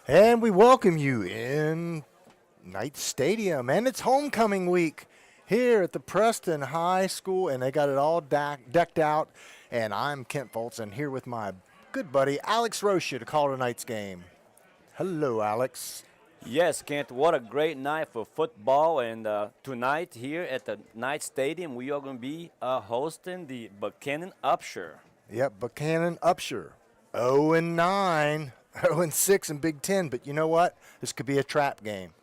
And we welcome you in Knight Stadium, and it's homecoming week here at the Preston High School, and they got it all decked out. And I'm Kent Foltz, and here with my good buddy Alex Rocha to call tonight's game. Hello, Alex. Yes, Kent, what a great night for football. And tonight here at the Knight Stadium, we are going to be hosting the Buckhannon Upshur. Yep, Buckhannon Upshur, 0-9, 0-6 in Big Ten. But you know what? This could be a trap game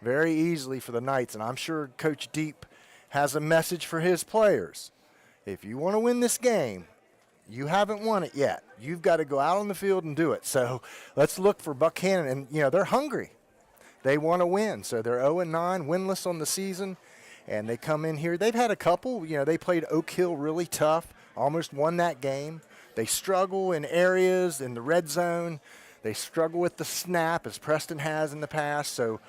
very easily for the Knights, and I'm sure Coach Deep has a message for his players. If you want to win this game, you haven't won it yet. You've got to go out on the field and do it. So let's look for Buckhannon, and they're hungry. They want to win, so they're 0-9, winless on the season, and they come in here. They've had a couple. They played Oak Hill really tough, almost won that game. They struggle in areas in the red zone. They struggle with the snap, as Preston has in the past. So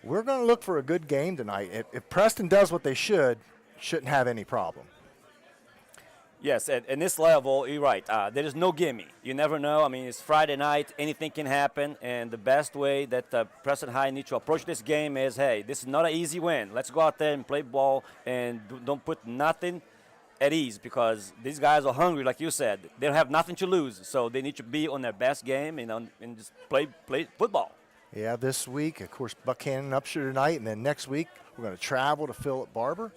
we're going to look for a good game tonight. If Preston does what they shouldn't have any problem. Yes, at this level, you're right. There is no gimme. You never know. I mean, it's Friday night. Anything can happen. And the best way that Preston High needs to approach this game is, hey, this is not an easy win. Let's go out there and play ball and don't put nothing at ease, because these guys are hungry, like you said. They don't have nothing to lose, so they need to be on their best game and just play football. Yeah, this week, of course, Buckhannon Upshur tonight, and then next week we're going to travel to Philip Barber.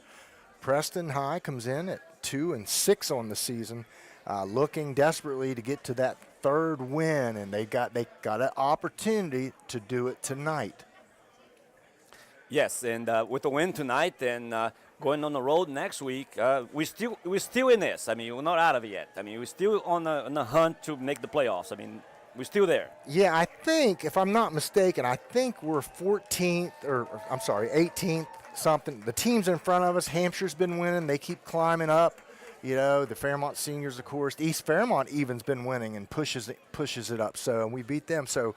Preston High comes in at 2-6 on the season, looking desperately to get to that third win, and they got an opportunity to do it tonight. Yes, and with the win tonight and going on the road next week, we're still in this. I mean, we're not out of it yet. I mean, we're still on the hunt to make the playoffs. I mean, we're still there. Yeah, I think, if I'm not mistaken, I think we're 14th, or I'm sorry, 18th something. The teams in front of us, Hampshire's been winning. They keep climbing up. The Fairmont seniors, of course. East Fairmont even's been winning and pushes it up. So, and we beat them. So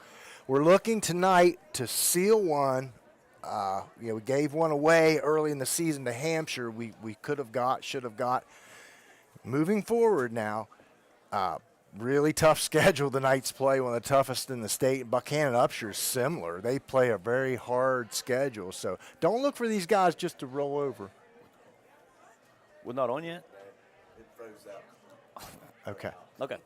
we're looking tonight to seal one. We gave one away early in the season to Hampshire. We should have got. Moving forward now, really tough schedule the Knights play, one of the toughest in the state. Buckhannon Upshur is similar. They play a very hard schedule. So don't look for these guys just to roll over. We're not on yet? It froze out. Okay. Okay.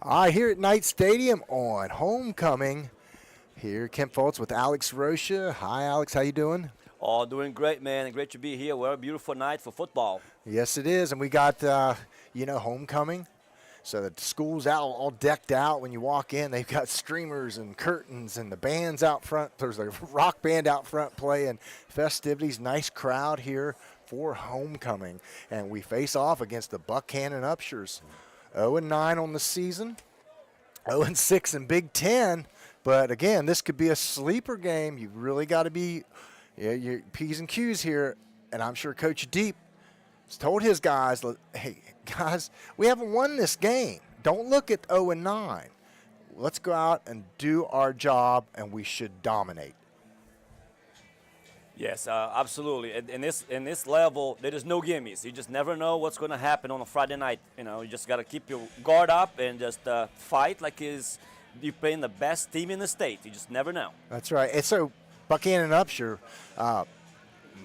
All right, here at Knight Stadium on homecoming. Here, Kent Foltz with Alex Rocha. Hi, Alex. How you doing? Oh, doing great, man. Great to be here. What a beautiful night for football. Yes, it is. And we got, homecoming. So the school's out, all decked out. When you walk in, they've got streamers and curtains, and the band's out front. There's a rock band out front playing festivities. Nice crowd here for homecoming. And we face off against the Buckhannon Upshurs. 0-9 on the season, 0-6 in Big Ten. But again, this could be a sleeper game. You've really got to be your P's and Q's here. And I'm sure Coach Deep has told his guys, hey, guys, we haven't won this game. Don't look at 0-9. Let's go out and do our job, and we should dominate. Yes, absolutely. In this level, there is no gimmies. You just never know what's going to happen on a Friday night. You know, you just got to keep your guard up and just fight like you're playing the best team in the state. You just never know. That's right. And so Buckhannon and Upshur,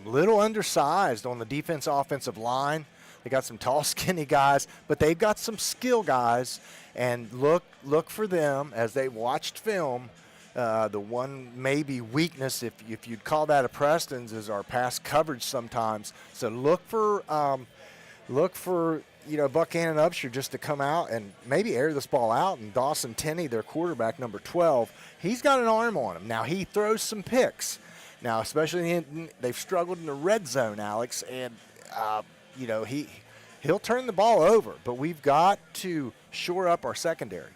little undersized on the offensive line. They got some tall, skinny guys, but they've got some skill guys. And look for them as they watched film. The one maybe weakness, if you'd call that a Preston's, is our pass coverage sometimes. So look for Buckhannon and Upshur just to come out and maybe air this ball out. And Dawson Tenney, their quarterback, number 12, he's got an arm on him. Now he throws some picks. Now, especially they've struggled in the red zone, Alex, and he'll turn the ball over. But we've got to shore up our secondary.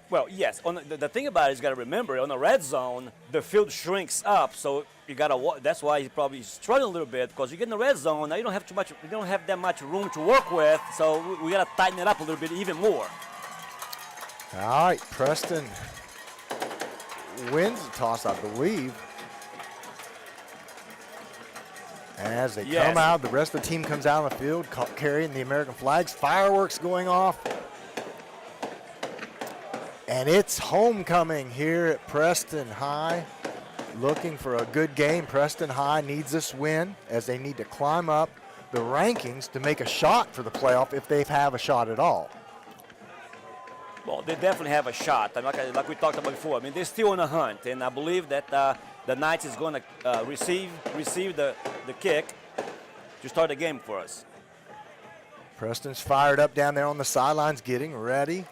Well, yes. The thing about it is, you got to remember, on the red zone, the field shrinks up, so you got to. That's why he's probably struggling a little bit, because you get in the red zone, now you don't have too much. You don't have that much room to work with, so we got to tighten it up a little bit even more. All right, Preston wins the toss, I believe. As they come out, the rest of the team comes out on the field carrying the American flags. Fireworks going off. And it's homecoming here at Preston High. Looking for a good game. Preston High needs this win as they need to climb up the rankings to make a shot for the playoff if they have a shot at all. Well, they definitely have a shot. And like we talked about before, I mean, they're still on a hunt. And I believe that the Knights is going to receive the kick to start the game for us. Preston's fired up down there on the sidelines, getting ready.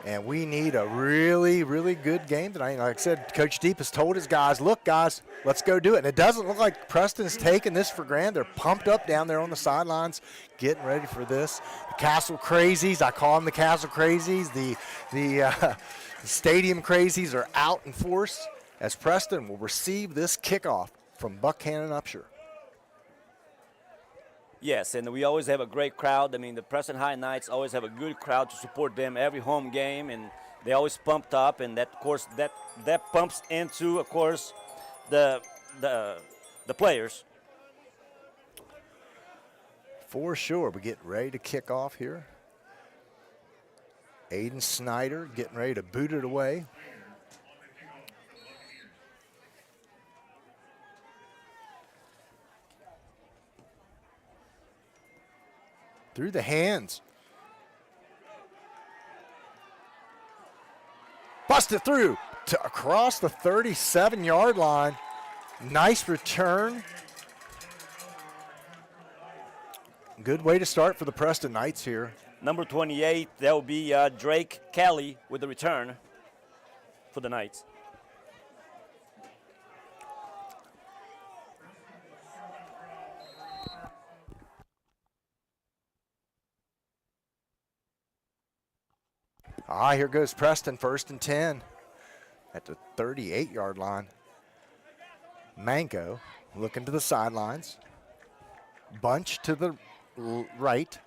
And we need a really, really good game tonight. Like I said, Coach Deep has told his guys, look, guys, let's go do it. And it doesn't look like Preston's taking this for granted. They're pumped up down there on the sidelines, getting ready for this. The Castle Crazies, I call them the Castle Crazies. The Stadium Crazies are out in force as Preston will receive this kickoff from Buckhannon Upshur. Yes, and we always have a great crowd. I mean, the Preston High Knights always have a good crowd to support them every home game, and they always pumped up. And that, of course, that pumps into, of course, the players. For sure, we get ready to kick off here. Aiden Snyder getting ready to boot it away. Through the hands. Busted through to across the 37-yard line. Nice return. Good way to start for the Preston Knights here. Number 28, that will be Drake Kelly with the return for the Knights. Here goes Preston, 1st and 10 at the 38-yard line. Manco looking to the sidelines. Bunch to the right.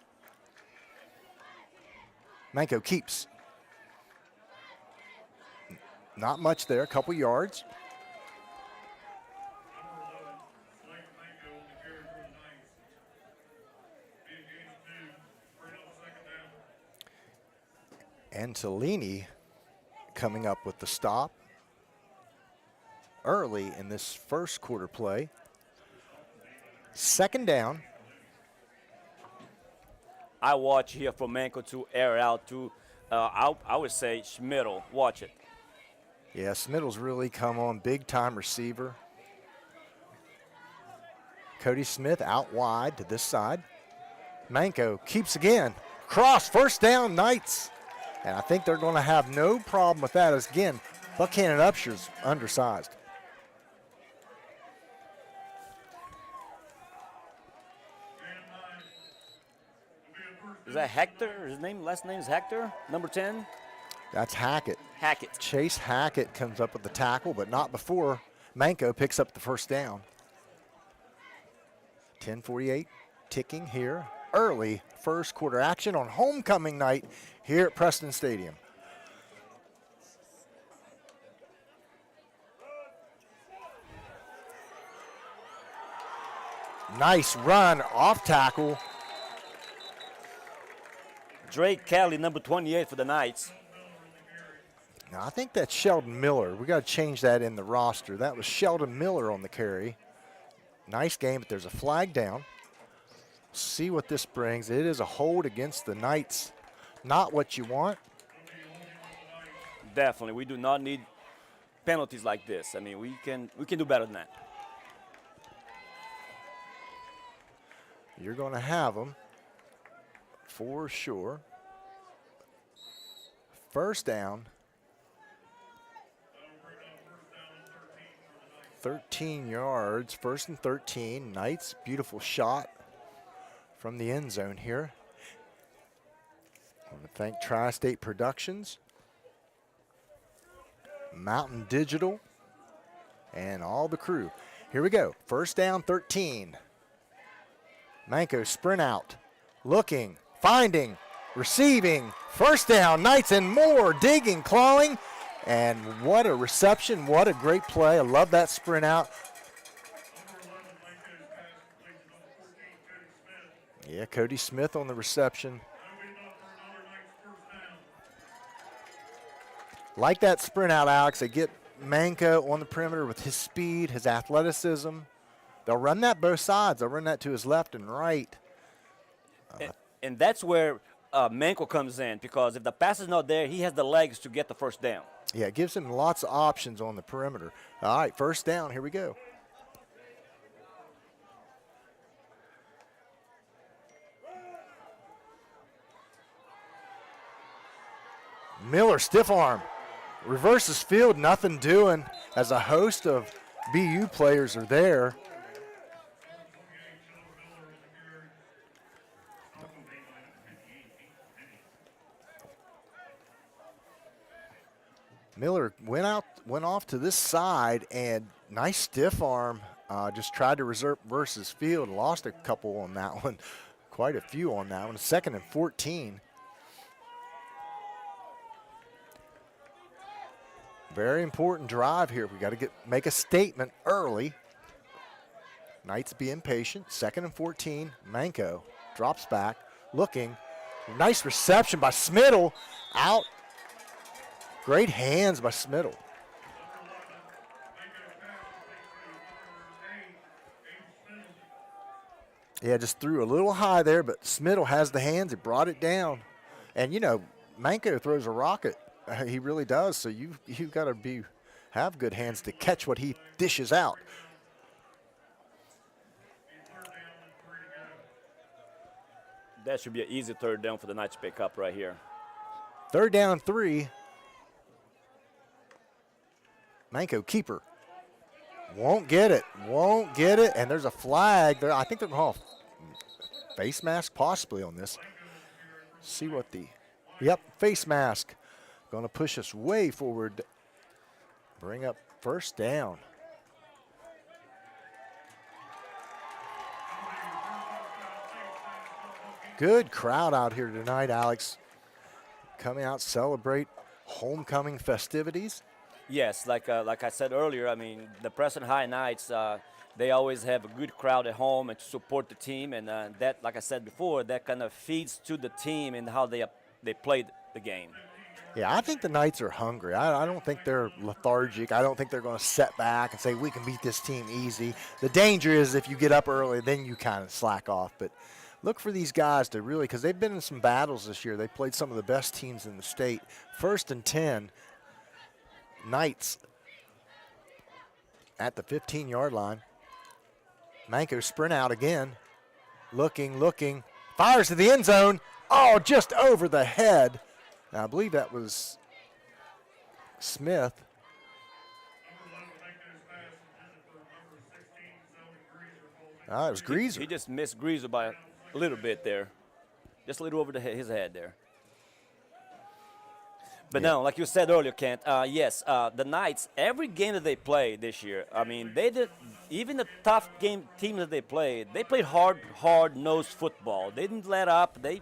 Manco keeps. Not much there, a couple yards. And Tellini coming up with the stop early in this first quarter play. 2nd down. I watch here for Manco to air out to, I would say, Schmidl. Watch it. Yeah, Schmidl's really come on, big-time receiver. Cody Smith out wide to this side. Manco keeps again. Cross, first down, Knights. And I think they're going to have no problem with that. As again, Buckhannon Upshur's undersized. Is that Hector? Last name is Hector, number 10? That's Hackett. Hackett. Chase Hackett comes up with the tackle, but not before Manco picks up the first down. 10:48 ticking here. Early first quarter action on homecoming night here at Preston Stadium. Nice run off tackle. Drake Kelly, number 28 for the Knights. Now, I think that's Sheldon Miller. We got to change that in the roster. That was Sheldon Miller on the carry. Nice game, but there's a flag down. See what this brings. It is a hold against the Knights. Not what you want. Definitely, we do not need penalties like this. I mean, we can do better than that. You're going to have them for sure. First down. 13 yards, 1st and 13. Knights, beautiful shot from the end zone here. I want to thank Tri-State Productions, Mountain Digital, and all the crew. Here we go, first down, 13. Manco sprint out, looking, finding, receiving, first down, Knights and more, digging, clawing, and what a reception, what a great play. I love that sprint out. Yeah, Cody Smith on the reception. Like that sprint out, Alex. They get Manco on the perimeter with his speed, his athleticism. They'll run that both sides. They'll run that to his left and right. And that's where Manco comes in, because if the pass is not there, he has the legs to get the first down. Yeah, it gives him lots of options on the perimeter. All right, first down, here we go. Miller, stiff arm, reverses field, nothing doing as a host of BU players are there. Miller went off to this side, and nice stiff arm. Just tried to reverse his field. Lost a couple on that one, quite a few on that one. 2nd and 14. Very important drive here. We got to make a statement early. Knights being patient. 2nd and 14. Manco drops back, looking. Nice reception by Smittle. Out. Great hands by Smittle. Yeah, just threw a little high there, but Smittle has the hands. He brought it down. And, you know, Manco throws a rocket. He really does. So you've got to have good hands to catch what he dishes out. That should be an easy third down for the Knights to pick up right here. 3rd down, 3. Manco, keeper. Won't get it. And there's a flag there. I think they're going to face mask possibly on this. See what face mask. Going to push us way forward. Bring up first down. Good crowd out here tonight, Alex. Coming out, celebrate homecoming festivities. Yes, like I said earlier, I mean, the Preston High Knights, they always have a good crowd at home and to support the team. And that, like I said before, that kind of feeds to the team and how they played the game. Yeah, I think the Knights are hungry. I don't think they're lethargic. I don't think they're going to set back and say, we can beat this team easy. The danger is if you get up early, then you kind of slack off. But look for these guys to really, because they've been in some battles this year. They played some of the best teams in the state. 1st and 10, Knights at the 15-yard line. Manko sprint out again. Looking. Fires to the end zone. Oh, just over the head. Now, I believe that was Smith. It was Greaser. He just missed Greaser by a little bit there. Just a little over his head there. But no, like you said earlier, Kent, yes, the Knights, every game that they played this year, I mean, they did, even the tough teams that they played hard-nosed football. They didn't let up. They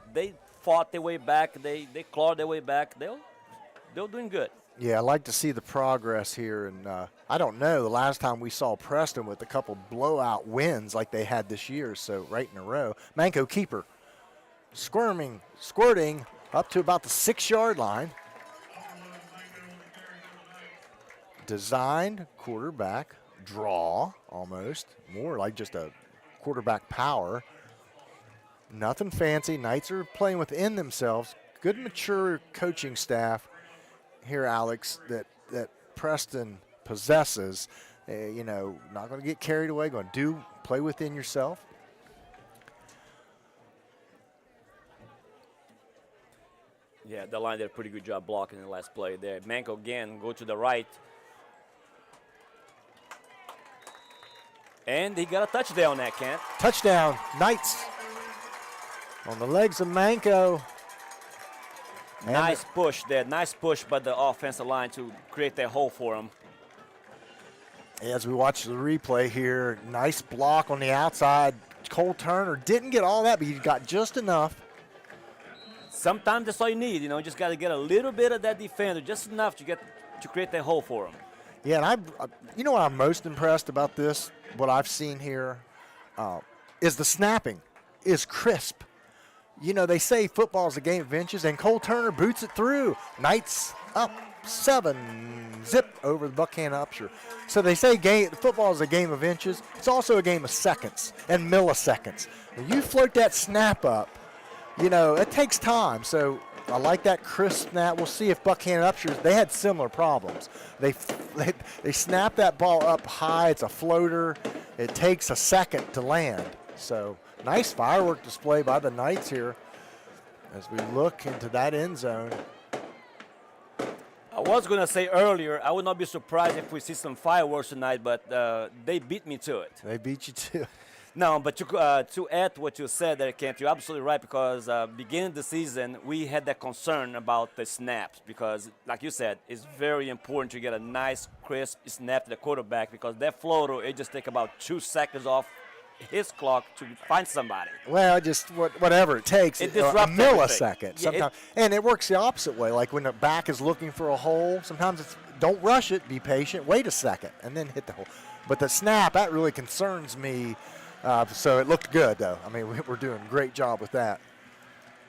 fought their way back. They clawed their way back. They're doing good. Yeah, I like to see the progress here. And I don't know the last time we saw Preston with a couple blowout wins like they had this year, so right in a row. Manko keeper, squirting up to about the 6-yard line. Designed quarterback draw, almost. More like just a quarterback power. Nothing fancy. Knights are playing within themselves. Good, mature coaching staff here, Alex, that Preston possesses. Not going to get carried away. Going to play within yourself. Yeah, the line did a pretty good job blocking in the last play there. Manko again, go to the right. And he got a touchdown that, Kent. Touchdown, Knights. On the legs of Manko. Nice push there. Nice push by the offensive line to create that hole for him. As we watch the replay here, nice block on the outside. Cole Turner didn't get all that, but he got just enough. Sometimes that's all you need. Just got to get a little bit of that defender, just enough to create that hole for him. Yeah, and you know what I'm most impressed about this, what I've seen here, is the snapping is crisp. They say football is a game of inches, and Cole Turner boots it through. Knights up 7, zip over the Buckhannon Upshur. So they say football is a game of inches. It's also a game of seconds and milliseconds. When you float that snap up, it takes time. So I like that crisp snap. We'll see if Buckhannon Upshur, they had similar problems. They snap that ball up high. It's a floater. It takes a second to land. So nice firework display by the Knights here as we look into that end zone. I was going to say earlier, I would not be surprised if we see some fireworks tonight, but they beat me to it. They beat you to it. No, but to add what you said there, Kent, you're absolutely right, because beginning of the season, we had that concern about the snaps because, like you said, it's very important to get a nice, crisp snap to the quarterback because that floater, it just takes about 2 seconds off his clock to find somebody. Well, just whatever it takes. It a disrupts millisecond. Yeah, sometimes. And it works the opposite way. Like when the back is looking for a hole, sometimes it's don't rush it, be patient, wait a second, and then hit the hole. But the snap, that really concerns me. So it looked good, though. I mean, we're doing a great job with that.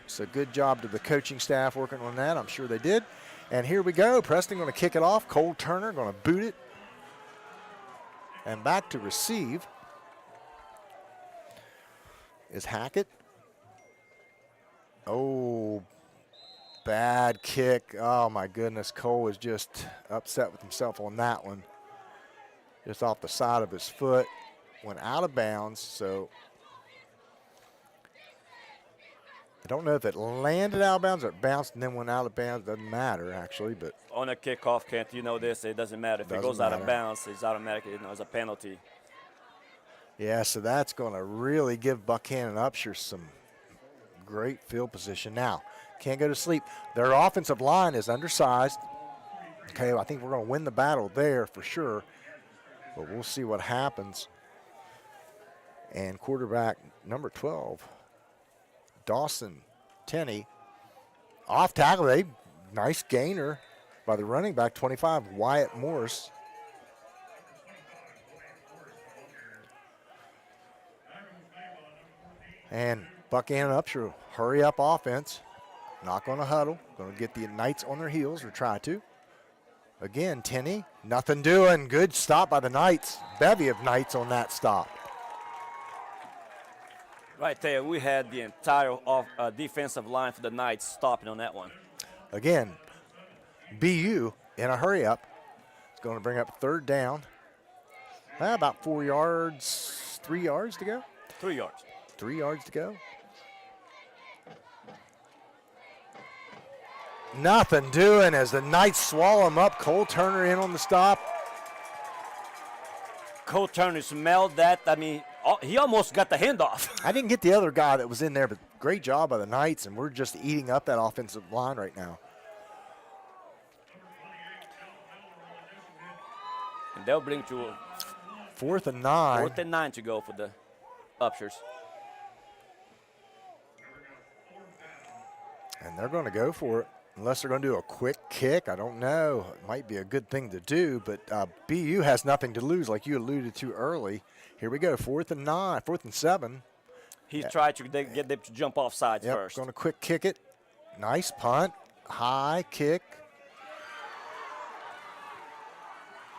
So good job to the coaching staff working on that. I'm sure they did. And here we go. Preston going to kick it off. Cole Turner going to boot it. And back to receive is Hackett. Oh, bad kick. Oh, my goodness. Cole was just upset with himself on that one. Just off the side of his foot. Went out of bounds, so I don't know if it landed out of bounds or it bounced and then went out of bounds. Doesn't matter, actually. But on a kickoff, Kent, you know this. It doesn't matter. If it goes out of bounds, it's automatically, it's a penalty. Yeah, so that's going to really give Buckhannon Upshur some great field position. Now, can't go to sleep. Their offensive line is undersized. Okay, I think we're going to win the battle there for sure, but we'll see what happens. And quarterback number 12, Dawson Tenney, off tackle. Nice gainer by the running back, 25, Wyatt Morris. And Buckhannon Upshur, hurry up offense. Not going to huddle. Going to get the Knights on their heels, or try to. Again, Tenney, nothing doing. Good stop by the Knights. Bevy of Knights on that stop. Right there, we had the entire defensive line for the Knights stopping on that one. Again, BU in a hurry up. It's going to bring up 3rd down. About 4 yards, 3 yards to go? 3 yards. 3 yards to go. Nothing doing as the Knights swallow him up. Cole Turner in on the stop. Cole Turner smelled that. I mean, he almost got the handoff. I didn't get the other guy that was in there, but great job by the Knights, and we're just eating up that offensive line right now. And they'll bring to 4th and 9. 4th and 9 to go for the Upshurs. And they're going to go for it. Unless they're going to do a quick kick, I don't know. It might be a good thing to do, but BU has nothing to lose, like you alluded to early. Here we go, 4th and 9, 4th and 7. He tried to get them to jump off sides first. Going to quick kick it. Nice punt, high kick.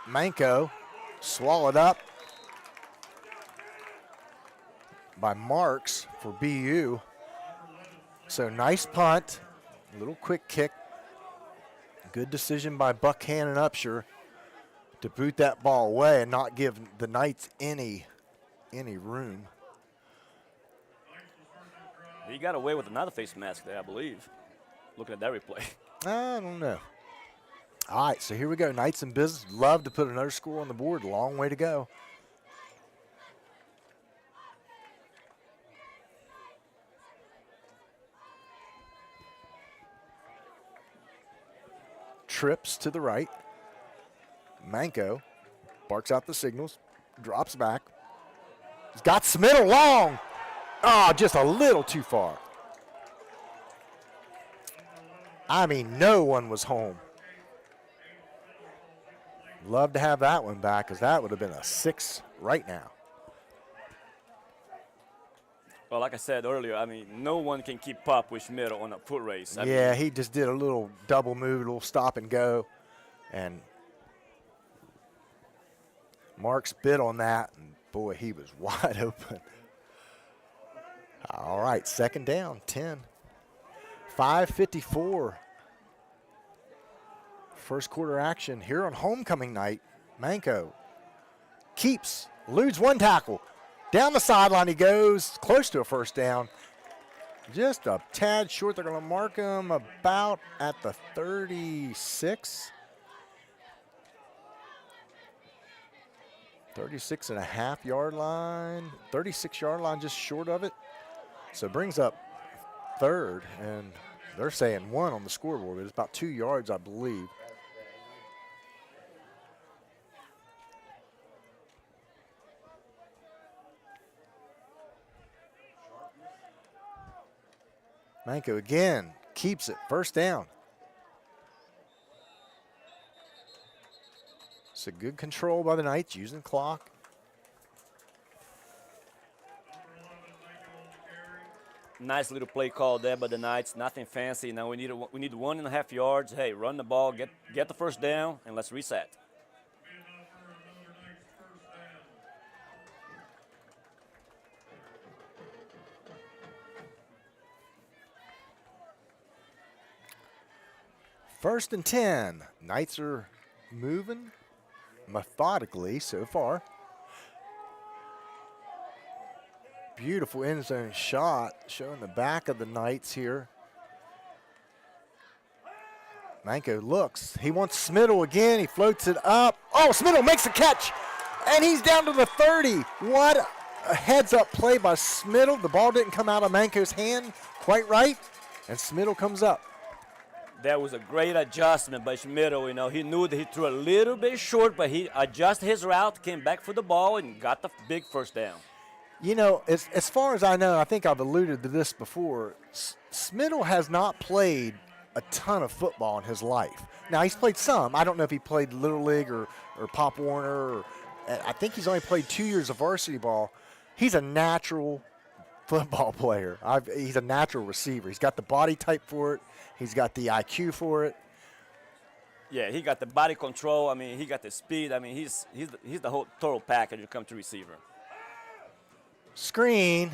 Manko swallowed up by Marks for BU. So nice punt. A little quick kick. Good decision by Buckhannon and Upshur to boot that ball away and not give the Knights any room. He got away with another face mask there, I believe, looking at that replay. I don't know. All right, so here we go. Knights in business. Love to put another score on the board. Long way to go. Trips to the right. Manko barks out the signals, drops back. He's got Smittle long. Oh, just a little too far. I mean, no one was home. Love to have that one back because that would have been a 6 right now. Well, like I said earlier, I mean, no one can keep up with Schmidt on a foot race. I Yeah, mean, he just did a little double move, a little stop and go. And Marks bit on that, and boy, he was wide open. All right, 2nd down, 10. 5:54. First quarter action here on homecoming night. Manko keeps, eludes one tackle. Down the sideline he goes, close to a 1st down. Just a tad short. They're going to mark him about at the 36. 36.5 yard line. 36 yard line, just short of it. So it brings up 3rd, and they're saying 1 on the scoreboard, but it's about 2 yards, I believe. Manko again keeps it, 1st down. So good control by the Knights using the clock. nice little play call there by the Knights. Nothing fancy. Now we need 1.5 yards. Hey, run the ball, get the 1st down, and let's reset. First and 10. Knights are moving methodically so far. Beautiful end zone shot showing the back of the Knights here. Manko looks. He wants Smittle again. He floats it up. Oh, Smittle makes a catch, and he's down to the 30. What a heads-up play by Smittle. The ball didn't come out of Manko's hand quite right, and Smittle comes up. That was a great adjustment by Schmidt. You know, he knew that he threw a little bit short, but he adjusted his route, came back for the ball, and got the big 1st down. You know, as far as I know, I think I've alluded to this before, Smittle has not played a ton of football in his life. Now, he's played some. I don't know if he played Little League or Pop Warner. I think he's only played 2 years of varsity ball. He's a natural football player. He's a natural receiver. He's got the body type for it. He's got the IQ for it. Yeah, he got the body control. I mean, he got the speed. I mean, he's the whole total package when it comes to receiver. Screen,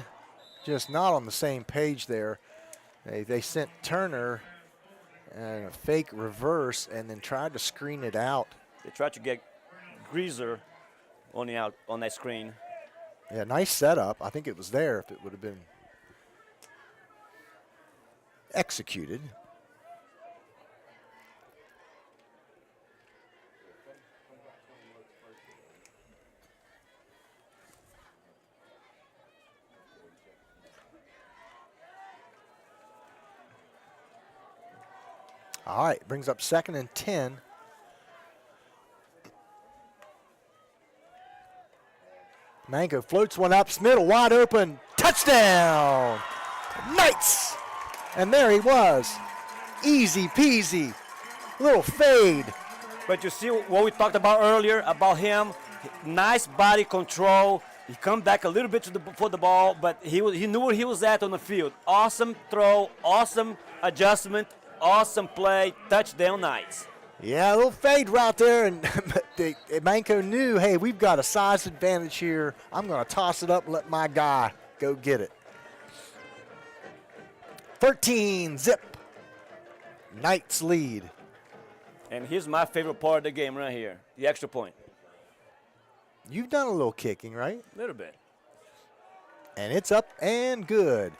just not on the same page there. They sent Turner and a fake reverse and then tried to screen it out. They tried to get Greaser on that screen. Yeah, nice setup. I think it was there if it would have been executed. All right, brings up 2nd and 10. Mango floats one up, middle, wide open, touchdown! Knights! And there he was. Easy peasy, little fade. But you see what we talked about earlier about him, nice body control. He come back a little bit for the ball, but he knew where he was at on the field. Awesome throw, awesome adjustment, awesome play, touchdown Knights. Yeah, a little fade route there, and Manco knew, hey, we've got a size advantage here. I'm going to toss it up and let my guy go get it. 13 zip. Knights lead. And here's my favorite part of the game right here, the extra point. You've done a little kicking, right? A little bit. And it's up and good.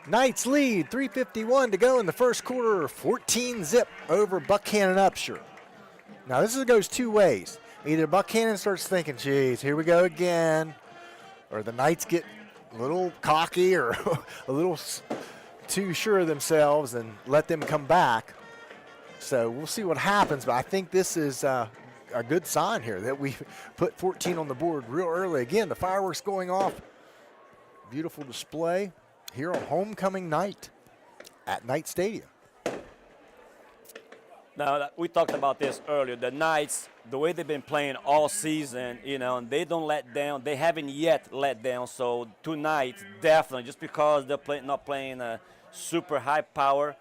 Knights lead, 3:51 to go in the first quarter, 14 zip over Buckhannon Upshur. Now this goes two ways. Either Buckhannon starts thinking, geez, here we go again, or the Knights get a little cocky or a little too sure of themselves and let them come back. So we'll see what happens, but I think this is a good sign here that we put 14 on the board real early. Again, the fireworks going off. Beautiful display here on homecoming night at Knight Stadium. Now, we talked about this earlier. The Knights, the way they've been playing all season, and they don't let down. They haven't yet let down. So tonight, definitely, just because they're not playing a super high power,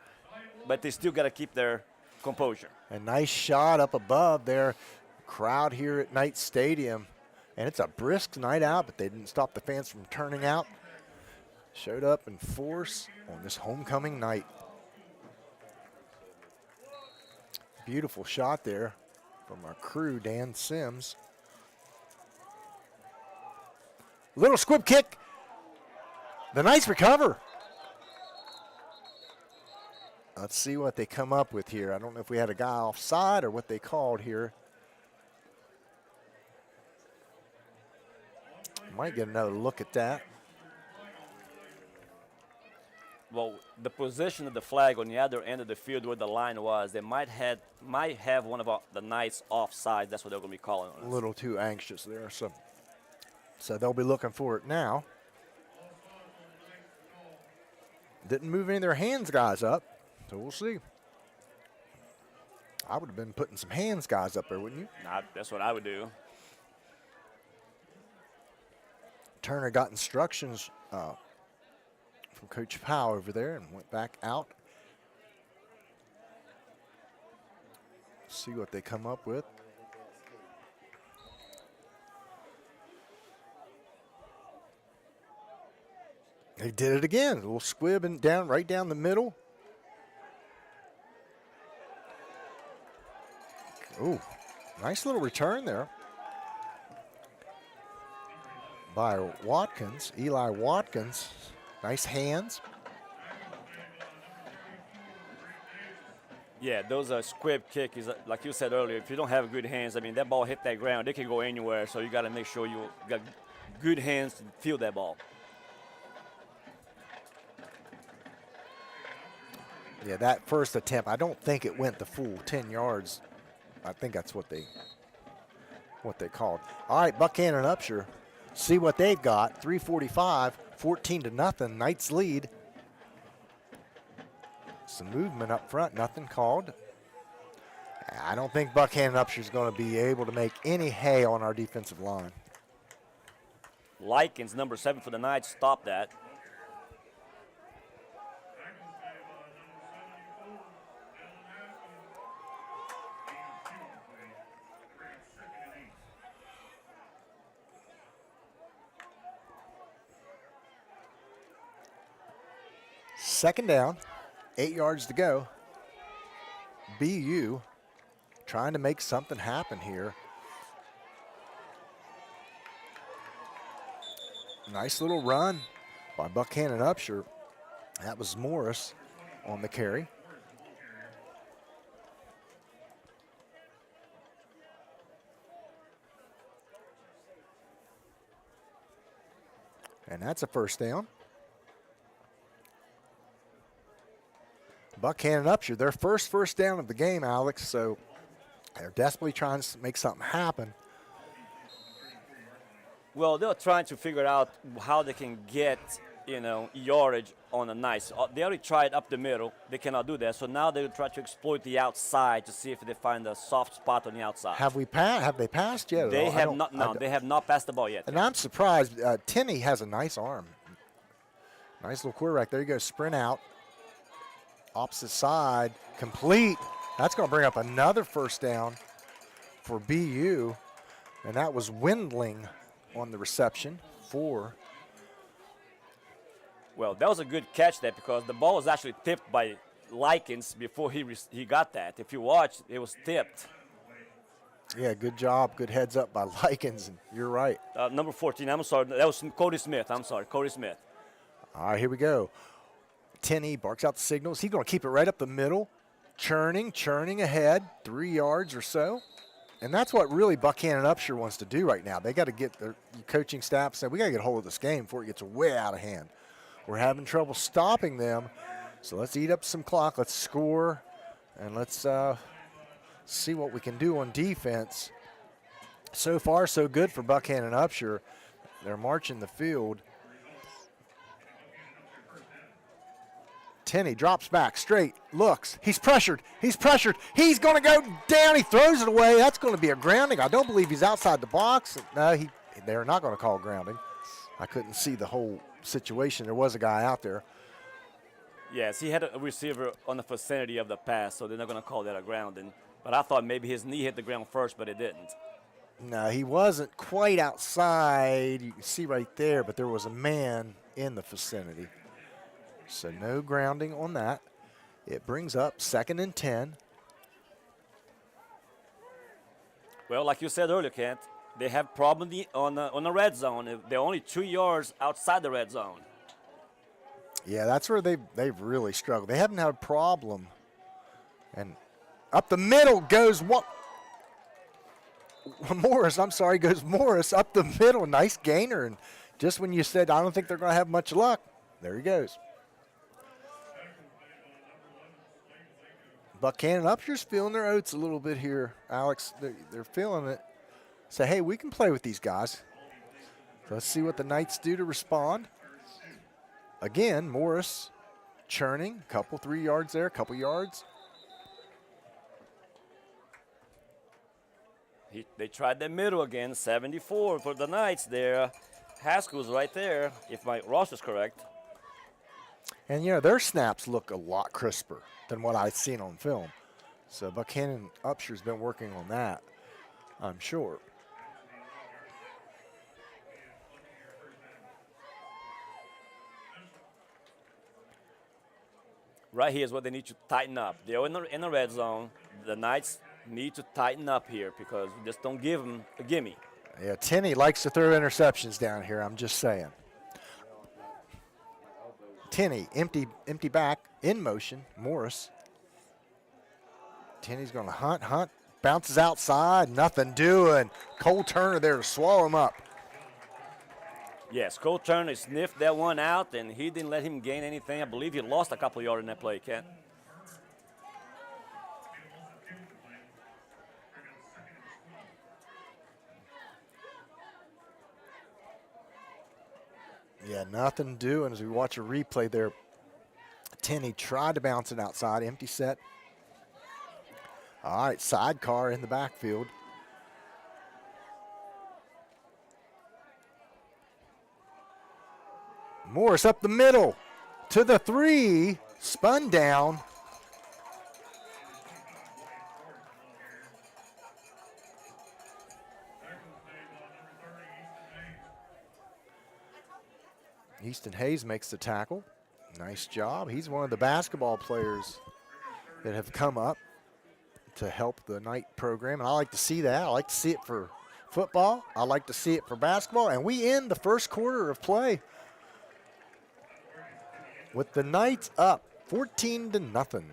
but they still got to keep their composure. A nice shot up above there. Crowd here at Knight Stadium. And it's a brisk night out, but they didn't stop the fans from turning out. Showed up in force on this homecoming night. Beautiful shot there from our crew, Dan Sims. Little squib kick. The Knights recover. Let's see what they come up with here. I don't know if we had a guy offside or what they called here. Might get another look at that. Well, the position of the flag on the other end of the field where the line was, they might have one of the Knights offside. That's what they're going to be calling on us. A little too anxious there, so they'll be looking for it now. Didn't move any of their hands guys up, so we'll see. I would have been putting some hands guys up there, wouldn't you? Nah, that's what I would do. Turner got instructions from Coach Powell over there and went back out. See what they come up with. They did it again. A little squib and right down the middle. Ooh, nice little return there by Watkins, Eli Watkins. Nice hands. Yeah, those are squib kick is like you said earlier. If you don't have good hands, I mean that ball hit that ground, it can go anywhere. So you got to make sure you got good hands to field that ball. Yeah, that first attempt, I don't think it went the full 10 yards. I think that's what they called. All right, Buckhannon and Upshur. See what they've got. 3:45, 14-0. Knights lead. Some movement up front, nothing called. I don't think Buckhannon and Upshur is going to be able to make any hay on our defensive line. Likens, number 7 for the Knights, stopped that. Second down, 8 yards to go. BU trying to make something happen here. Nice little run by Buckhannon Upshur. That was Morris on the carry. And that's a first down. Buckhannon Upshur, their first down of the game, Alex, so they're desperately trying to make something happen. Well, they're trying to figure out how they can get, yardage on a nice. They already tried up the middle. They cannot do that. So now they'll try to exploit the outside to see if they find a soft spot on the outside. Have they passed yet? They have not. No, they have not passed the ball yet. And I'm surprised. Tenney has a nice arm. Nice little quarterback. There you go. Sprint out. Opposite side. Complete. That's going to bring up another first down for BU. And that was Windling on the reception for. Well, that was a good catch there because the ball was actually tipped by Likens before he got that. If you watch, it was tipped. Yeah, good job. Good heads up by Likens. And you're right. Number 14, I'm sorry. That was Cody Smith. I'm sorry, Cody Smith. All right, here we go. Tenney barks out the signals. He's going to keep it right up the middle. Churning ahead, 3 yards or so. And that's what really Buckhannon Upshur wants to do right now. They got to get their coaching staff said, we got to get a hold of this game before it gets way out of hand. We're having trouble stopping them. So let's eat up some clock. Let's score. And let's see what we can do on defense. So far, so good for Buckhannon Upshur. They're marching the field. Tenney drops back, straight, looks. He's pressured. He's going to go down. He throws it away. That's going to be a grounding. I don't believe he's outside the box. No, they're not going to call grounding. I couldn't see the whole situation. There was a guy out there. Yes, he had a receiver on the vicinity of the pass, so they're not going to call that a grounding. But I thought maybe his knee hit the ground first, but it didn't. No, he wasn't quite outside. You can see right there, but there was a man in the vicinity. So no grounding on that. It brings up 2nd and 10. Well, like you said earlier, Kent, they have problem on the red zone. They're only 2 yards outside the red zone. Yeah, that's where they've really struggled. They haven't had a problem. And up the middle goes what? Morris up the middle. Nice gainer. And just when you said, I don't think they're going to have much luck, there he goes. Buckhannon Upshur's feeling their oats a little bit here, Alex. They're feeling it. Say, hey, we can play with these guys. So let's see what the Knights do to respond. Again, Morris churning, couple 3 yards there, couple yards. They tried the middle again, 74 for the Knights there. Haskell's right there, if my roster's correct. And, their snaps look a lot crisper than what I've seen on film. So Buckhannon Upshur's been working on that, I'm sure. Right here is what they need to tighten up. They're in the red zone. The Knights need to tighten up here because we just don't give them a gimme. Yeah, Tenney likes to throw interceptions down here, I'm just saying. Tenney, empty back, in motion, Morris. Tenney's going to hunt, bounces outside, nothing doing. Cole Turner there to swallow him up. Yes, Cole Turner sniffed that one out, and he didn't let him gain anything. I believe he lost a couple yards in that play, Ken. Yeah, nothing doing as we watch a replay there. Tenney tried to bounce it outside, empty set. All right, sidecar in the backfield. Morris up the middle to the 3, spun down. Easton Hayes makes the tackle. Nice job. He's one of the basketball players that have come up to help the Knight program, and I like to see that. I like to see it for football. I like to see it for basketball. And we end the first quarter of play with the Knights up 14-0.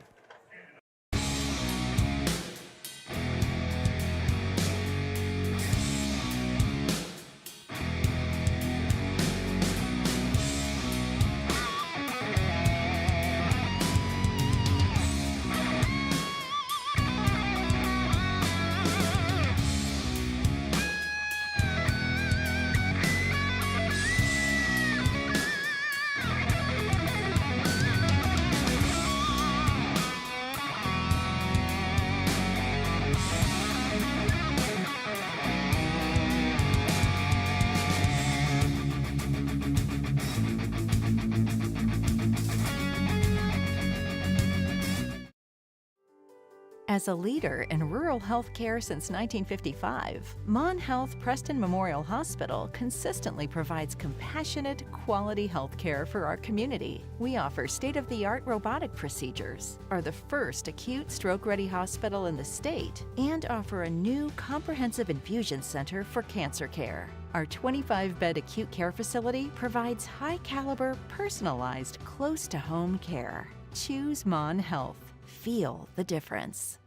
As a leader in rural health care since 1955, Mon Health Preston Memorial Hospital consistently provides compassionate, quality health care for our community. We offer state-of-the-art robotic procedures, are the first acute stroke-ready hospital in the state, and offer a new comprehensive infusion center for cancer care. Our 25-bed acute care facility provides high-caliber, personalized, close-to-home care. Choose Mon Health. Feel the difference.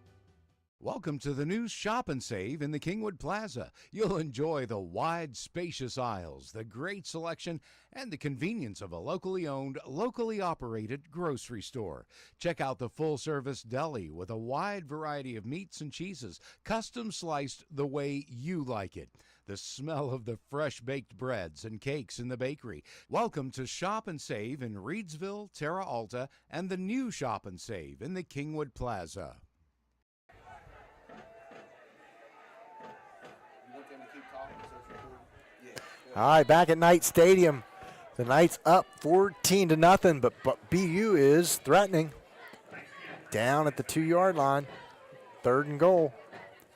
Welcome to the new Shop and Save in the Kingwood Plaza. You'll enjoy the wide, spacious aisles, the great selection, and the convenience of a locally owned, locally operated grocery store. Check out the full-service deli with a wide variety of meats and cheeses, custom sliced the way you like it. The smell of the fresh-baked breads and cakes in the bakery. Welcome to Shop and Save in Reedsville, Terra Alta, and the new Shop and Save in the Kingwood Plaza. All right, back at Knight Stadium. The Knights up 14-0, but BU is threatening. Down at the 2-yard line. 3rd and goal.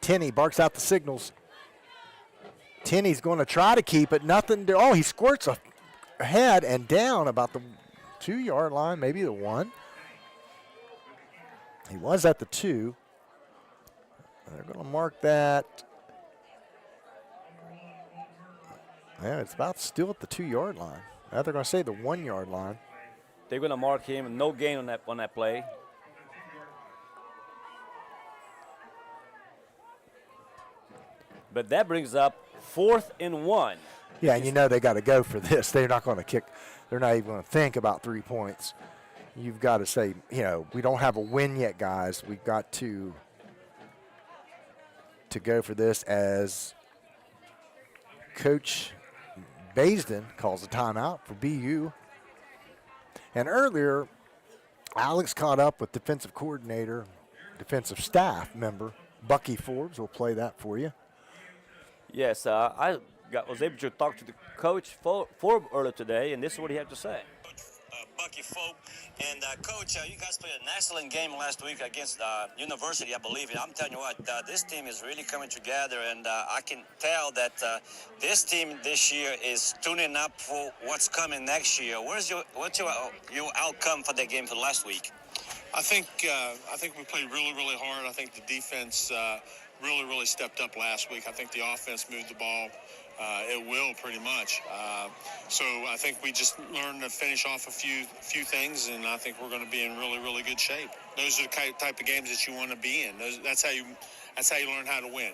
Tenney barks out the signals. Tenney's going to try to keep it. Nothing. He squirts ahead and down about the 2-yard line, maybe the 1. He was at the 2. They're going to mark that. Yeah, it's about still at the 2-yard line. Now they're going to say the 1-yard line. They're going to mark him. No gain on that play. But that brings up 4th and 1. Yeah, and you know they got to go for this. They're not going to kick. They're not even going to think about 3 points. You've got to say, we don't have a win yet, guys. We've got to go for this as Coach Baisden calls a timeout for BU. And earlier, Alex caught up with defensive coordinator, defensive staff member, Bucky Forbes. We'll play that for you. Yes, I was able to talk to the coach Forbes earlier today, and this is what he had to say. Bucky Folk. And Coach, you guys played an excellent game last week against University, I believe. And I'm telling you what, this team is really coming together, and I can tell that this team this year is tuning up for what's coming next year. What's your outcome for that game for last week? I think we played really, really hard. I think the defense really stepped up last week. I think the offense moved the ball. It will pretty much. So I think we just learned to finish off a few things, and I think we're going to be in really good shape. Those are the type of games that you want to be in. That's how you learn how to win.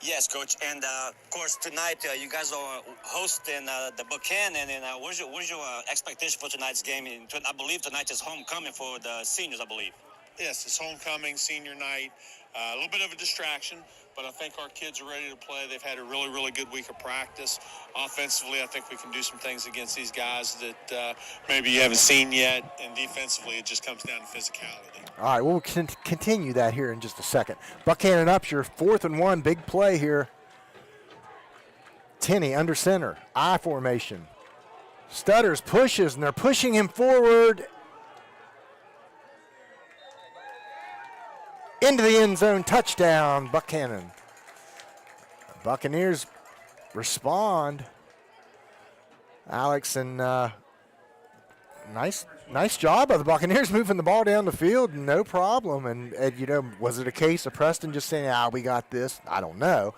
Yes, Coach. And of course tonight you guys are hosting the Buckhannon. And what's your expectation for tonight's game? I believe tonight is homecoming for the seniors, I believe. Yes, it's homecoming, senior night. A little bit of a distraction, but I think our kids are ready to play. They've had a really good week of practice. Offensively, I think we can do some things against these guys that maybe you haven't seen yet. And defensively, it just comes down to physicality. All right, we'll continue that here in just a second. Buckhannon Upshur, 4th and 1, big play here. Tenney under center, I formation. Stutters pushes, and they're pushing him forward. Into the end zone, touchdown, Buckhannon. Buccaneers respond. Alex, and nice job of the Buccaneers moving the ball down the field, no problem. And was it a case of Preston just saying, we got this? I don't know.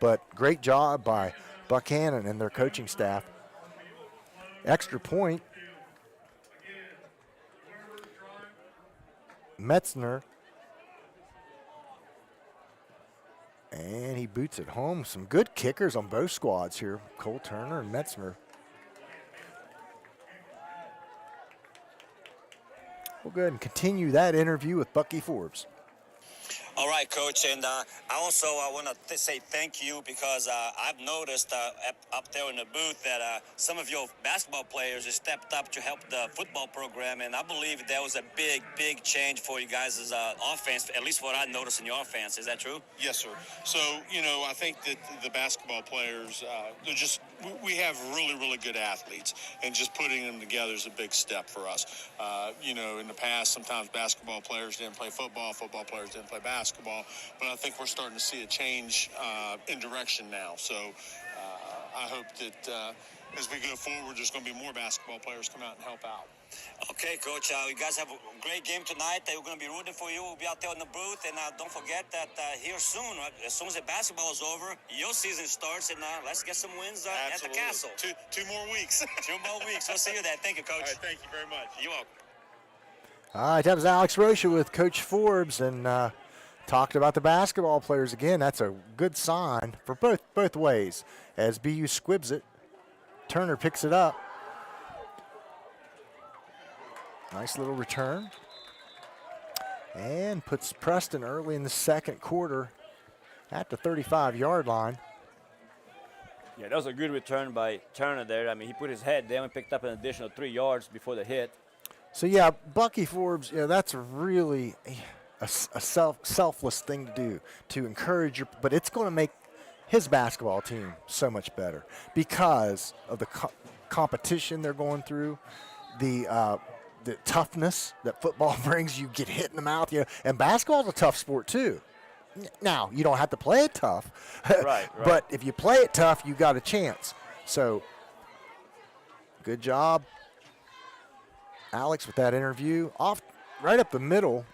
but great job by Buckhannon and their coaching staff. Extra point. Metzner. And he boots it home. Some good kickers on both squads here, Cole Turner and Metzner. We'll go ahead and continue that interview with Bucky Forbes. All right, Coach, and I also want to say thank you because I've noticed up there in the booth that some of your basketball players have stepped up to help the football program, and I believe that was a big change for you guys' offense, at least what I noticed in your offense. Is that true? Yes, sir. So, I think that the basketball players, we have really good athletes, and just putting them together is a big step for us. In the past, sometimes basketball players didn't play football players didn't play basketball, but I think we're starting to see a change in direction now. So I hope that as we go forward, there's going to be more basketball players come out and help out. Okay, Coach, you guys have a great game tonight. We're going to be rooting for you. We'll be out there in the booth, and don't forget that here soon, as soon as the basketball is over, your season starts, and let's get some wins at the Castle. Two more weeks. 2 more weeks. We'll see you there. Thank you, Coach. All right, thank you very much. You're welcome. All right, that was Alex Rocha with Coach Forbes, and talked about the basketball players again. That's a good sign for both ways. As BU squibs it, Turner picks it up. Nice little return. And puts Preston early in the second quarter at the 35-yard line. Yeah, that was a good return by Turner there. I mean, he put his head down and picked up an additional 3 yards before the hit. So, yeah, Bucky Forbes, that's really a selfless thing to do, to encourage your, but it's going to make his basketball team so much better because of the competition they're going through, the toughness that football brings. You get hit in the mouth, and basketball's a tough sport too. Now, you don't have to play it tough, right. But if you play it tough, you got a chance. So, good job, Alex, with that interview. Off right up the middle.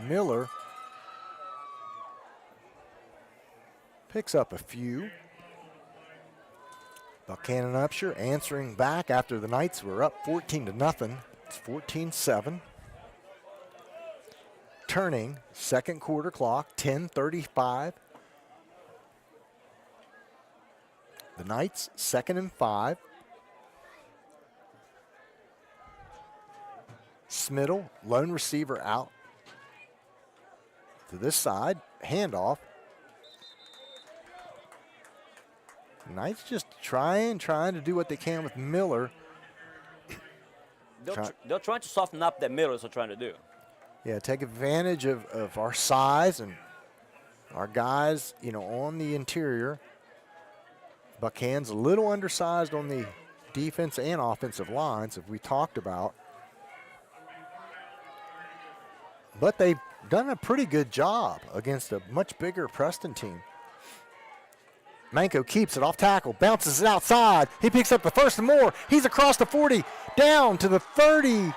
Miller picks up a few. Buckhannon Upshur answering back after the Knights were up 14-0. It's 14-7. Turning, second quarter clock, 10:35. The Knights 2nd and 5. Smittle, lone receiver out to this side, handoff. Knights just trying to do what they can with Miller. They're trying to soften up that middle, is what they're trying to do. Yeah, take advantage of our size and our guys, on the interior. Buckhannon's a little undersized on the defense and offensive lines, as we talked about. But they've done a pretty good job against a much bigger Preston team. Manko keeps it off tackle, bounces it outside. He picks up the first and more. He's across the 40, down to the 30.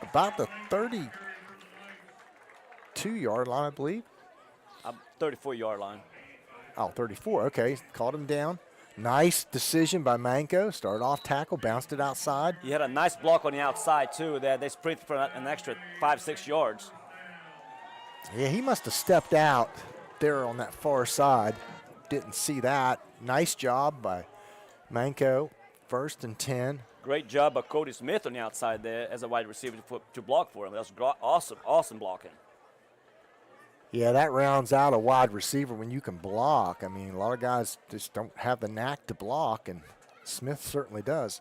About the 32-yard line, I believe. 34-yard line. Oh, 34, okay. Caught him down. Nice decision by Manko. Started off tackle, bounced it outside. He had a nice block on the outside, too. They sprinted for an extra 5-6 yards. Yeah, he must have stepped out there on that far side. Didn't see that. Nice job by Manko. 1st and 10. Great job by Cody Smith on the outside there as a wide receiver to block for him. That was awesome blocking. Yeah, that rounds out a wide receiver when you can block. I mean, a lot of guys just don't have the knack to block, and Smith certainly does.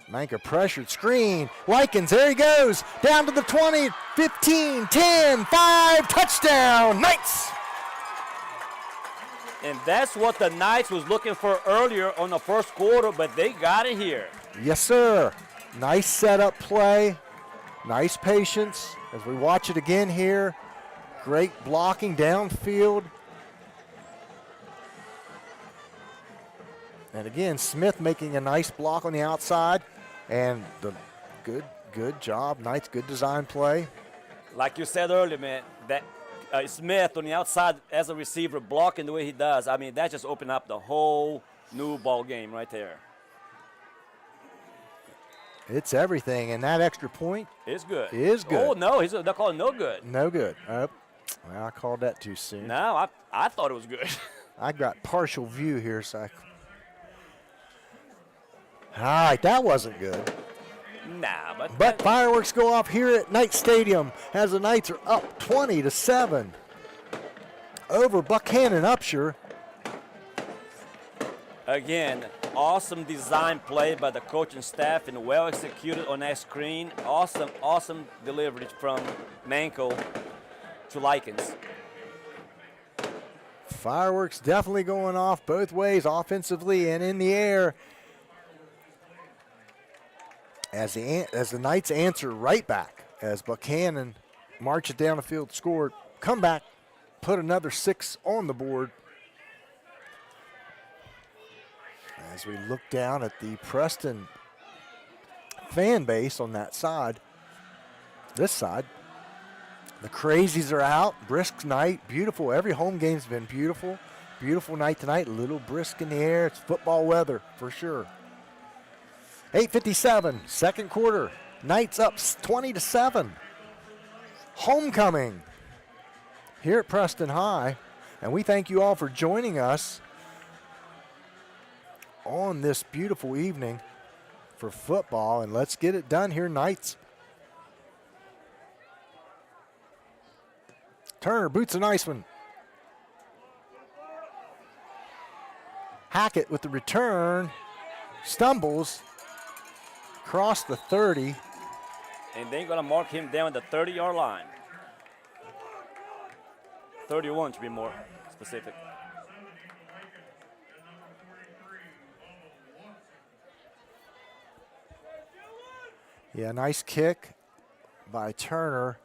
Manka pressured, screen. Likens, there he goes. Down to the 20, 15, 10, 5, touchdown, Knights! And that's what the Knights was looking for earlier on the first quarter, but they got it here. Yes, sir. Nice setup play. Nice patience as we watch it again here. Great blocking downfield. And again, Smith making a nice block on the outside. And the good job. Knights, good design play. Like you said earlier, man, that Smith on the outside as a receiver blocking the way he does, I mean, that just opened up the whole new ball game right there. It's everything, and that extra point It's good. is good. Oh, no, they're calling no good. No good. Oh, well, I called that too soon. No, I thought it was good. I got partial view here, so all right, that wasn't good. Nah, But fireworks go off here at Knight Stadium as the Knights are up 20-7 over Buckhannon Upshur. Again, awesome design play by the coaching staff and well executed on that screen. Awesome delivery from Manko to Likens. Fireworks definitely going off both ways, offensively and in the air. As the Knights answer right back, as Buckhannon marches down the field, scored, come back, put another 6 on the board. As we look down at the Preston fan base on that side, this side, the crazies are out. Brisk night, beautiful. Every home game's been beautiful. Beautiful night tonight, a little brisk in the air. It's football weather for sure. 8:57, second quarter. Knights up 20-7. Homecoming here at Preston High. And we thank you all for joining us on this beautiful evening for football. And let's get it done here, Knights. Turner boots a nice one. Hackett with the return. Stumbles. Across the 30. And they're going to mark him down at the 30-yard line. 31 to be more specific. Yeah, nice kick by Turner.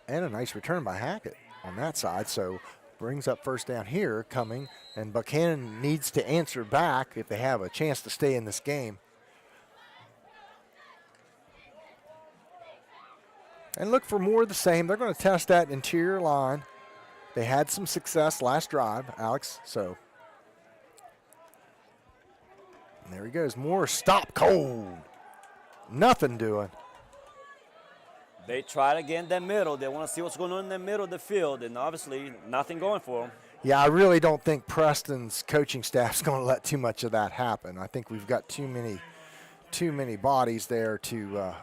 And a nice return by Hackett on that side. So brings up first down here coming. And Buckhannon needs to answer back if they have a chance to stay in this game. And look for more of the same. They're going to test that interior line. They had some success last drive, Alex. So and there he goes. Moore stop cold. Nothing doing. They tried again that middle. They want to see what's going on in the middle of the field, and obviously nothing going for them. Yeah, I really don't think Preston's coaching staff's going to let too much of that happen. I think we've got too many bodies there to,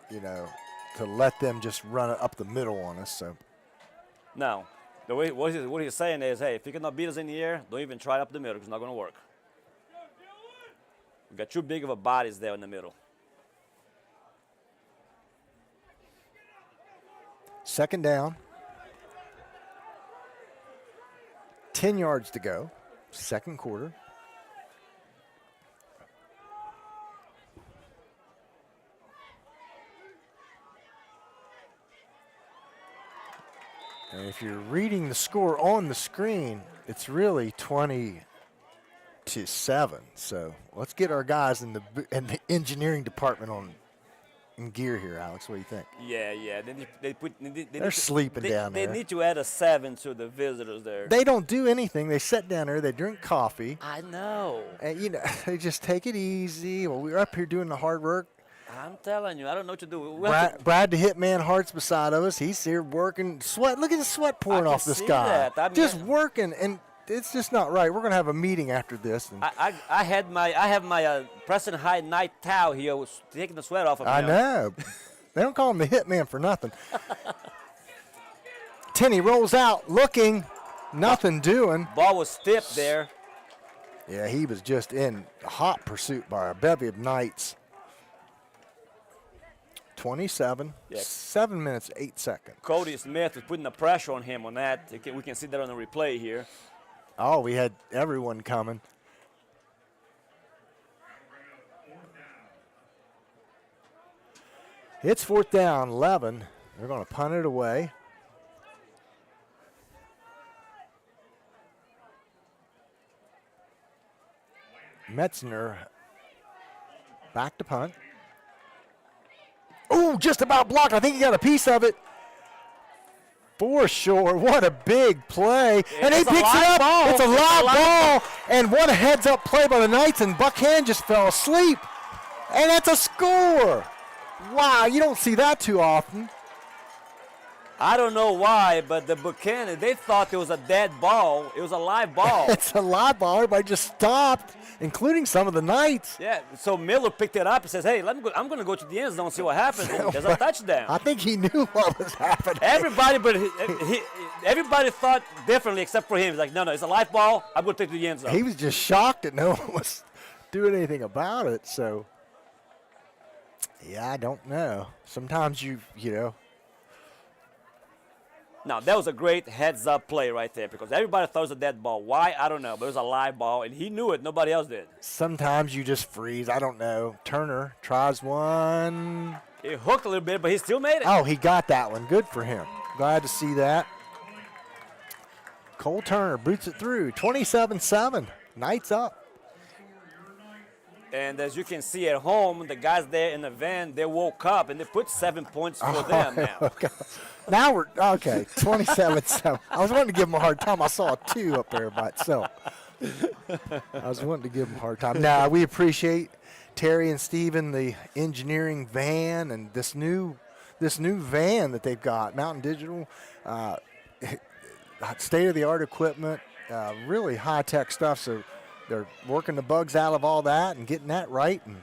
to let them just run it up the middle on us. So No, the way what he's saying is, hey, if you cannot beat us in the air, don't even try up the middle. It's not going to work. We've got too big of a bodies there in the middle. Second down. 10 yards to go. Second quarter. And if you're reading the score on the screen, it's really 20-7. So let's get our guys in the engineering department in gear here, Alex. What do you think? Yeah. They're sleeping down there. They need to add a 7 to the visitors there. They don't do anything. They sit down there. They drink coffee. I know. And, they just take it easy. Well, we're up here doing the hard work. I'm telling you, I don't know what to do. Brad the Hitman Hart's beside of us. He's here working. Sweat. Look at the sweat pouring off this guy. Just working, and it's just not right. We're going to have a meeting after this. And I have my Preston High night towel here, was taking the sweat off of me. I know. They don't call him the Hitman for nothing. Tenney rolls out, looking, nothing doing. Ball was stiff there. Yeah, he was just in hot pursuit by a bevy of Knights. 27, Yeah. 7 minutes, 8 seconds. Cody Smith is putting the pressure on him on that. We can see that on the replay here. Oh, we had everyone coming. It's fourth down, 11. They're going to punt it away. Metzner back to punt. Oh, just about blocked. I think he got a piece of it. For sure. What a big play. And he picks it up. Ball. It's a live ball. And what a heads-up play by the Knights. And Buckhannon just fell asleep. And that's a score. Wow, you don't see that too often. I don't know why, but the Buckhannon, they thought it was a dead ball. It was a live ball. It's a live ball. Everybody just stopped, including some of the Knights. Yeah, so Miller picked it up and says, hey, I'm going to go to the end zone and see what happens. And there's a touchdown. I think he knew what was happening. Everybody everybody thought differently except for him. He's like, no, it's a live ball. I'm going to take it to the end zone. He was just shocked that no one was doing anything about it. So, yeah, I don't know. Sometimes you know. Now, that was a great heads-up play right there because everybody thought it was a dead ball. Why? I don't know, but it was a live ball, and he knew it. Nobody else did. Sometimes you just freeze. I don't know. Turner tries one. It hooked a little bit, but he still made it. Oh, he got that one. Good for him. Glad to see that. Cole Turner boots it through. 27-7. Knights up. And as you can see at home, the guys there in the van, they woke up, and they put 7 points for them now. Okay. Now we're, okay, 27-7. I was wanting to give him a hard time. I saw a 2 up there by itself. I was wanting to give him a hard time. Now, we appreciate Terry and Steven, the engineering van, and this new van that they've got, Mountain Digital, state-of-the-art equipment, really high-tech stuff. So they're working the bugs out of all that and getting that right, and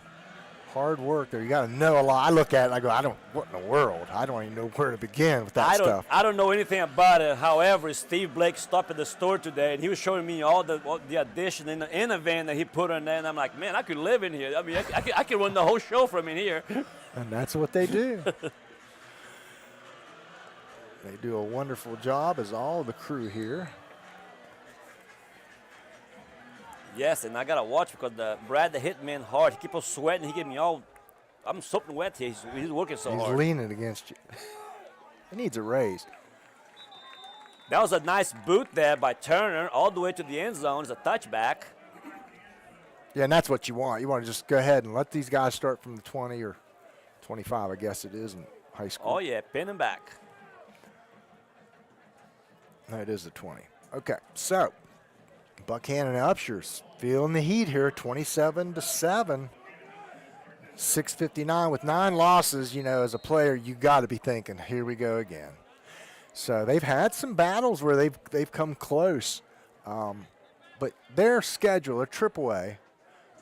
hard work there. You got to know a lot. I look at it and I go, what in the world? I don't even know where to begin with that stuff. I don't know anything about it. However, Steve Blake stopped at the store today, and he was showing me all the addition in the van that he put in there, and I'm like, man, I could live in here. I mean, I could run the whole show from in here. And that's what they do. They do a wonderful job, as all the crew here. Yes, and I got to watch because Brad hit me hard. He keep on sweating. He get me all, I'm soaking wet here. He's working so hard. He's leaning against you. He needs a raise. That was a nice boot there by Turner all the way to the end zone. It's a touchback. Yeah, and that's what you want. You want to just go ahead and let these guys start from the 20 or 25, I guess it is in high school. Oh, yeah, pin him back. No, it is the 20. Okay, so Buckhannon and Upshur's feeling the heat here, 27-7. 6:59 with 9 losses. You know, as a player, you got to be thinking, here we go again. So they've had some battles where they've come close, but their schedule, their AAA,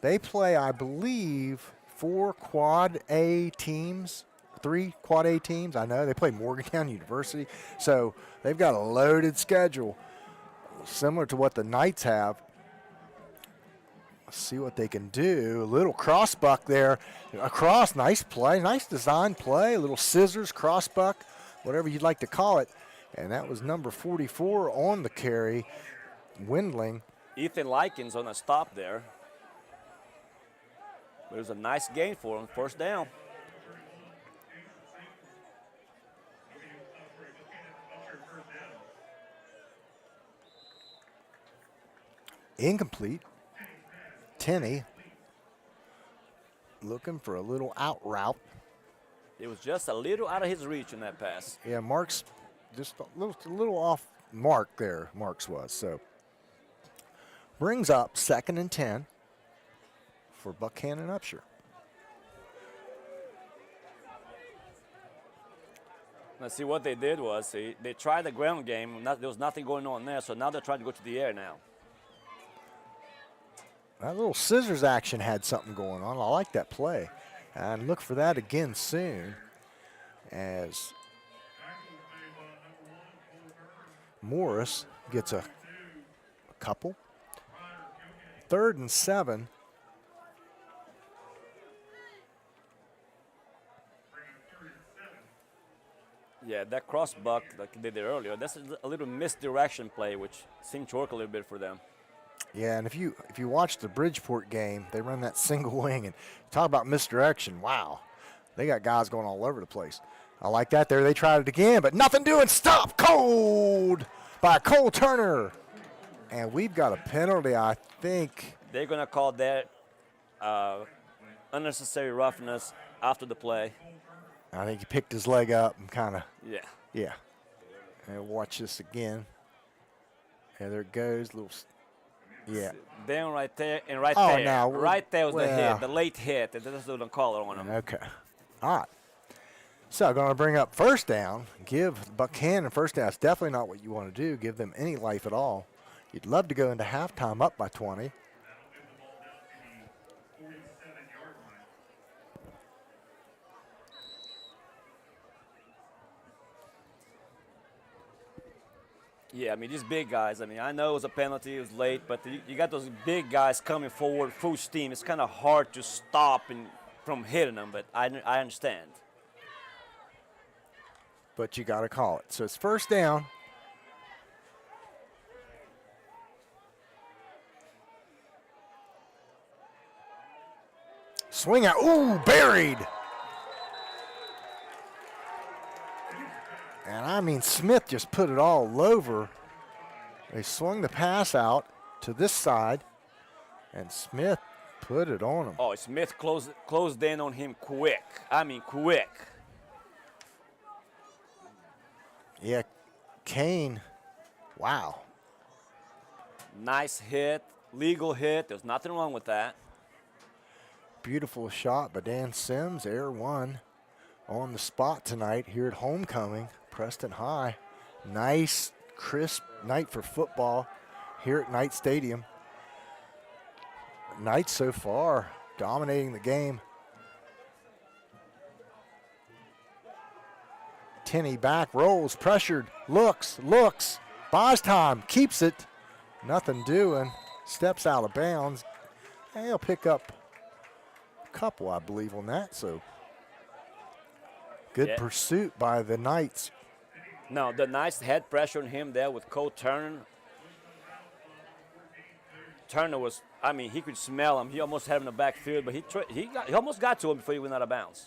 they play, I believe, 4 Quad A teams, 3 Quad A teams. I know they play Morgantown University, so they've got a loaded schedule, similar to what the Knights have. Let's see what they can do. A little cross buck there across. Nice play, nice design play. A little scissors, cross buck, whatever you'd like to call it. And that was number 44 on the carry, Windling. Ethan Likens on a stop there. But it was a nice gain for him, first down. Incomplete. Tenney looking for a little out route. It was just a little out of his reach in that pass. Yeah, Mark's just a little off mark there, Marks was. So brings up 2nd and 10 for Buckhannon and Upshur. Let's see what they did was they tried the ground game. There was nothing going on there, so now they're trying to go to the air now. That little scissors action had something going on. I like that play. And look for that again soon as Morris gets a couple. 3rd and 7. Yeah, that cross buck like they did earlier, that's a little misdirection play, which seemed to work a little bit for them. Yeah, and if you watch the Bridgeport game, they run that single wing, and talk about misdirection. Wow, they got guys going all over the place. I like that there. They tried it again, but nothing doing. Stop cold by Cole Turner. And we've got a penalty, I think. They're going to call that unnecessary roughness after the play. I think he picked his leg up and kind of, Yeah. yeah. And watch this again. Yeah, there it goes. Yeah. Down right there and right Oh, there. now, Right there was the well. hit, the late hit. That's what they call it on him. Okay. All right. So going to bring up first down. Give Buckhannon first down. It's definitely not what you want to do. Give them any life at all. You'd love to go into halftime up by 20. Yeah, I mean, these big guys, I mean, I know it was a penalty, it was late, but you got those big guys coming forward full steam. It's kind of hard to stop from hitting them, but I understand. But you got to call it. So it's first down. Swing out. Ooh, buried. And I mean, Smith just put it all over. They swung the pass out to this side, and Smith put it on him. Oh, Smith closed in on him quick. I mean, quick. Yeah, Kane, wow. Nice hit, legal hit. There's nothing wrong with that. Beautiful shot by Dan Sims, Air 1 on the spot tonight here at homecoming, Preston High. Nice, crisp night for football here at Knight Stadium. Knights so far dominating the game. Tenney back, rolls, pressured, looks, buys time, keeps it. Nothing doing, steps out of bounds. And he'll pick up a couple, I believe, on that. So good pursuit by the Knights. No, the Knights had pressure on him there with Cole Turner. Turner was, I mean, he could smell him. He almost had him in the backfield, but he almost got to him before he went out of bounds.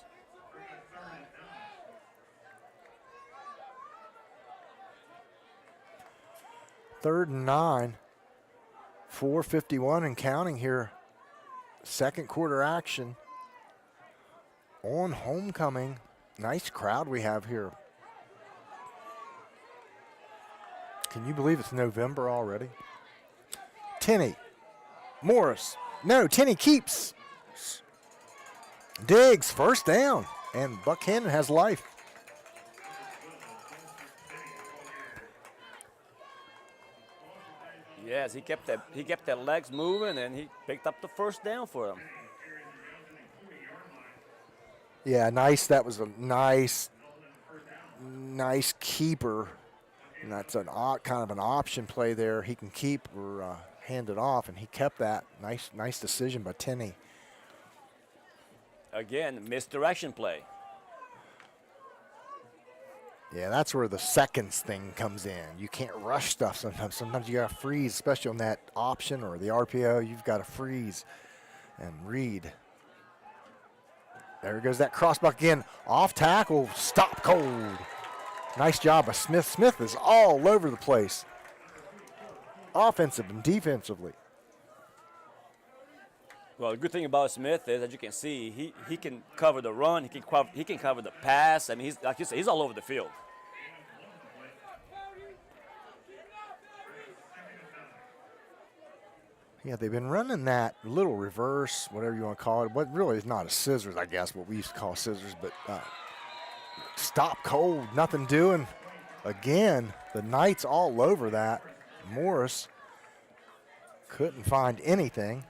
Third and 9, 4:51 and counting here. Second quarter action on homecoming. Nice crowd we have here. Can you believe it's November already? Tenney, Morris, no, Tenney keeps. Diggs, first down, and Buckhannon has life. Yes, he kept their legs moving, and he picked up the first down for them. Yeah, nice. That was a nice keeper. And that's kind of an option play there. He can keep or hand it off, and he kept that. Nice decision by Tenney. Again, misdirection play. Yeah, that's where the seconds thing comes in. You can't rush stuff sometimes. Sometimes you got to freeze, especially on that option or the RPO. You've got to freeze and read. There goes that crossbuck again. Off tackle, stop cold. Nice job by Smith. Smith is all over the place, offensive and defensively. Well, the good thing about Smith is, as you can see, he can cover the run, he can cover the pass. I mean, he's, like you said, he's all over the field. Yeah, they've been running that little reverse, whatever you want to call it. What really is not a scissors, I guess, what we used to call scissors, but stop cold, nothing doing. Again, the Knights all over that. Morris couldn't find anything.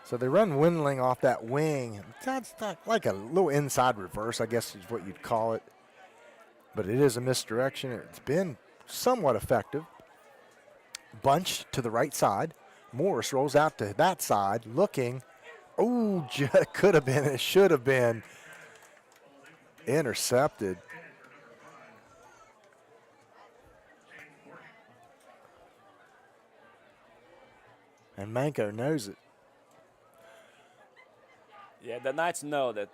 So they run Windling off that wing. That's not like a little inside reverse, I guess is what you'd call it. But it is a misdirection. It's been somewhat effective. Bunch to the right side. Morris rolls out to that side, looking. Oh, could have been, it should have been intercepted. And Manko knows it. Yeah, the Knights know that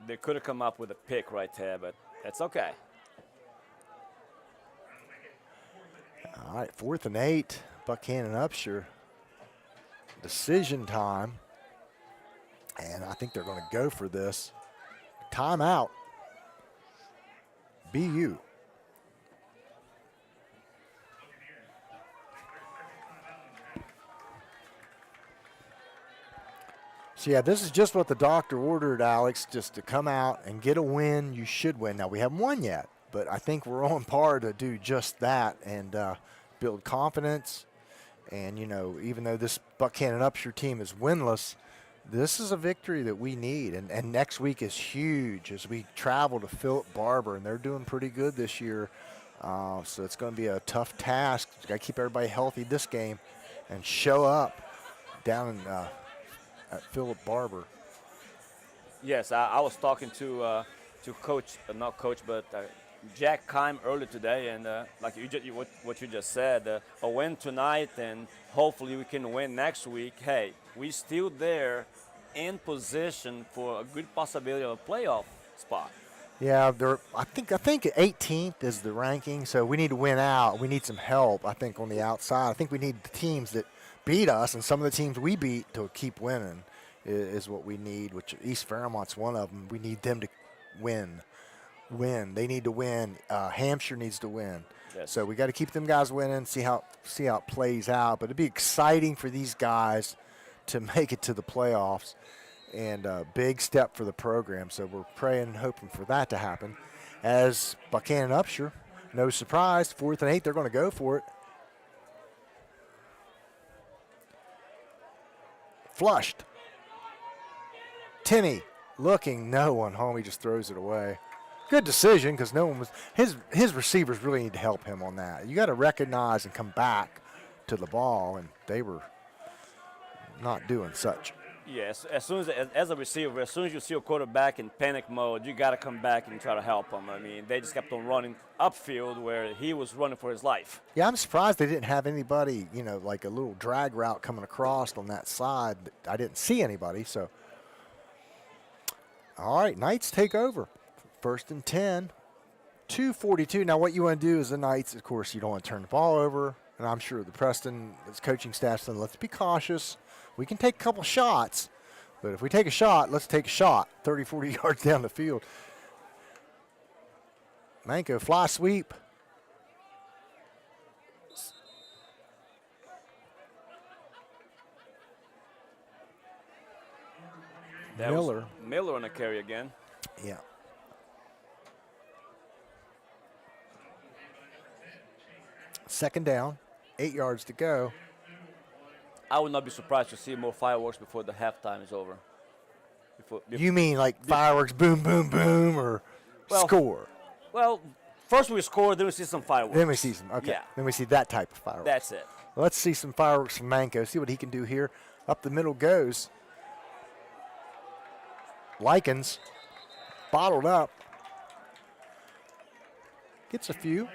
they could have come up with a pick right there, but that's okay. All right, 4th and 8. Buckhannon Upshur. Decision time. And I think they're going to go for this. Timeout. BU. So, yeah, this is just what the doctor ordered, Alex, just to come out and get a win. You should win. Now, we haven't won yet, but I think we're on par to do just that and build confidence. And, you know, even though this Buckhannon Upshur team is winless, this is a victory that we need. And next week is huge as we travel to Philip Barber, and they're doing pretty good this year. So it's going to be a tough task. Got to keep everybody healthy this game and show up down in at Philip Barber. Yes, I was talking to coach, not coach, but Jack Kime earlier today, and like what you just said, a win tonight, and hopefully we can win next week. Hey, we're still there in position for a good possibility of a playoff spot. Yeah, I think 18th is the ranking, so we need to win out. We need some help, I think, on the outside. I think we need the teams that beat us, and some of the teams we beat to keep winning is what we need, which East Fairmont's one of them. We need them to win. They need to win. Hampshire needs to win. Yes. So we got to keep them guys winning, see how it plays out. But it'd be exciting for these guys to make it to the playoffs, and a big step for the program. So we're praying and hoping for that to happen. As Buckhannon Upshur, no surprise, 4th and 8, they're going to go for it. Flushed. Tinney looking, no one home. He just throws it away. Good decision because no one was. His receivers really need to help him on that. You got to recognize and come back to the ball, and they were not doing such. Yes, as a receiver, as soon as you see a quarterback in panic mode, you got to come back and try to help him. I mean, they just kept on running upfield where he was running for his life. Yeah, I'm surprised they didn't have anybody, you know, like a little drag route coming across on that side. I didn't see anybody, so. All right, Knights take over. 1st and 10, 2:42. Now, what you want to do as the Knights, of course, you don't want to turn the ball over. And I'm sure the Preston coaching staff said, let's be cautious. We can take a couple shots, but if we take a shot, let's take a shot 30, 40 yards down the field. Manko, fly sweep. Miller on a carry again. Yeah. Second down, 8 yards to go. I would not be surprised to see more fireworks before the halftime is over. You mean like fireworks, boom, boom, boom, or score? Well, first we score, then we see some fireworks. Then we see some, okay. Yeah. Then we see that type of fireworks. That's it. Let's see some fireworks from Manko, see what he can do here. Up the middle goes. Likens, bottled up. Gets a few.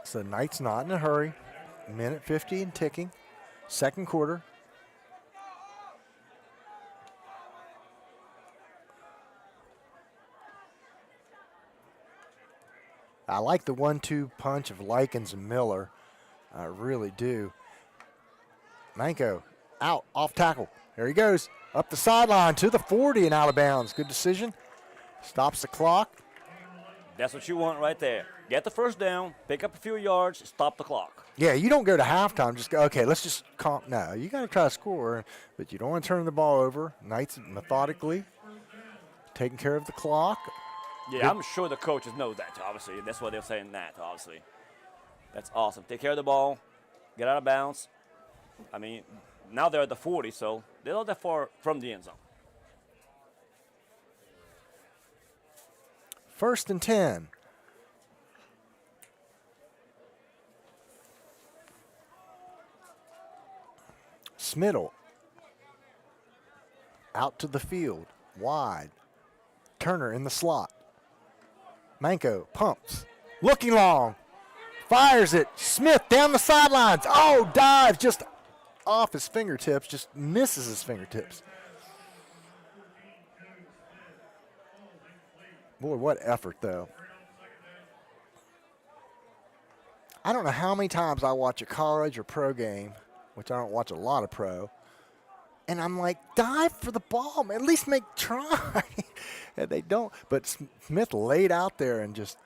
So the Knights not in a hurry. Minute 50 and ticking. Second quarter. I like the 1-2 punch of Likens and Miller. I really do. Manko out, off tackle. There he goes. Up the sideline to the 40 and out of bounds. Good decision. Stops the clock. That's what you want right there. Get the first down, pick up a few yards, stop the clock. Yeah, you don't go to halftime, just go, okay, let's just no, you got to try to score, but you don't want to turn the ball over. Knights methodically taking care of the clock. Yeah, I'm sure the coaches know that, obviously. That's why they're saying that, obviously. That's awesome. Take care of the ball, get out of bounds. I mean, now they're at the 40, so they're not that far from the end zone. 1st and 10. Smiddle out to the field, wide. Turner in the slot. Manko pumps, looking long, fires it. Smith down the sidelines. Oh, dive just off his fingertips, just misses his fingertips. Boy, what effort, though. I don't know how many times I watch a college or pro game, which I don't watch a lot of pro, and I'm like, dive for the ball, man. At least make try. And they don't. But Smith laid out there and just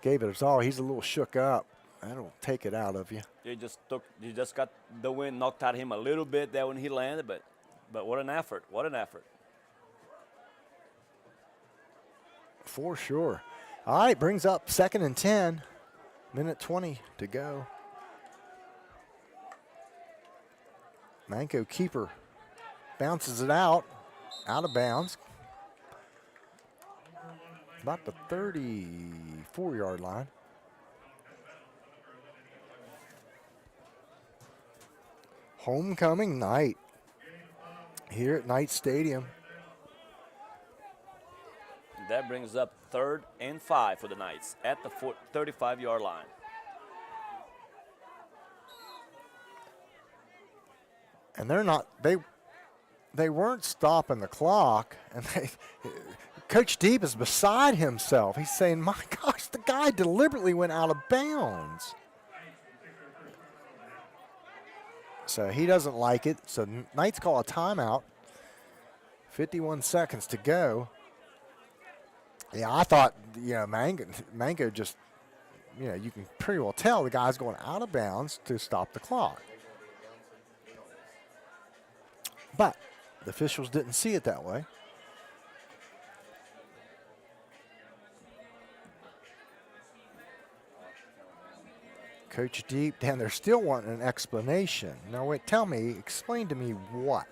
gave it his all. He's a little shook up. That'll take it out of you. You just got the wind knocked out of him a little bit there when he landed, but what an effort. What an effort. For sure. All right, brings up 2nd and 10. Minute 20 to go. Manco keeper bounces it out of bounds. About the 34-yard line. Homecoming night here at Knight Stadium. That brings up 3rd and 5 for the Knights at the 35-yard line. And they weren't stopping the clock, and Coach Deep is beside himself. He's saying, my gosh, the guy deliberately went out of bounds. So he doesn't like it. So Knights call a timeout. 51 seconds to go. Yeah, I thought, Mango just, you can pretty well tell the guy's going out of bounds to stop the clock. But the officials didn't see it that way. Coach Deep down there still wanting an explanation. Now, wait, explain to me what,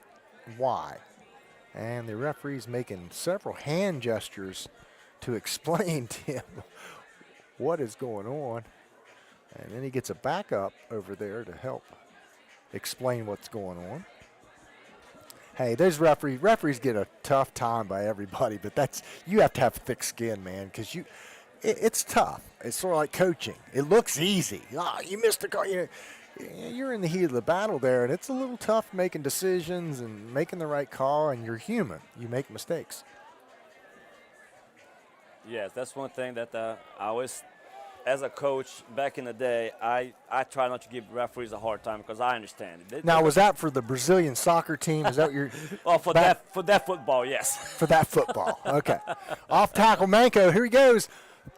why. And the referee's making several hand gestures to explain to him what is going on. And then he gets a backup over there to help explain what's going on. Hey, those referees get a tough time by everybody, but you have to have thick skin, man, because it's tough. It's sort of like coaching. It looks easy. You missed the call. You're in the heat of the battle there, and it's a little tough making decisions and making the right call, and you're human. You make mistakes. Yes, that's one thing that I always, as a coach back in the day, I try not to give referees a hard time because I understand it. Now, was that for the Brazilian soccer team? Is that what you're? Oh, for that football, yes. For that football, okay. Off tackle, Manco. Here he goes.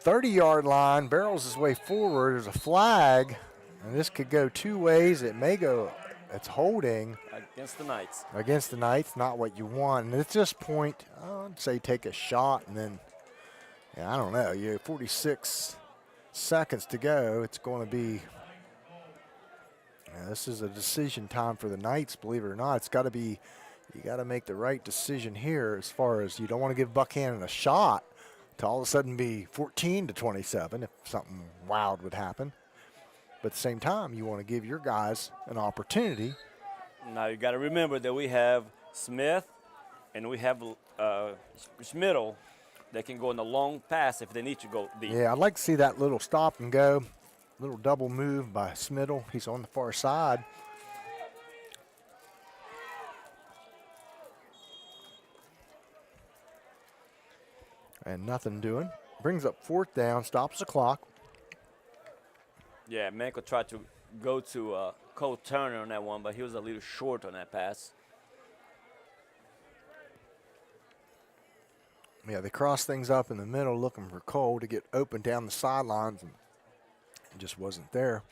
30-yard line, barrels his way forward. There's a flag, and this could go two ways. It may go, it's holding. Against the Knights. Against the Knights, not what you want. And at this point, I'd say take a shot, and then, I don't know, 46 seconds to go. It's going to be, this is a decision time for the Knights, believe it or not. It's got to be, you got to make the right decision here as far as you don't want to give Buckhannon a shot to all of a sudden be 14-27 if something wild would happen. But at the same time, you want to give your guys an opportunity. Now you got to remember that we have Smith and we have Schmidl that can go in the long pass if they need to go deep. Yeah, I'd like to see that little stop and go, little double move by Schmidl. He's on the far side. And nothing doing. Brings up 4th down, stops the clock. Yeah, Manco tried to go to Cole Turner on that one, but he was a little short on that pass. Yeah, they crossed things up in the middle looking for Cole to get open down the sidelines, and it just wasn't there.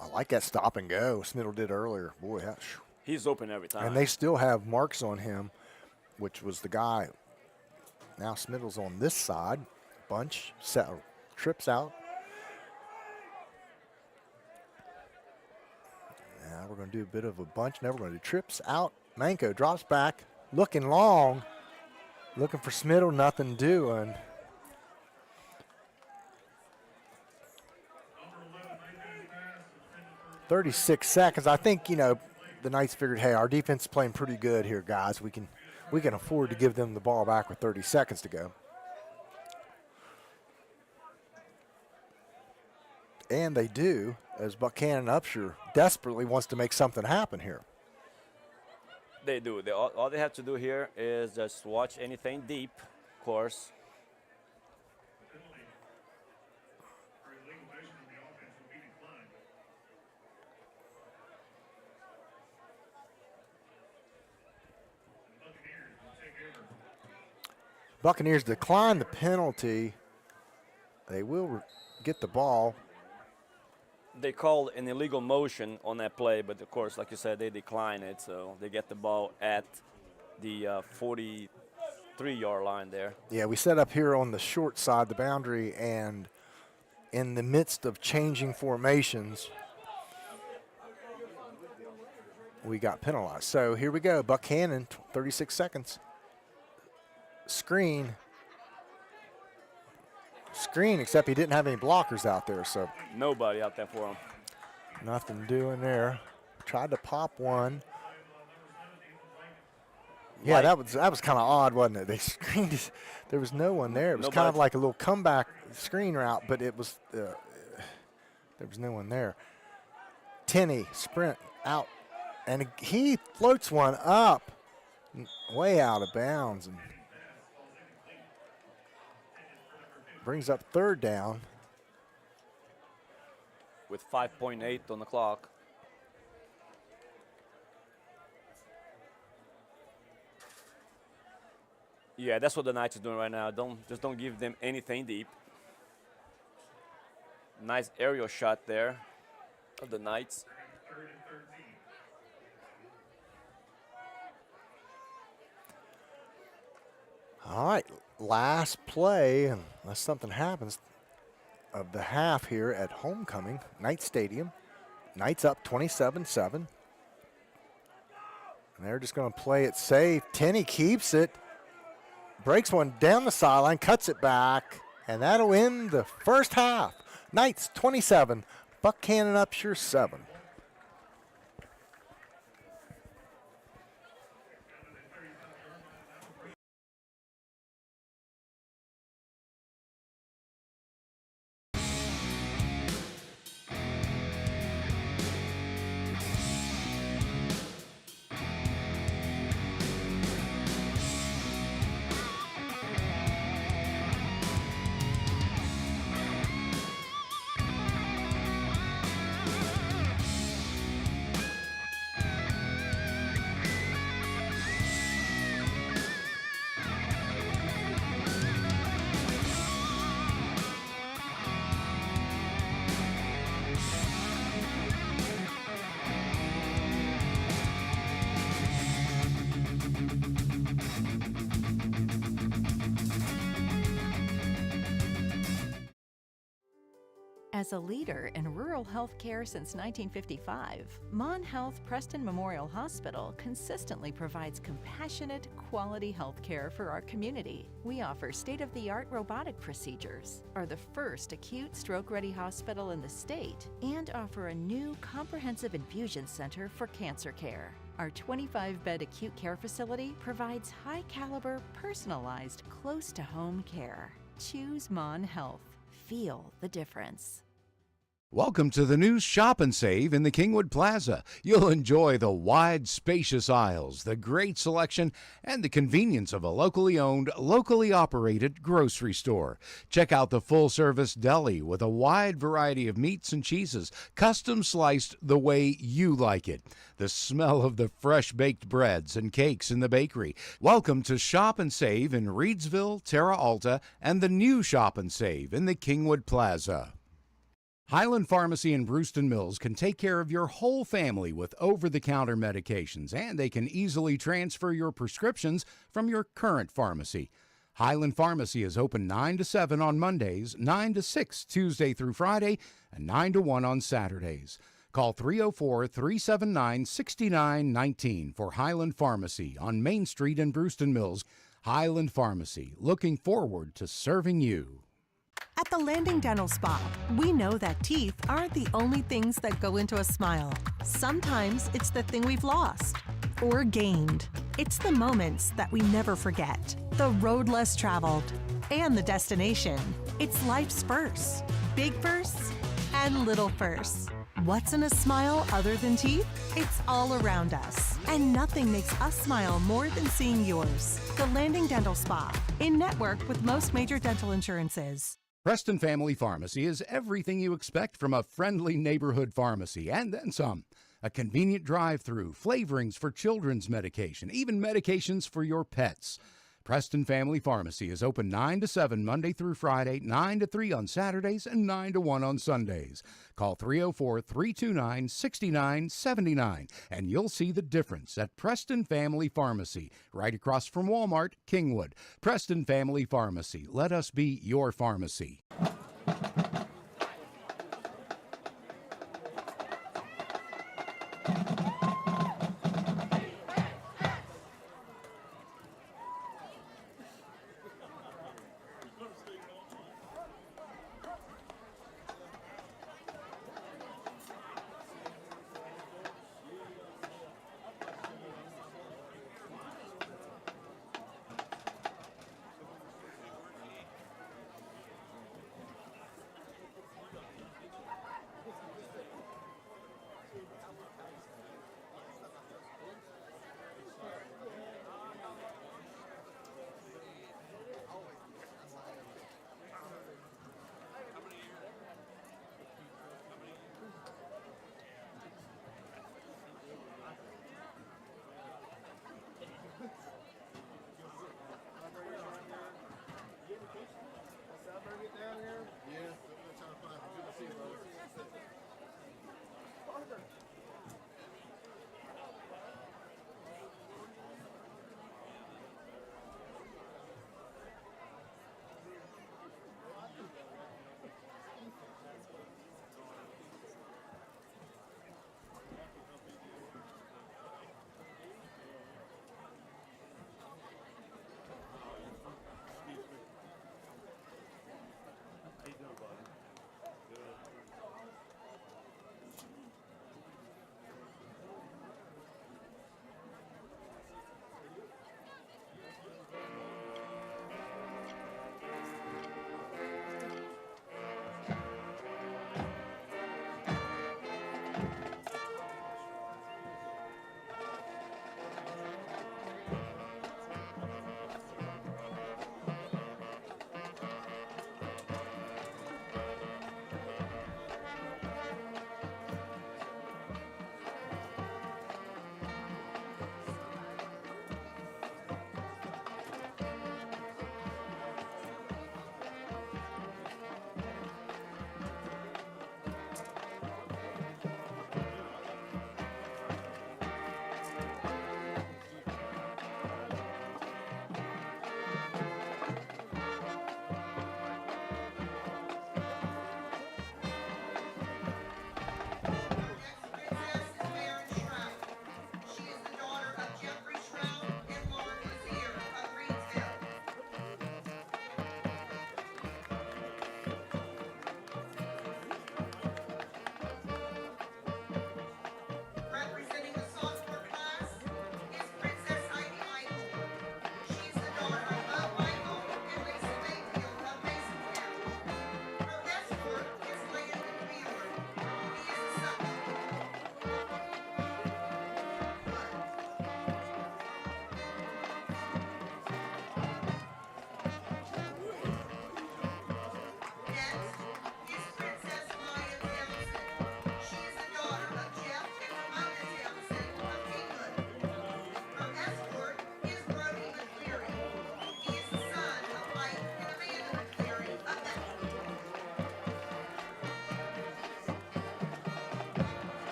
I like that stop and go Schmidl did earlier. Boy, he's open every time. And they still have marks on him, which was the guy. Now Schmidl's on this side. Bunch, trips out. Now we're going to do a bit of a bunch. Now we're going to do trips out. Manco drops back, looking long, looking for Schmidl, nothing doing. "36 seconds. I think, the Knights figured, hey, our defense is playing pretty good here, guys. We can afford to give them the ball back with 30 seconds to go. And they do, as Buckhannon Upshur desperately wants to make something happen here. They do. All they have to do here is just watch anything deep, of course. Buccaneers decline the penalty. They will get the ball. They called an illegal motion on that play, but of course, like you said, they decline it, so they get the ball at the 43-yard line there. Yeah, we set up here on the short side, the boundary, and in the midst of changing formations, we got penalized. So here we go, Buckhannon, 36 seconds. Screen, except he didn't have any blockers out there, so. Nobody out there for him. Nothing doing there. Tried to pop one. Yeah, that was kind of odd, wasn't it? They screened. There was no one there. It was kind of like a little comeback screen route, but it was there was no one there. Tenney sprint out, and he floats one up, way out of bounds, and brings up third down. With 5.8 on the clock. Yeah, that's what the Knights are doing right now. Just don't give them anything deep. Nice aerial shot there of the Knights. All right, last play, unless something happens, of the half here at Homecoming, Knights Stadium. Knights up 27-7. And they're just going to play it safe. Tenney keeps it, breaks one down the sideline, cuts it back, and that'll end the first half. Knights 27, Buckhannon Upshur 7. As a leader in rural health care since 1955, Mon Health Preston Memorial Hospital consistently provides compassionate, quality health care for our community. We offer state-of-the-art robotic procedures, are the first acute stroke-ready hospital in the state, and offer a new comprehensive infusion center for cancer care. Our 25-bed acute care facility provides high-caliber, personalized, close-to-home care. Choose Mon Health. Feel the difference. Welcome to the new Shop and Save in the Kingwood Plaza. You'll enjoy the wide, spacious aisles, the great selection, and the convenience of a locally owned, locally operated grocery store. Check out the full-service deli with a wide variety of meats and cheeses, custom sliced the way you like it. The smell of the fresh-baked breads and cakes in the bakery. Welcome to Shop and Save in Reedsville, Terra Alta, and the new Shop and Save in the Kingwood Plaza. Highland Pharmacy in Brewston Mills can take care of your whole family with over-the-counter medications, and they can easily transfer your prescriptions from your current pharmacy. Highland Pharmacy is open 9 to 7 on Mondays, 9 to 6 Tuesday through Friday, and 9 to 1 on Saturdays. Call 304-379-6919 for Highland Pharmacy on Main Street in Brewston Mills. Highland Pharmacy, looking forward to serving you. At the Landing Dental Spa, we know that teeth aren't the only things that go into a smile. Sometimes it's the thing we've lost or gained. It's the moments that we never forget, the road less traveled, and the destination. It's life's firsts, big firsts and little firsts. What's in a smile other than teeth? It's all around us. And nothing makes us smile more than seeing yours. The Landing Dental Spa, in network with most major dental insurances. Preston Family Pharmacy is everything you expect from a friendly neighborhood pharmacy, and then some. A convenient drive-through, flavorings for children's medication, even medications for your pets. Preston Family Pharmacy is open 9 to 7 Monday through Friday, 9 to 3 on Saturdays, and 9 to 1 on Sundays. Call 304-329-6979, and you'll see the difference at Preston Family Pharmacy, right across from Walmart, Kingwood. Preston Family Pharmacy. Let us be your pharmacy.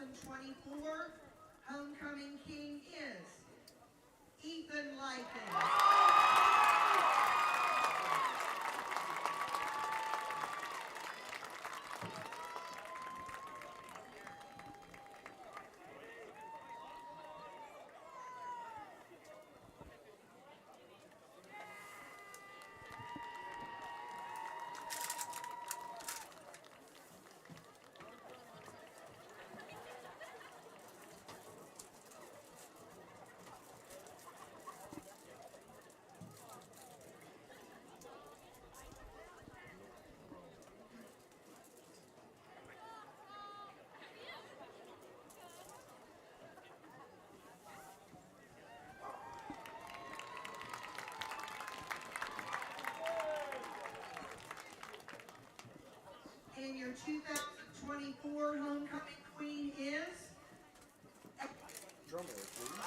2024 homecoming king is Ethan Lyken. And your 2024 homecoming queen is? Drum roll, please.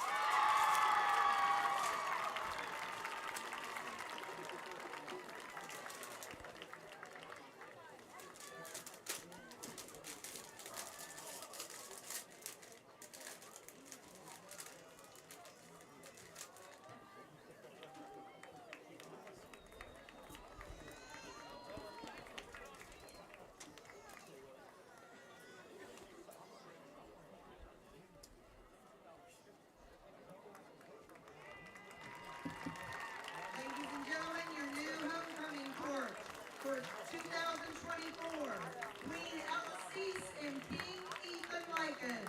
Ladies and gentlemen, your new homecoming court for 2024, Queen Elsie and King Ethan Lyken.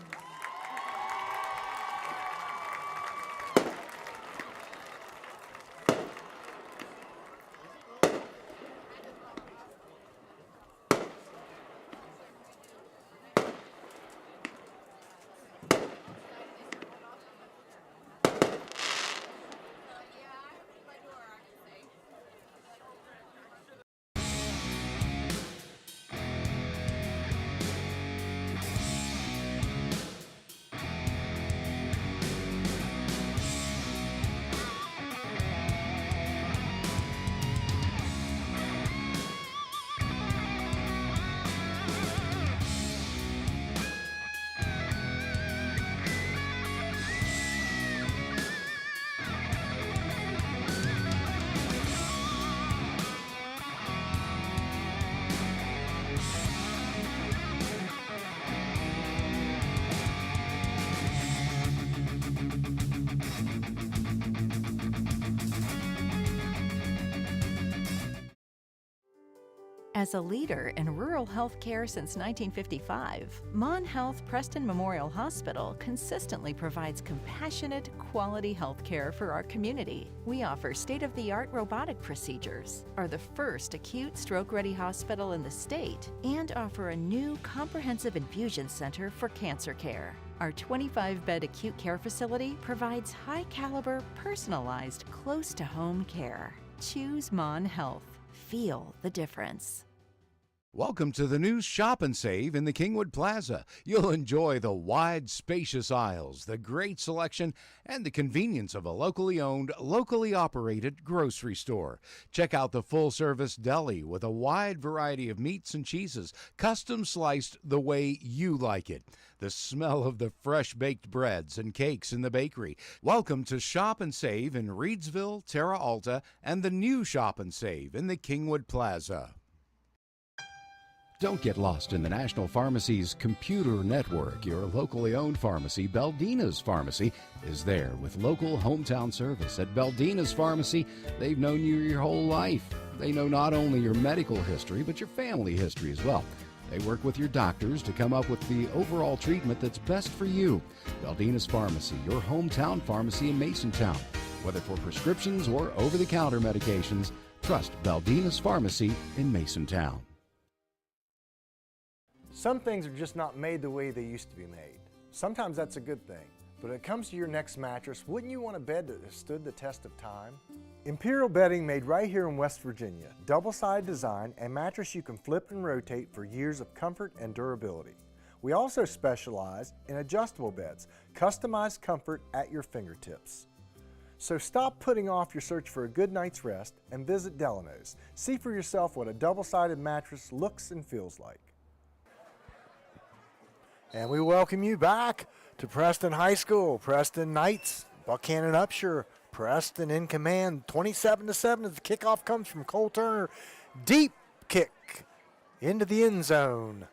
As a leader in rural health care since 1955, Mon Health Preston Memorial Hospital consistently provides compassionate, quality health care for our community. We offer state-of-the-art robotic procedures, are the first acute stroke-ready hospital in the state, and offer a new comprehensive infusion center for cancer care. Our 25-bed acute care facility provides high-caliber, personalized, close-to-home care. Choose Mon Health. Feel the difference. Welcome to the new Shop and Save in the Kingwood Plaza. You'll enjoy the wide, spacious aisles, the great selection, and the convenience of a locally owned, locally operated grocery store. Check out the full-service deli with a wide variety of meats and cheeses, custom sliced the way you like it. The smell of the fresh-baked breads and cakes in the bakery. Welcome to Shop and Save in Reedsville, Terra Alta, and the new Shop and Save in the Kingwood Plaza. Don't get lost in the National Pharmacy's computer network. Your locally owned pharmacy, Beldina's Pharmacy, is there with local hometown service. At Beldina's Pharmacy, they've known you your whole life. They know not only your medical history, but your family history as well. They work with your doctors to come up with the overall treatment that's best for you. Beldina's Pharmacy, your hometown pharmacy in Masontown. Whether for prescriptions or over-the-counter medications, trust Beldina's Pharmacy in Masontown. Some things are just not made the way they used to be made. Sometimes that's a good thing. But when it comes to your next mattress, wouldn't you want a bed that has stood the test of time? Imperial Bedding, made right here in West Virginia. Double-sided design and mattress you can flip and rotate for years of comfort and durability. We also specialize in adjustable beds, customized comfort at your fingertips. So stop putting off your search for a good night's rest and visit Delano's. See for yourself what a double-sided mattress looks and feels like. And we welcome you back to Preston High School. Preston Knights, Buckhannon Upshur. Preston in command, 27-7 as the kickoff comes from Cole Turner. Deep kick into the end zone.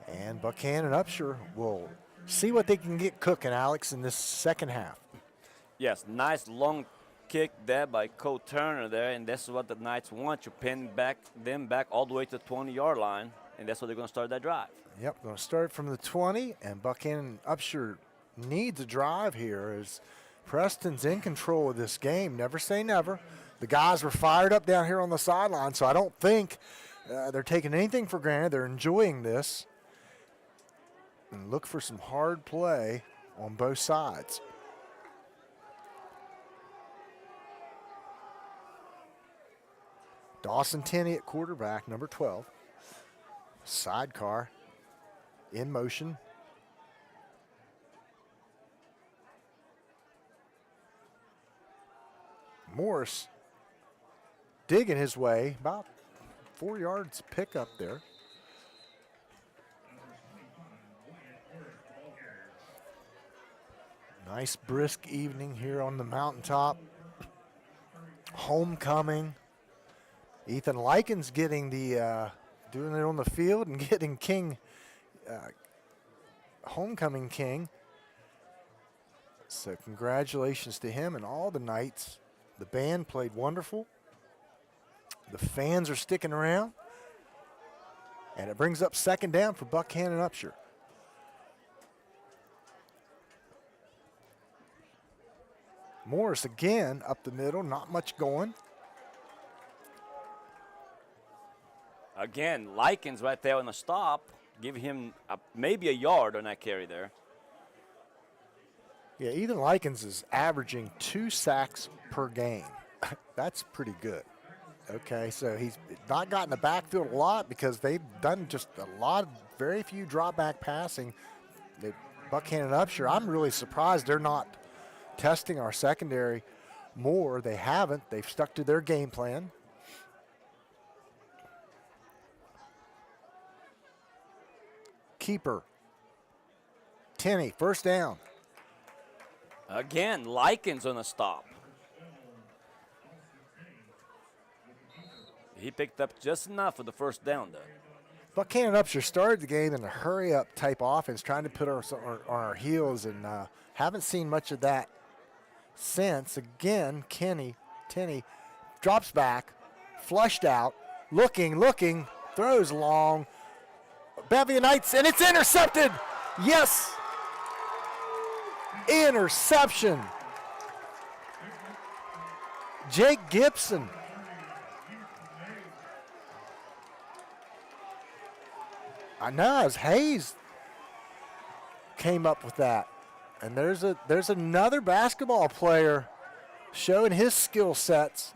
And Buckhannon Upshur will see what they can get cooking, Alex, in this second half. Yes, nice long kick there by Cole Turner there, and that's what the Knights want, to pin them back all the way to the 20-yard line, and that's what they're going to start that drive. Yep, going to start from the 20, and Buckhannon Upshur needs a drive here as Preston's in control of this game. Never say never. The guys were fired up down here on the sideline, so I don't think they're taking anything for granted. They're enjoying this. And look for some hard play on both sides. Dawson Tenney at quarterback, number 12. Sidecar in motion. Morris digging his way, about 4 yards pickup there. Nice brisk evening here on the mountaintop. Homecoming. Ethan Likens getting the doing it on the field and getting King, homecoming king. So congratulations to him and all the Knights. The band played wonderful. The fans are sticking around. And it brings up second down for Buckhannon Upshur. Morris again up the middle, not much going. Again, Likens right there on the stop, give him maybe a yard on that carry there. Yeah, Ethan Likens is averaging 2 sacks per game. That's pretty good. Okay, so he's not gotten the backfield a lot because they've done just a lot of very few drop back passing. Buckhannon Upshur, I'm really surprised they're not testing our secondary more. They haven't. They've stuck to their game plan. Keeper. Tenney, first down. Again, Likens on a stop. He picked up just enough for the first down, though. Buckhannon Upshur started the game in a hurry-up type offense, trying to put us on our heels, and haven't seen much of that since. Again, Tenney drops back, flushed out, looking, throws long. Bevy of Knights, and it's intercepted. Yes. Interception. Jake Gibson. I know, as Hayes came up with that. And there's another basketball player showing his skill sets.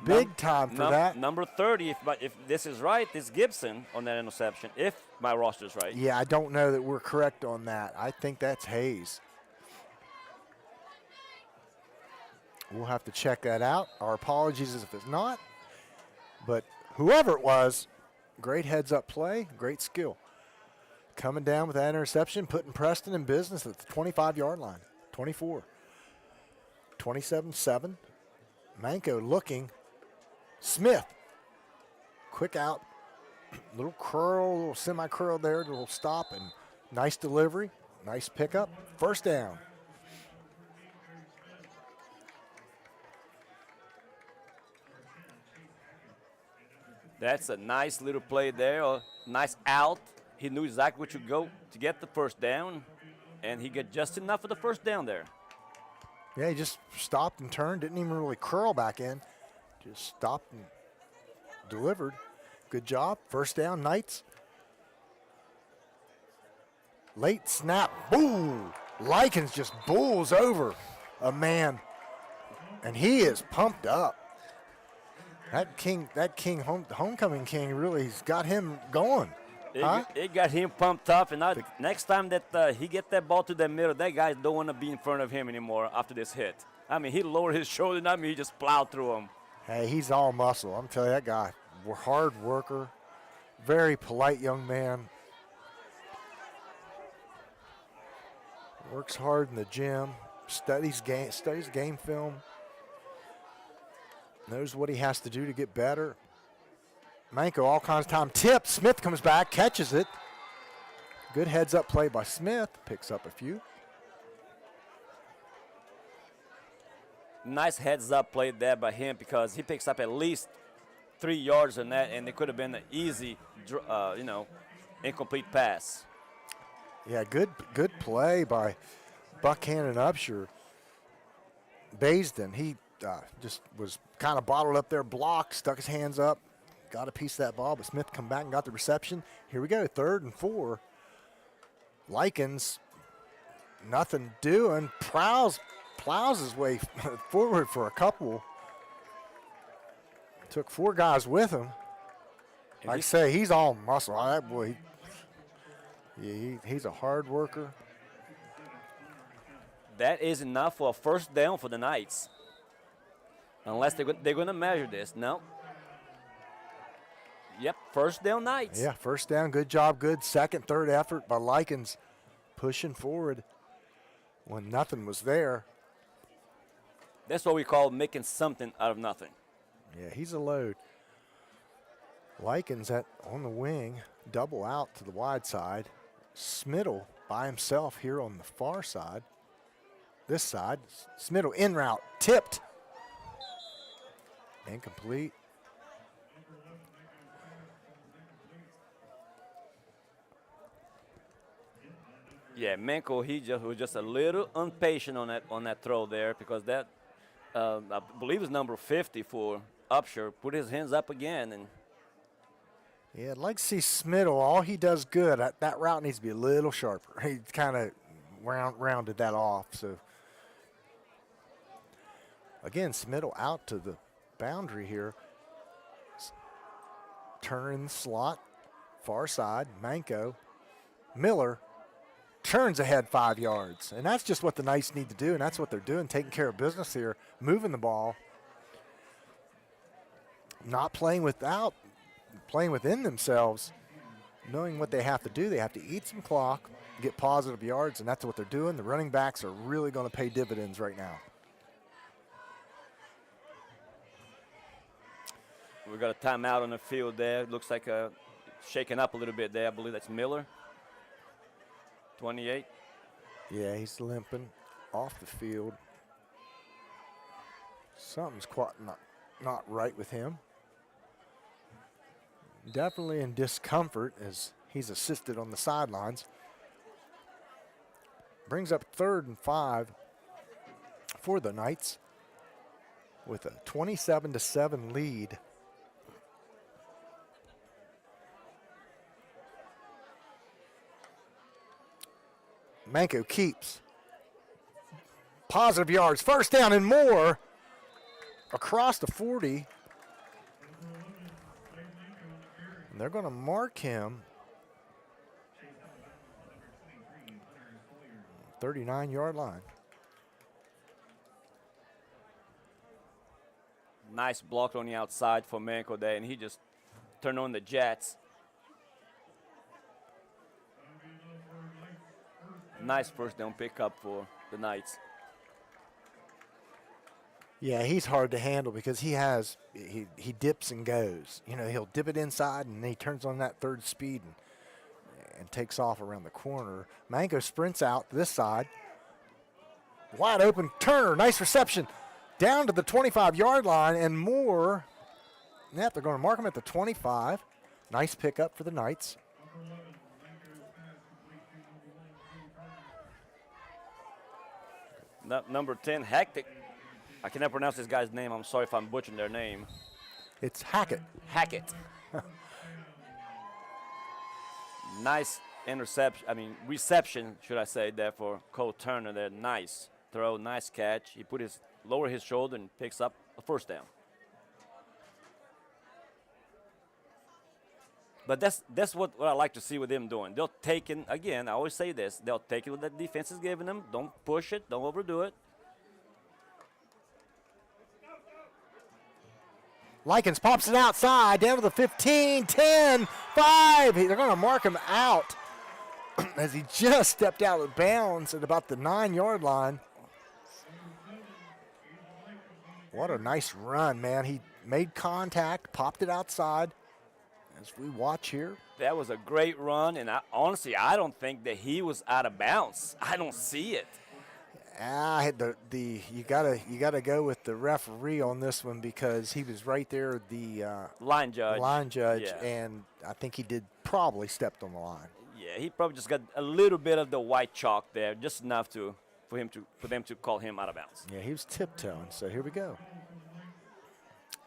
Big time for that. Number 30, if this is right, is Gibson on that interception, if my roster's right. Yeah, I don't know that we're correct on that. I think that's Hayes. We'll have to check that out. Our apologies if it's not. But whoever it was, great heads-up play, great skill. Coming down with that interception, putting Preston in business at the 25-yard line. 24. 27-7. Manko looking. Smith, quick out, little curl, little semi-curl there, little stop, and nice delivery, nice pickup, first down. That's a nice little play there, a nice out. He knew exactly where to go to get the first down, and he got just enough for the first down there. Yeah, he just stopped and turned, didn't even really curl back in. Just stopped and delivered. Good job. First down, Knights. Late snap. Boom! Likens just bulls over a man. And he is pumped up. Homecoming King really's got him going. It got him pumped up, and next time that he get that ball to the middle, that guy don't want to be in front of him anymore after this hit. I mean, he lowered his shoulder, and he just plowed through him. Hey, he's all muscle. I'm telling you, that guy, hard worker, very polite young man. Works hard in the gym, studies game film, knows what he has to do to get better. Manko all kinds of time. Tip. Smith comes back, catches it. Good heads-up play by Smith. Picks up a few. Nice heads-up play there by him because he picks up at least 3 yards on that, and it could have been an easy, incomplete pass. Yeah, good play by Buckhannon and Upshur. Baisden, he just was kind of bottled up there, blocked, stuck his hands up, got a piece of that ball, but Smith come back and got the reception. Here we go, 3rd and 4. Likens, nothing doing. Plows his way forward for a couple. Took 4 guys with him. Like I say, he's all muscle. That boy, he's a hard worker. That is enough for a first down for the Knights. Unless they're going to measure this. No. Yep, first down Knights. Yeah, first down. Good job. Good second, third effort by Likens pushing forward when nothing was there. That's what we call making something out of nothing. Yeah, he's a load. Likens on the wing, double out to the wide side. Smittle by himself here on the far side. This side, Smittle in route, tipped. Incomplete. Yeah, Manko, was just a little impatient on that throw there because that, I believe is number 50 for Upshur, put his hands up again. And yeah, I'd like to see Smittle. All he does good. That route needs to be a little sharper. He kind of rounded that off. So, again, Smittle out to the boundary here. Turner in the slot, far side, Manko. Miller turns ahead 5 yards. And that's just what the Knights need to do, and that's what they're doing, taking care of business here, moving the ball. Not playing within themselves, knowing what they have to do. They have to eat some clock, get positive yards, and that's what they're doing. The running backs are really going to pay dividends right now. we got a timeout on the field there. It looks like shaking up a little bit there. I believe that's Miller, 28. Yeah, he's limping off the field. Something's quite not right with him. Definitely in discomfort as he's assisted on the sidelines. Brings up 3rd and 5 for the Knights with a 27-7 lead. Manko keeps. Positive yards, first down and more across the 40. And they're going to mark him 39-yard line. Nice block on the outside for Manko there, and he just turned on the jets. Nice first down pickup for the Knights. Yeah, he's hard to handle because he dips and goes. You know, he'll dip it inside and then he turns on that third speed and takes off around the corner. Manko sprints out this side. Wide open, Turner, nice reception. Down to the 25-yard line and more. Yep, they're going to mark him at the 25. Nice pickup for the Knights. Number 10, Hectic. I cannot pronounce this guy's name. I'm sorry if I'm butchering their name. It's Hackett. Hackett. Nice reception, should I say, there for Cole Turner there. Nice throw, nice catch. He lower his shoulder and picks up a first down. But that's what I like to see with them doing. They'll take it, again, I always say this, they'll take it what the defense is giving them. Don't push it, don't overdo it. Likens pops it outside, down to the 15, 10, 5. They're going to mark him out as he just stepped out of bounds at about the 9-yard line. What a nice run, man. He made contact, popped it outside. As we watch here. That was a great run, and honestly, I don't think that he was out of bounds. I don't see it. You gotta go with the referee on this one because he was right there, the line judge. Yeah. And I think he did probably stepped on the line. Yeah, he probably just got a little bit of the white chalk there, just enough for them to call him out of bounds. Yeah, he was tiptoeing. So here we go.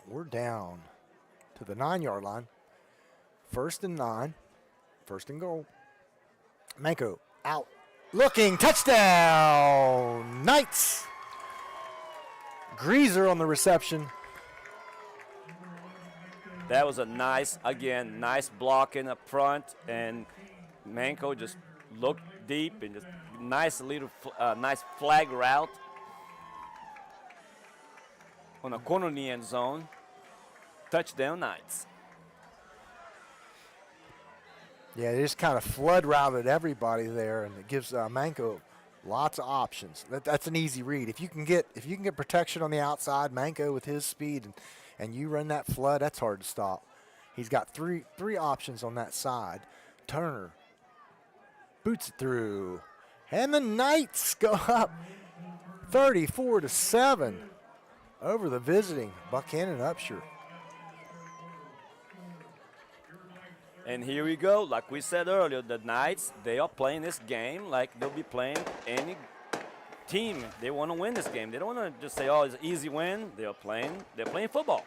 We're down to the 9-yard line. 1st and 9. 1st and goal. Manko out. Looking. Touchdown. Knights. Greaser on the reception. That was a nice blocking up front. And Manko just looked deep and just nice flag route on a corner in the end zone. Touchdown Knights. Yeah, they just kind of flood routed everybody there, and it gives Manko lots of options. That's an easy read. If you can get protection on the outside, Manko with his speed, and you run that flood, that's hard to stop. He's got three options on that side. Turner boots it through, and the Knights go up 34-7 over the visiting Buckhannon Upshur. And here we go. Like we said earlier, the Knights, they are playing this game like they'll be playing any team. They want to win this game. They don't want to just say, oh, it's an easy win. They're playing football.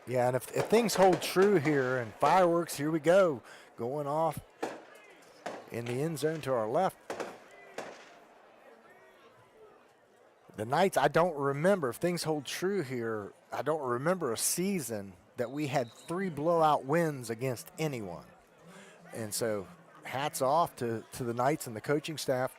Yeah, and if things hold true here and fireworks, here we go, going off in the end zone to our left. The Knights, I don't remember, if things hold true here, I don't remember a season that we had 3 blowout wins against anyone. And so hats off to the Knights and the coaching staff,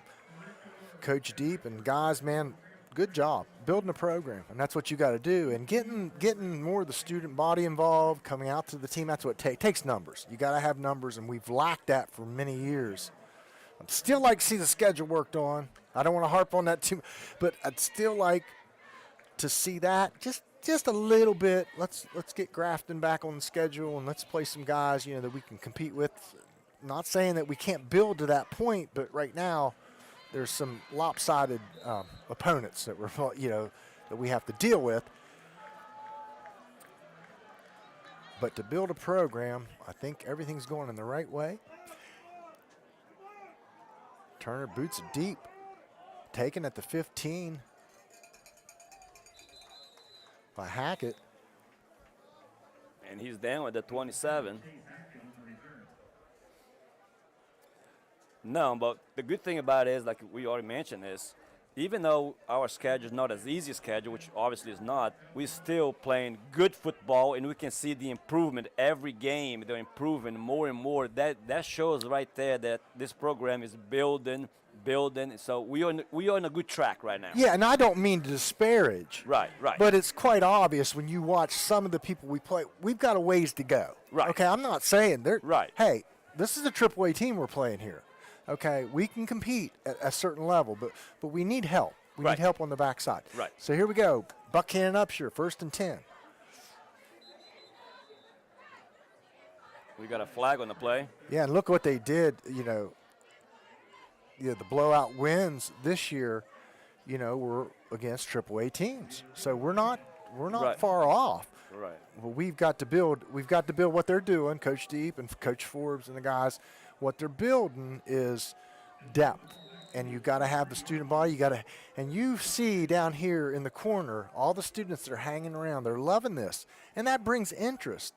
Coach Deep, and guys, man, good job building a program, and that's what you got to do. And getting more of the student body involved, coming out to the team, that's what takes numbers. You got to have numbers, and we've lacked that for many years. I'd still like to see the schedule worked on. I don't want to harp on that too much, but I'd still like to see that just a little bit. Let's get Grafton back on the schedule, and let's play some guys, that we can compete with. Not saying that we can't build to that point, but right now there's some lopsided opponents that that we have to deal with. But to build a program, I think everything's going in the right way. Turner boots it deep, taken at the 15 by Hackett. And he's down at the 27. No, but the good thing about it is, like we already mentioned, is even though our schedule is not as easy a schedule, which obviously is not, we're still playing good football, and we can see the improvement every game. They're improving more and more. That shows right there that this program is building. So we are on a good track right now. Yeah, and I don't mean to disparage. Right. But it's quite obvious when you watch some of the people we play. We've got a ways to go. Right. Okay, I'm not saying they're right. Hey, this is a AAA team we're playing here. Okay, we can compete at a certain level, but we need help. We need help on the backside. Right. So here we go. Buckhannon Upshur, 1st and 10. We got a flag on the play. Yeah, and look what they did. The blowout wins this year, were against AAA teams. So we're not far off. Right. Well, we've got to build what they're doing, Coach Deep and Coach Forbes and the guys. What they're building is depth, and you got to have the student body. And you see down here in the corner all the students that are hanging around. They're loving this, and that brings interest.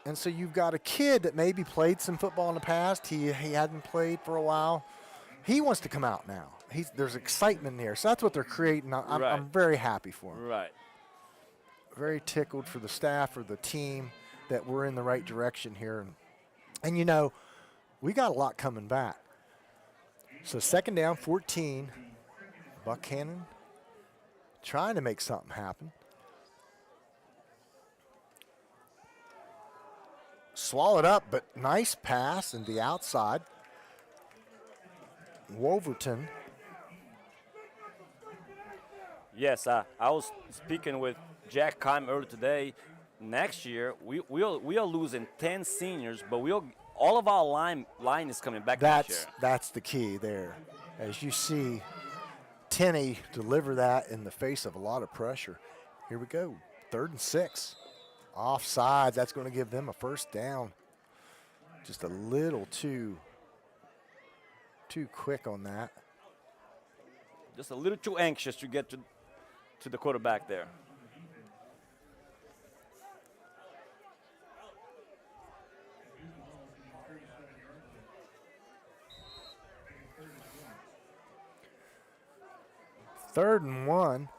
And so you've got a kid that maybe played some football in the past. He hadn't played for a while. He wants to come out now. There's excitement there. So that's what they're creating. I'm very happy for him. Right. Very tickled for the staff or the team that we're in the right direction here. And we got a lot coming back. So 2nd down, 14. Buckhannon trying to make something happen. swallowed up, but nice pass in the outside. Wolverton. Yes, I was speaking with Jack Kime earlier today. Next year, we are losing 10 seniors, but all of our line is coming back next year. That's the key there. As you see Tenney deliver that in the face of a lot of pressure. Here we go, 3rd and 6. Offsides, that's going to give them a first down. Just a little too quick on that. Just a little too anxious to get to the quarterback there. Third and 1.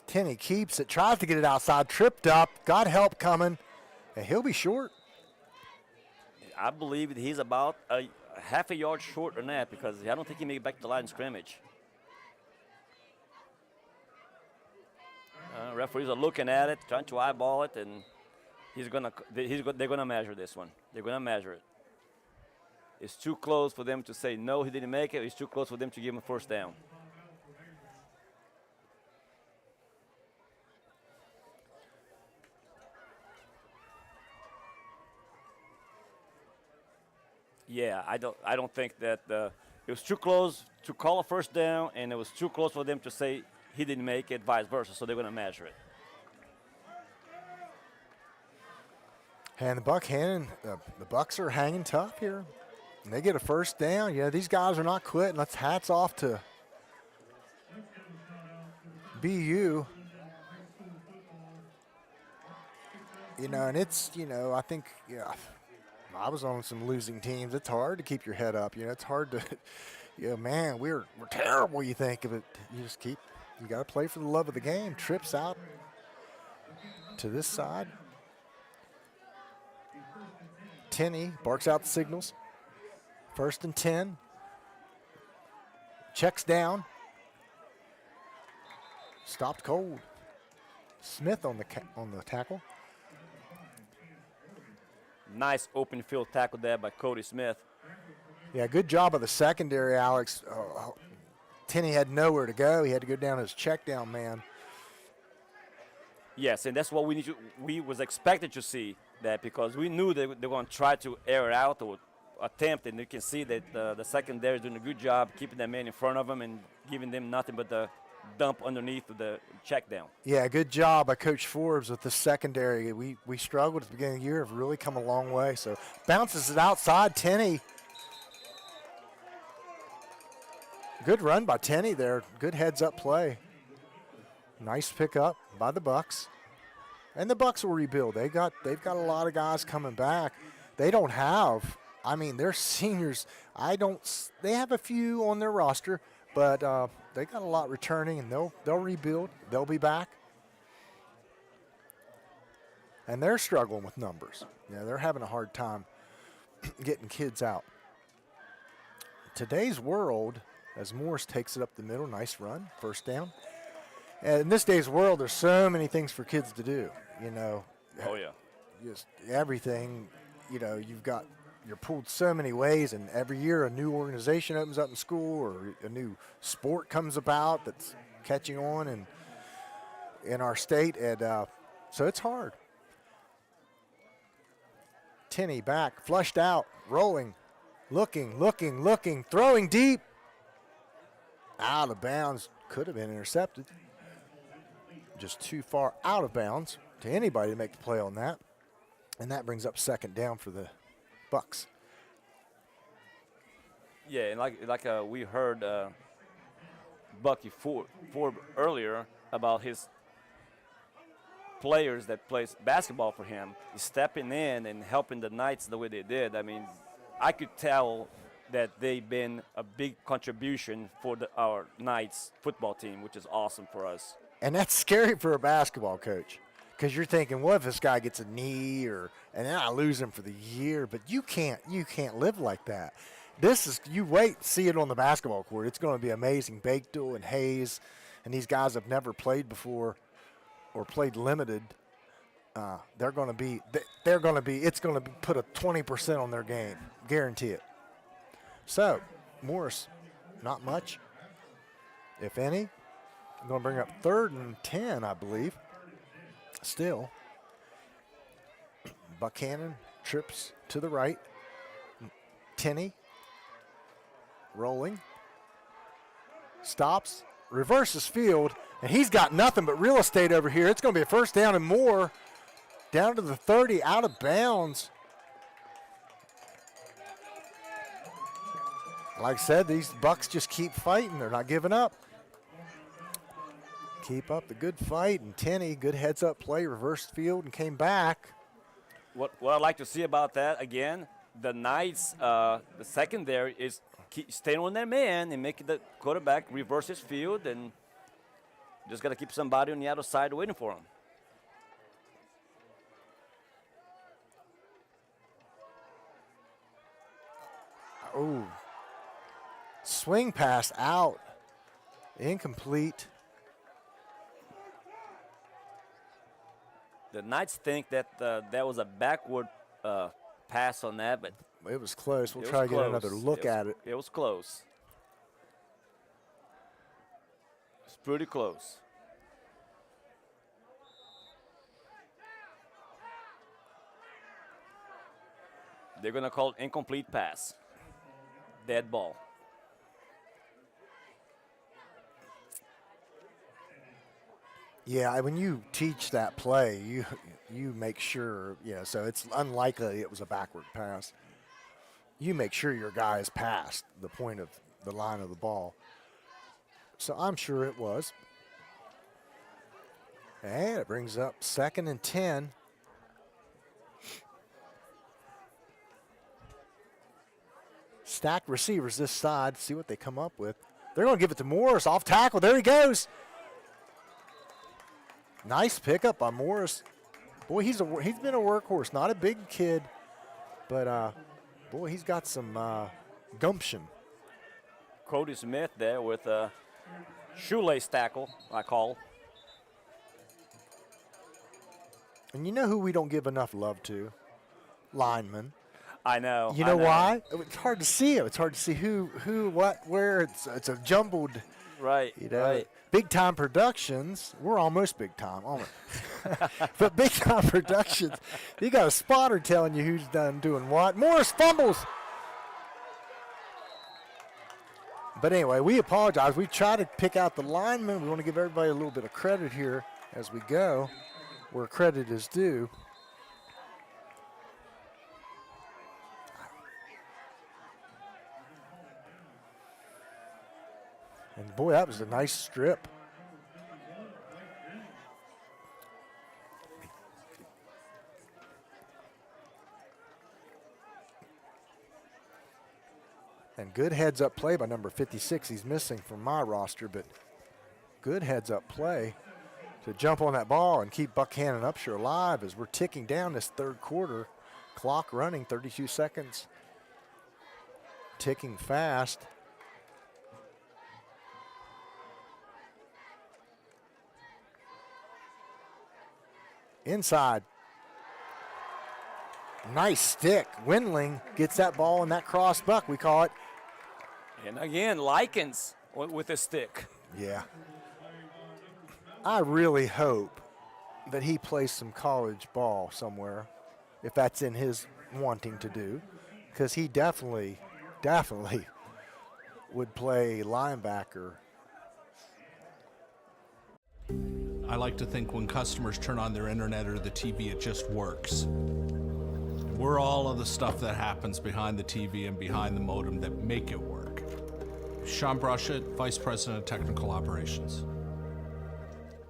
Tenney keeps it, tries to get it outside, tripped up, got help coming, and he'll be short. I believe he's about a half a yard short on that because I don't think he made it back to the line of scrimmage. Referees are looking at it, trying to eyeball it, and they're gonna measure this one. They're gonna measure it. It's too close for them to say no, he didn't make it. It's too close for them to give him a first down. Yeah, I don't think that it was too close to call a first down, and it was too close for them to say he didn't make it, vice versa. So they're going to measure it. And the Buckhannon, the Bucks are hanging tough here. And they get a first down. Yeah, these guys are not quitting. Hats off to BU. You know, and it's, you know, I think, yeah, I was on some losing teams. It's hard to keep your head up. You know, it's hard to, you know, man, we're terrible, you think of it. You just you got to play for the love of the game. Trips out to this side. Tenney barks out the signals. 1st and 10. Checks down. Stopped cold. Smith on the tackle. Nice open field tackle there by Cody Smith. Yeah, good job of the secondary, Alex. Tenney had nowhere to go. He had to go down as check down man. Yes, and that's what we was expected to see that because we knew they're going to try to air it out or attempt, and you can see that the secondary is doing a good job keeping that man in front of them and giving them nothing but the dump underneath the check down. Yeah, good job by Coach Forbes with the secondary. We struggled at the beginning of the year, have really come a long way. So bounces it outside. Tenney. Good run by Tenney there. Good heads-up play. Nice pickup by the Bucks. And the Bucks will rebuild. They've got a lot of guys coming back. They don't have, I mean, they're seniors. They have a few on their roster, but they got a lot returning, and they'll rebuild. They'll be back. And they're struggling with numbers. Yeah, they're having a hard time getting kids out. Today's World, as Morris takes it up the middle, nice run, first down. And in this day's world, there's so many things for kids to do, you know. Oh, yeah. Just everything, you know, you're pulled so many ways, and every year a new organization opens up in school or a new sport comes about that's catching on in our state, and so it's hard. Tenney back, flushed out, rolling, looking, throwing deep. Out of bounds, could have been intercepted. Just too far out of bounds to anybody to make the play on that. And that brings up second down for the Bucks. Yeah, and like we heard Bucky Ford earlier about his players that plays basketball for him, stepping in and helping the Knights the way they did. I mean, I could tell that they've been a big contribution for our Knights football team, which is awesome for us. And that's scary for a basketball coach because you're thinking, what if this guy gets a knee and then I lose him for the year? But you can't live like that. You wait, see it on the basketball court. It's going to be amazing. Bakedale and Hayes, and these guys have never played before. or played limited, it's going to put a 20% on their game, guarantee it. So Morris, not much, if any. I'm going to bring up 3rd and 10, I believe. Still, Buckhannon trips to the right. Tenney rolling, stops, reverses field, and he's got nothing but real estate over here. It's going to be a first down and more, down to the 30, out of bounds. Like I said, these Bucks just keep fighting. They're not giving up. Keep up the good fight, and Tenney, good heads-up play, reversed field, and came back. What I'd like to see about that, again, the Knights, the secondary is staying on their man and making the quarterback reverse his field, and just got to keep somebody on the other side waiting for him. Oh, swing pass out, incomplete. The Knights think that that was a backward pass on that, but it was close. We'll try to get another look at it. It was close. It's pretty close. They're going to call it incomplete pass. Dead ball. Yeah, when you teach that play, you make sure, so it's unlikely it was a backward pass. You make sure your guy is past the point of the line of the ball. So I'm sure it was. And it brings up 2nd and 10. Stacked receivers this side. See what they come up with. They're going to give it to Morris. Off tackle. There he goes. Nice pickup by Morris. Boy, he's been a workhorse. Not a big kid, but boy, he's got some gumption. Cody Smith there with a shoelace tackle, I call. And you know who we don't give enough love to? Linemen. I know. You know why? It's hard to see him. It's hard to see who, what, where. It's a jumbled. Right. Right. Big time productions. We're almost big time, almost. But big time productions. You got a spotter telling you who's done doing what. Morris fumbles. But anyway, we apologize. We try to pick out the linemen. We want to give everybody a little bit of credit here as we go, where credit is due. And boy, that was a nice strip. And good heads-up play by number 56. He's missing from my roster, but good heads-up play to jump on that ball and keep Buckhannon and Upshur alive as we're ticking down this 3rd quarter. Clock running, 32 seconds. Ticking fast. Inside. Nice stick. Windling gets that ball in that cross buck, we call it. And again, Likens with a stick. Yeah. I really hope that he plays some college ball somewhere, if that's in his wanting to do, because he definitely would play linebacker. I like to think when customers turn on their internet or the TV, it just works. We're all of the stuff that happens behind the TV and behind the modem that make it work. Sean Brushett, Vice President of Technical Operations.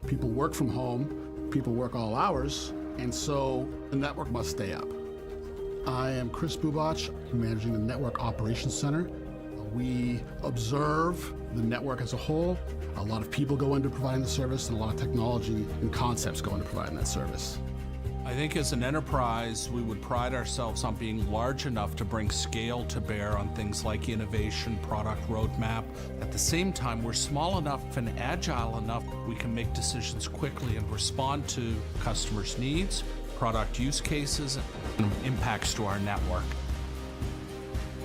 People work from home, people work all hours, and so the network must stay up. I am Chris Bubach, managing the Network Operations Center. We observe the network as a whole. A lot of people go into providing the service, and a lot of technology and concepts go into providing that service. I think as an enterprise, we would pride ourselves on being large enough to bring scale to bear on things like innovation, product roadmap. At the same time, we're small enough and agile enough we can make decisions quickly and respond to customers' needs, product use cases, and impacts to our network.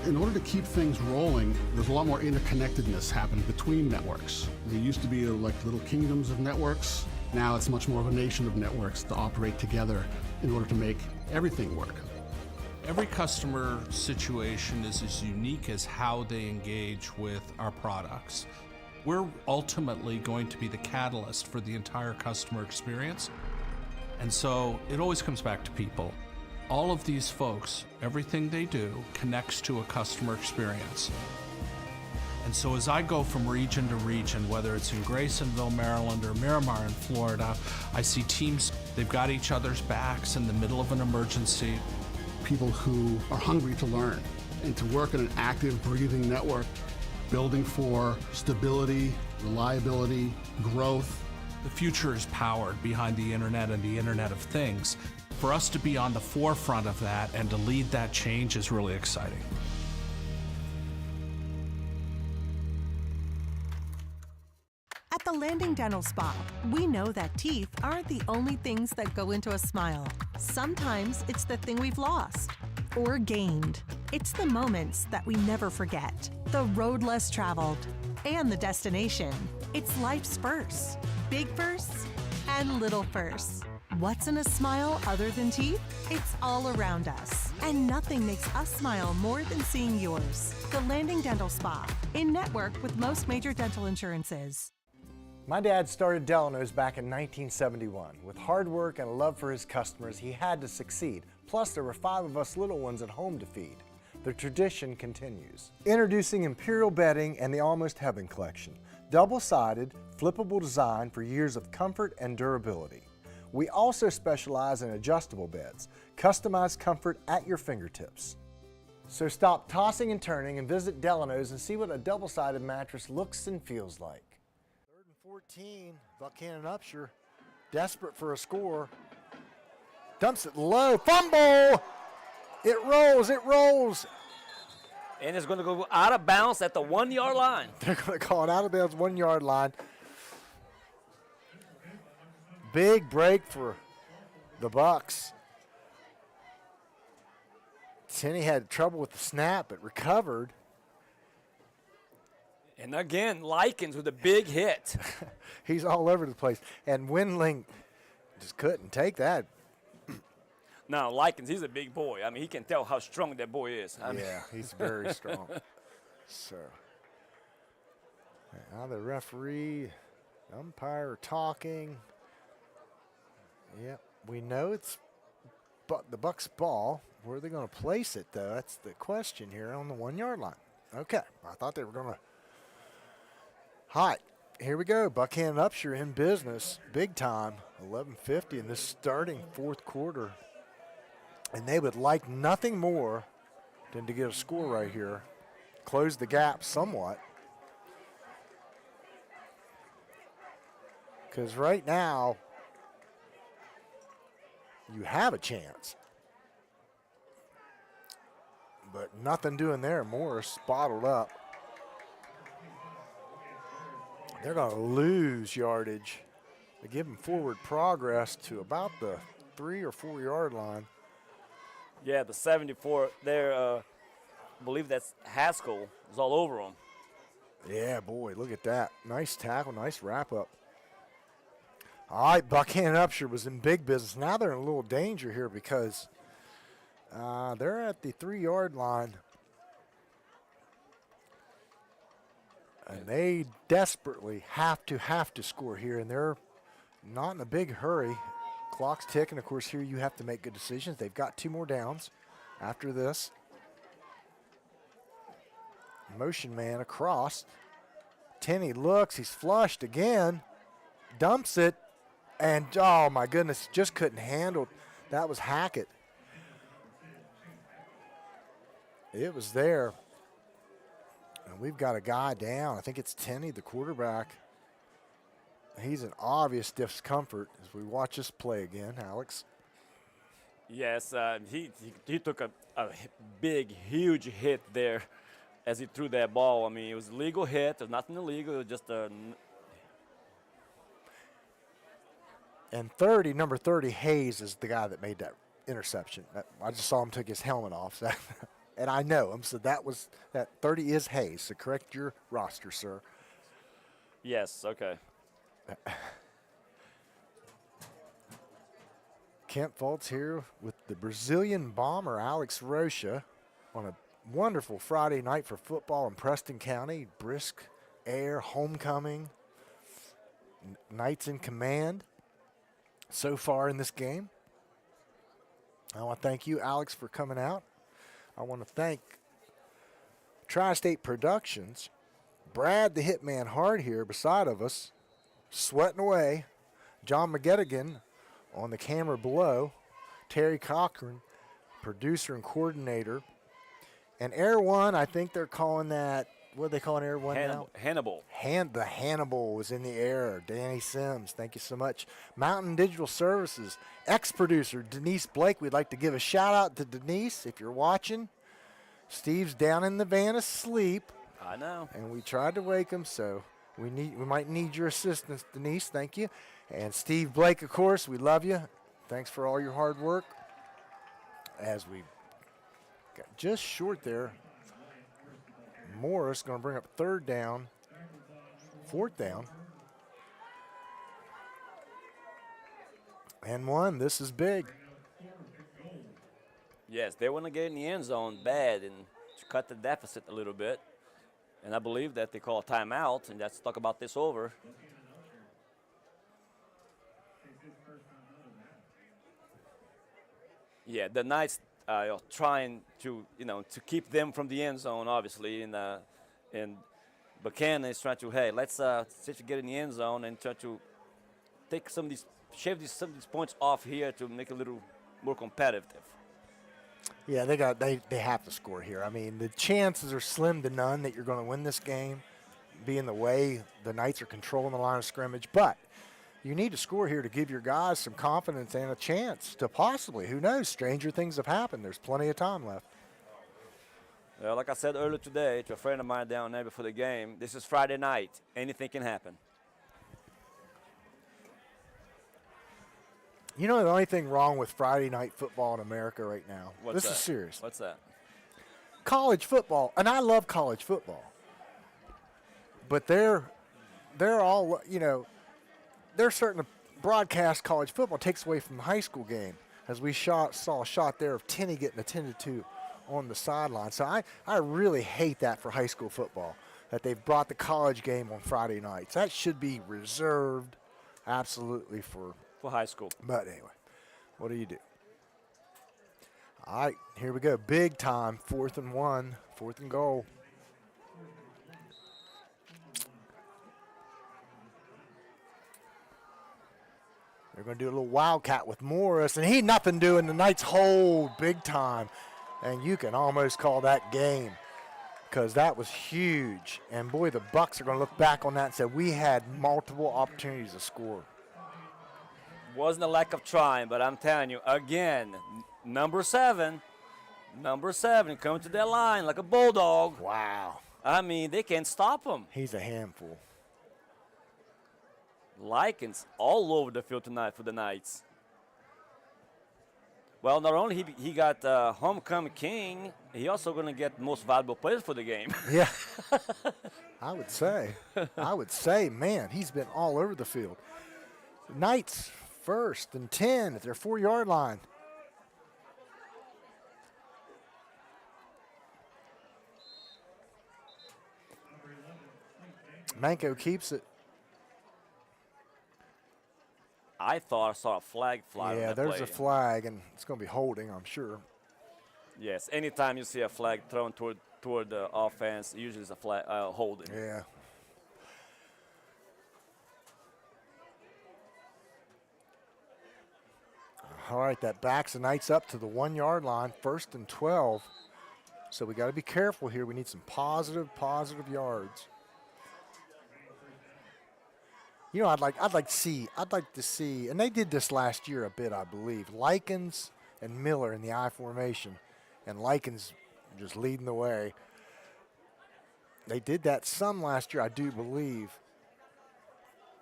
In order to keep things rolling, there's a lot more interconnectedness happening between networks. There used to be like little kingdoms of networks. Now it's much more of a nation of networks to operate together in order to make everything work. Every customer situation is as unique as how they engage with our products. We're ultimately going to be the catalyst for the entire customer experience. And so it always comes back to people. All of these folks, everything they do connects to a customer experience. And so as I go from region to region, whether it's in Graysonville, Maryland, or Miramar in Florida, I see teams, they've got each other's backs in the middle of an emergency. People who are hungry to learn and to work in an active, breathing network, building for stability, reliability, growth. The future is powered behind the internet and the Internet of Things. For us to be on the forefront of that and to lead that change is really exciting. At the Landing Dental Spa, we know that teeth aren't the only things that go into a smile. Sometimes it's the thing we've lost or gained. It's the moments that we never forget, the road less traveled, and the destination. It's life's firsts, big firsts and little firsts. What's in a smile other than teeth? It's all around us. And nothing makes us smile more than seeing yours. The Landing Dental Spa, in network with most major dental insurances. My dad started Delano's back in 1971. With hard work and a love for his customers, he had to succeed. Plus, there were 5 of us little ones at home to feed. The tradition continues. Introducing Imperial Bedding and the Almost Heaven Collection. Double-sided, flippable design for years of comfort and durability. We also specialize in adjustable beds, customized comfort at your fingertips. So stop tossing and turning and visit Delano's and see what a double-sided mattress looks and feels like. 3rd and 14, Buckhannon Upshur, desperate for a score. Dumps it low, fumble! It rolls! And it's going to go out of bounds at the 1-yard line. They're going to call it out of bounds, 1-yard line. Big break for the Bucks. Tenney had trouble with the snap, but recovered. And again, Likens with a big hit. He's all over the place. And Windling just couldn't take that. Now, Likens, he's a big boy. I mean, he can tell how strong that boy is. Yeah, he's very strong. So, now the referee, umpire talking. Yep, we know it's the Bucks' ball. Where are they going to place it, though? That's the question here on the 1-yard line. Okay, I thought they were going to. Hi, here we go. Buckhannon Upshur in business, big time. 11:50 in this starting 4th quarter. And they would like nothing more than to get a score right here. Close the gap somewhat. Because right now, you have a chance. But nothing doing there. Morris bottled up. They're going to lose yardage. They give them forward progress to about the 3 or 4 yard line. Yeah, the 74 there, I believe that's Haskell is all over him. Yeah, boy, look at that. Nice tackle, nice wrap up. All right, Buckhannon Upshur was in big business. Now they're in a little danger here because they're at the 3 yard line. And they desperately have to score here, and they're not in a big hurry. Clock's ticking. Of course, here you have to make good decisions. They've got 2 more downs after this. Motion man across. Tenney looks. He's flushed again. Dumps it. And, oh, my goodness, just couldn't handle. That was Hackett. It was there. And we've got a guy down. I think it's Tenney, the quarterback. He's in obvious discomfort as we watch this play again, Alex. Yes, he took a big, huge hit there as he threw that ball. I mean, it was a legal hit. There's nothing illegal. It was just a. And 30, number 30, Hayes is the guy that made that interception. I just saw him take his helmet off, and I know him. So that 30 is Hayes. So correct your roster, sir. Yes. Okay. Kent Fultz here with the Brazilian bomber Alex Rocha on a wonderful Friday night for football in Preston County. Brisk air, homecoming, Knights in command so far in this game. I want to thank you, Alex, for coming out. I want to thank Tri-State Productions, Brad the Hitman Hart here beside of us, sweating away, John McGettigan on the camera below, Terry Cochran, producer and coordinator, and Air One, I think they're calling that, what are they calling Air One now? Hannibal. The Hannibal was in the air. Danny Sims, thank you so much. Mountain Digital Services, ex-producer Denise Blake. We'd like to give a shout-out to Denise if you're watching. Steve's down in the van asleep. I know. And we tried to wake him, so we might need your assistance, Denise. Thank you. And Steve Blake, of course, we love you. Thanks for all your hard work. As we got just short there, Morris going to bring up third down, fourth down. And one, this is big. Yes, they want to get in the end zone bad and to cut the deficit a little bit. And I believe that they call a timeout, and let's talk about this over. Yeah, the Knights trying to, to keep them from the end zone, obviously, and Buckhannon is trying to, hey, let's see if we get in the end zone and try to take some of these points off here to make it a little more competitive. Yeah, they have to score here. I mean, the chances are slim to none that you're going to win this game, being the way the Knights are controlling the line of scrimmage. But you need to score here to give your guys some confidence and a chance to possibly, who knows, stranger things have happened. There's plenty of time left. Well, like I said earlier today to a friend of mine down there before the game, this is Friday night. Anything can happen. You know the only thing wrong with Friday night football in America right now? What's that? This is serious. What's that? College football, and I love college football. But they're all, they're starting to broadcast college football. It takes away from the high school game, as we saw a shot there of Tenney getting attended to on the sideline. So I really hate that for high school football, that they've brought the college game on Friday nights. That should be reserved absolutely for high school. But anyway, what do you do? All right, here we go. Big time, 4th and 1, 4th and goal. They're going to do a little wildcat with Morris, and he nothing doing. The Knights hold big time, and you can almost call that game because that was huge. And boy, the Bucks are going to look back on that and say we had multiple opportunities to score. Wasn't a lack of trying, but I'm telling you, again, number seven coming to that line like a bulldog. Wow. I mean, they can't stop him. He's a handful. Likens all over the field tonight for the Knights. Well, not only he got homecoming king, he also going to get most valuable players for the game. Yeah. I would say, man, he's been all over the field. Knights 1st and 10 at their 4-yard line. Manko keeps it. I thought I saw a flag fly. Yeah, there's a flag, and it's going to be holding, I'm sure. Yes, anytime you see a flag thrown toward the offense, usually it's a flag holding. Yeah. All right, that backs the Knights up to the 1-yard line, 1st and 12. So we got to be careful here. We need some positive yards. You know, I'd like to see, and they did this last year a bit, I believe. Likens and Miller in the I formation, and Likens just leading the way. They did that some last year, I do believe.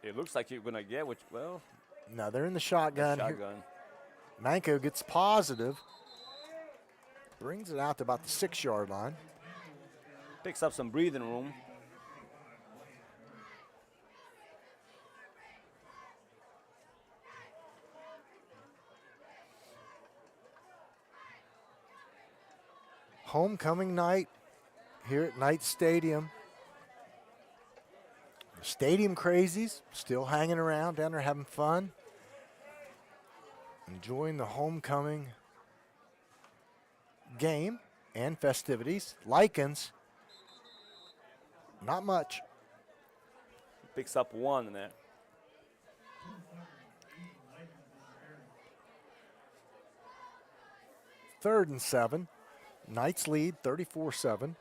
It looks like you're going to get, well. No, they're in the shotgun. Shotgun. Manco gets positive. Brings it out to about the 6-yard line. Picks up some breathing room. Homecoming night here at Knight Stadium. The stadium crazies still hanging around down there having fun. Enjoying the homecoming game and festivities. Likens, not much. Picks up one in there. Third and 7. Knights lead 34-7.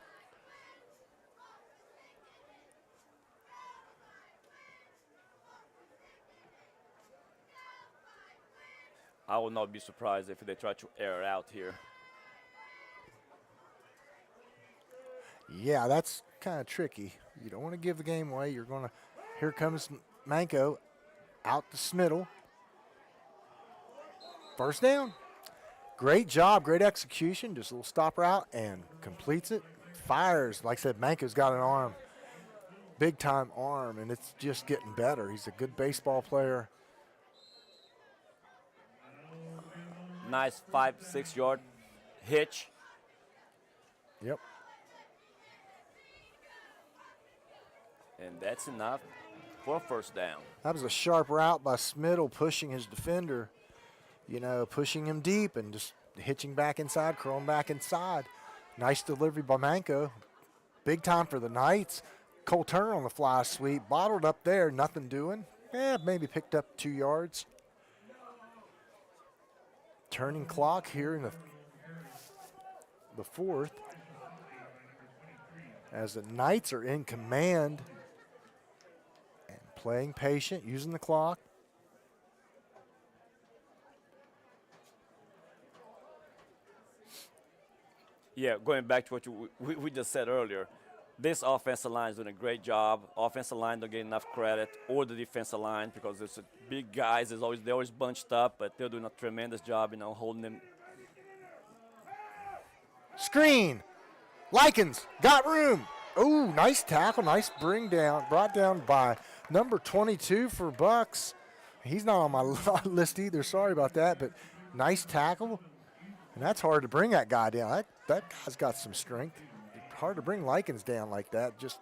I will not be surprised if they try to air out here. Yeah, that's kind of tricky. You don't want to give the game away. You're going to, here comes Manco out to Smittle. First down. Great job, great execution. Just a little stop route and completes it. Fires. Like I said, Manco's got an arm, big time arm, and it's just getting better. He's a good baseball player. Nice 5-6 yard hitch. Yep. And that's enough for a first down. That was a sharp route by Smittle, pushing his defender, pushing him deep and just hitching back inside, curling back inside. Nice delivery by Manco. Big time for the Knights. Cole Turner on the fly sweep, bottled up there, nothing doing. Maybe picked up 2 yards. Turning clock here in the fourth, as the Knights are in command and playing patient, using the clock. Yeah, going back to what we just said earlier, this offensive line is doing a great job. Offensive line don't get enough credit, or the defensive line, because there's big guys. They're always bunched up, but they're doing a tremendous job, holding them. Screen. Likens got room. Oh, nice tackle, nice brought down by number 22 for Bucks. He's not on my list either. Sorry about that, but nice tackle. And that's hard to bring that guy down. That guy's got some strength. Hard to bring Likens down like that. Just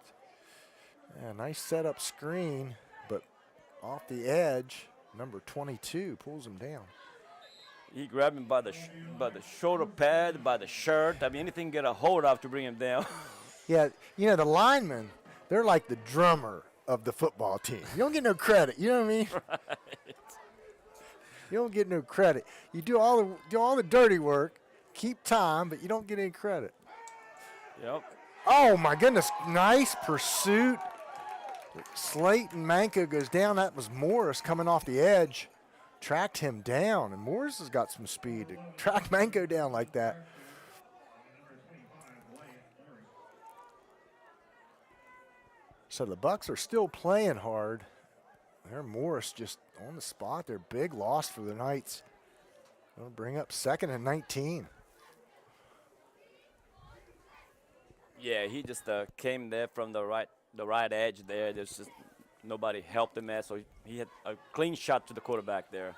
a nice setup screen, but off the edge, number 22 pulls him down. He grabbed him by the shoulder pad, by the shirt. I mean, anything get a hold of to bring him down. Yeah, the linemen, they're like the drummer of the football team. You don't get no credit. You know what I mean? Right. You don't get no credit. You do all the dirty work, keep time, but you don't get any credit. Yep. Oh, my goodness. Nice pursuit. Slayton Manco goes down. That was Morris coming off the edge. Tracked him down, and Morris has got some speed to track Manco down like that. So the Bucks are still playing hard. There, Morris just on the spot. They're big loss for the Knights. They'll bring up 2nd and 19. Yeah, he just came there from the right edge there. There's just nobody helped him there, so he had a clean shot to the quarterback there.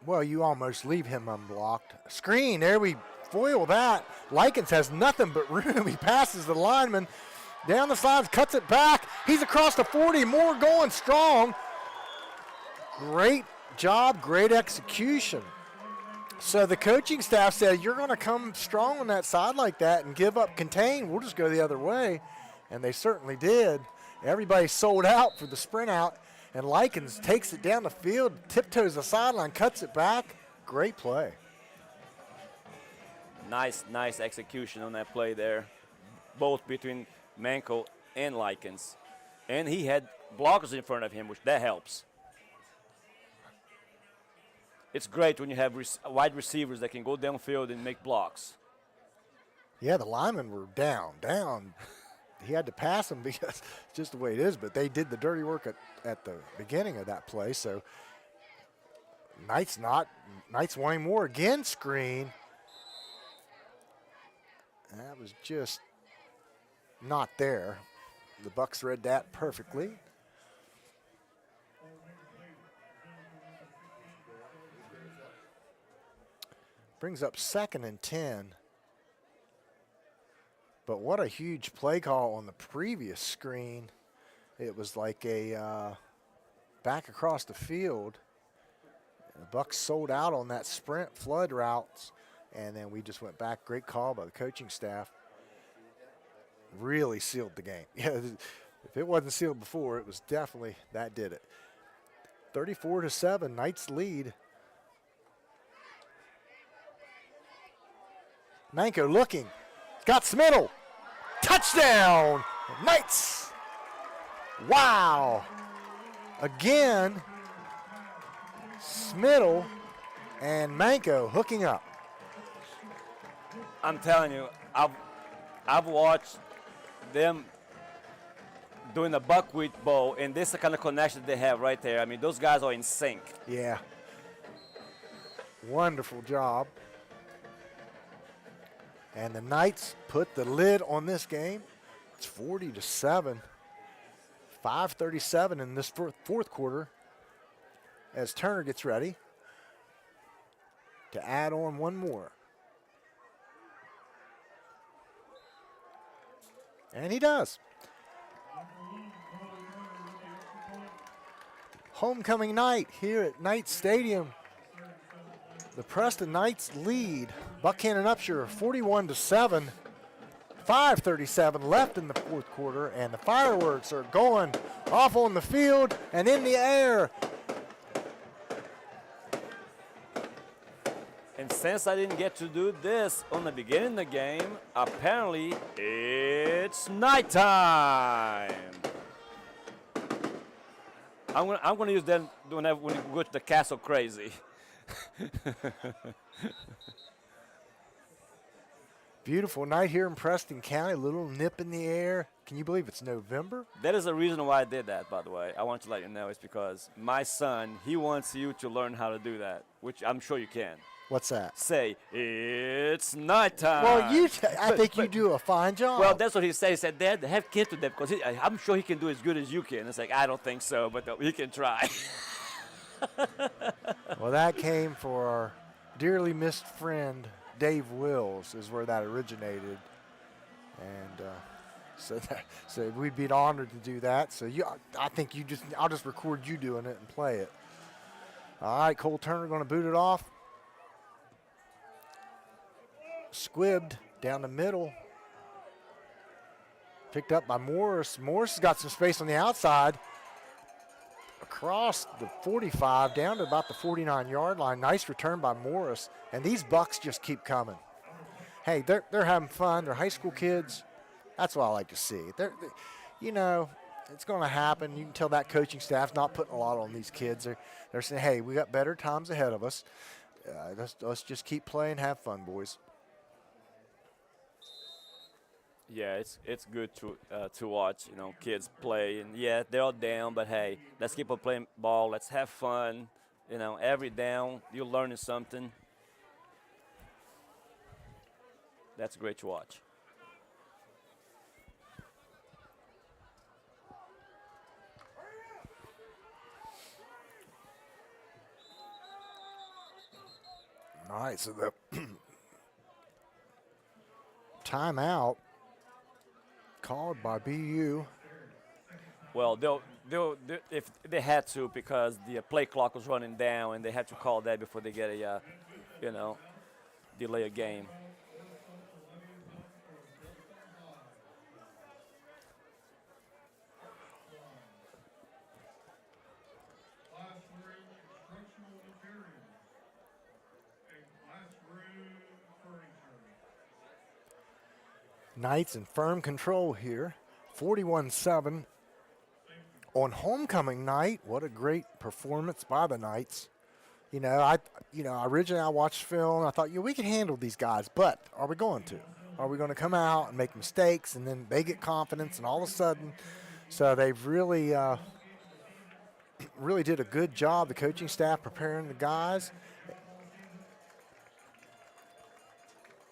Well, you almost leave him unblocked. Screen, there we foil that. Likens has nothing but room. He passes the lineman down the sides, cuts it back. He's across the 40, Moore going strong. Great job, great execution. So the coaching staff said, you're going to come strong on that side like that and give up contain. We'll just go the other way. And they certainly did. Everybody sold out for the sprint out. And Likens takes it down the field, tiptoes the sideline, cuts it back. Great play. Nice execution on that play there, both between Manco and Likens. And he had blockers in front of him, which that helps. it's great when you have wide receivers that can go downfield and make blocks. Yeah, the linemen were down. He had to pass them because it's just the way it is, but they did the dirty work at the beginning of that play. So Knights wanting more. Again, screen. That was just not there. The Bucks read that perfectly. Brings up 2nd and 10. But what a huge play call on the previous screen. It was like a back across the field. The Bucks sold out on that sprint flood routes, and then we just went back. Great call by the coaching staff. Really sealed the game. Yeah, if it wasn't sealed before, it was definitely that did it. 34-7, Knights lead. Manko looking, got Smittle. Touchdown, Knights. Wow. Again, Smittle and Manko hooking up. I'm telling you, I've watched them doing the buckwheat bowl, and this is the kind of connection they have right there. I mean, those guys are in sync. Yeah. Wonderful job. And the Knights put the lid on this game. It's 40-7. 5:37 in this fourth quarter as Turner gets ready to add on one more. And he does. Homecoming night here at Knights Stadium. The Preston Knights lead Buckhannon Upshur 41-7. 5:37 left in the fourth quarter, and the fireworks are going off on the field and in the air. And since I didn't get to do this on the beginning of the game, apparently it's nighttime. I'm gonna use that when we go to the castle crazy. Beautiful night here in Preston County, a little nip in the air. Can you believe it's November? That is the reason why I did that, by the way. I want to let you know it's because my son, he wants you to learn how to do that, which I'm sure you can. What's that? Say, it's nighttime. Well, I think you do a fine job. Well, that's what he said. He said, Dad, have kids to them because I'm sure he can do as good as you can. It's like, I don't think so, but he can try. Well, that came for our dearly missed friend, Dave Wills, is where that originated. And so we'd be honored to do that. So I think I'll just record you doing it and play it. All right, Cole Turner going to boot it off. Squibbed down the middle. Picked up by Morris. Morris has got some space on the outside. Across the 45 down to about the 49-yard line. Nice return by Morris. And these Bucks just keep coming. Hey, they're having fun. They're high school kids. That's what I like to see. It's going to happen. You can tell that coaching staff's not putting a lot on these kids. They're saying, hey, we got better times ahead of us. Let's just keep playing, have fun, boys. Yeah, it's good to watch, kids play. And, yeah, they're all down, but, hey, let's keep on playing ball. Let's have fun. Every down, you're learning something. That's great to watch. All right, so the timeout called by BU. Well, they'll if they had to, because the play clock was running down, and they had to call that before they get a, delay a game. Knights in firm control here, 41-7. On homecoming night, what a great performance by the Knights. Originally I watched film and I thought, we can handle these guys, but are we going to? Are we going to come out and make mistakes and then they get confidence and all of a sudden, so they've really, really did a good job, the coaching staff preparing the guys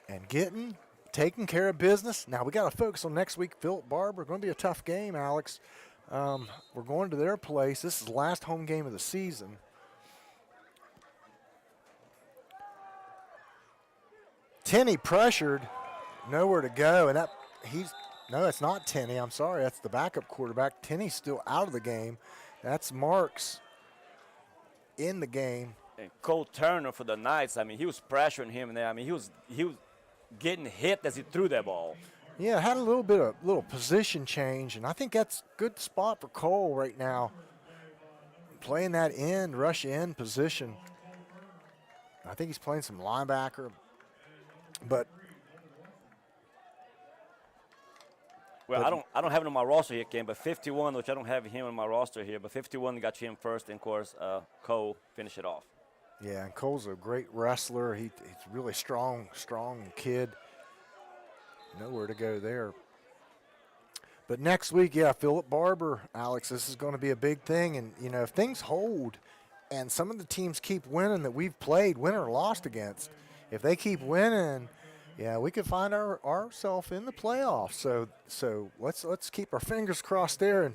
and taking care of business. Now we got to focus on next week. Philip Barber, going to be a tough game, Alex. We're going to their place. This is the last home game of the season. Tenney pressured, nowhere to go, and no, it's not Tenney. I'm sorry, that's the backup quarterback. Tenney's still out of the game. That's Marks in the game. And Cole Turner for the Knights, he was pressuring him there. He was getting hit as he threw that ball. Yeah, had a little position change, and I think that's a good spot for Cole right now. Playing that rush in position. I think he's playing some linebacker. But I don't have him on my roster here, Ken, but 51, which I don't have him on my roster here, but 51 got him first, and of course Cole finished it off. Yeah, and Cole's a great wrestler. He's really strong kid. Nowhere to go there. But next week, Philip Barber, Alex, this is going to be a big thing. And, if things hold and some of the teams keep winning that we've played, win or lost against, if they keep winning, we could find ourselves in the playoffs. So let's keep our fingers crossed there. And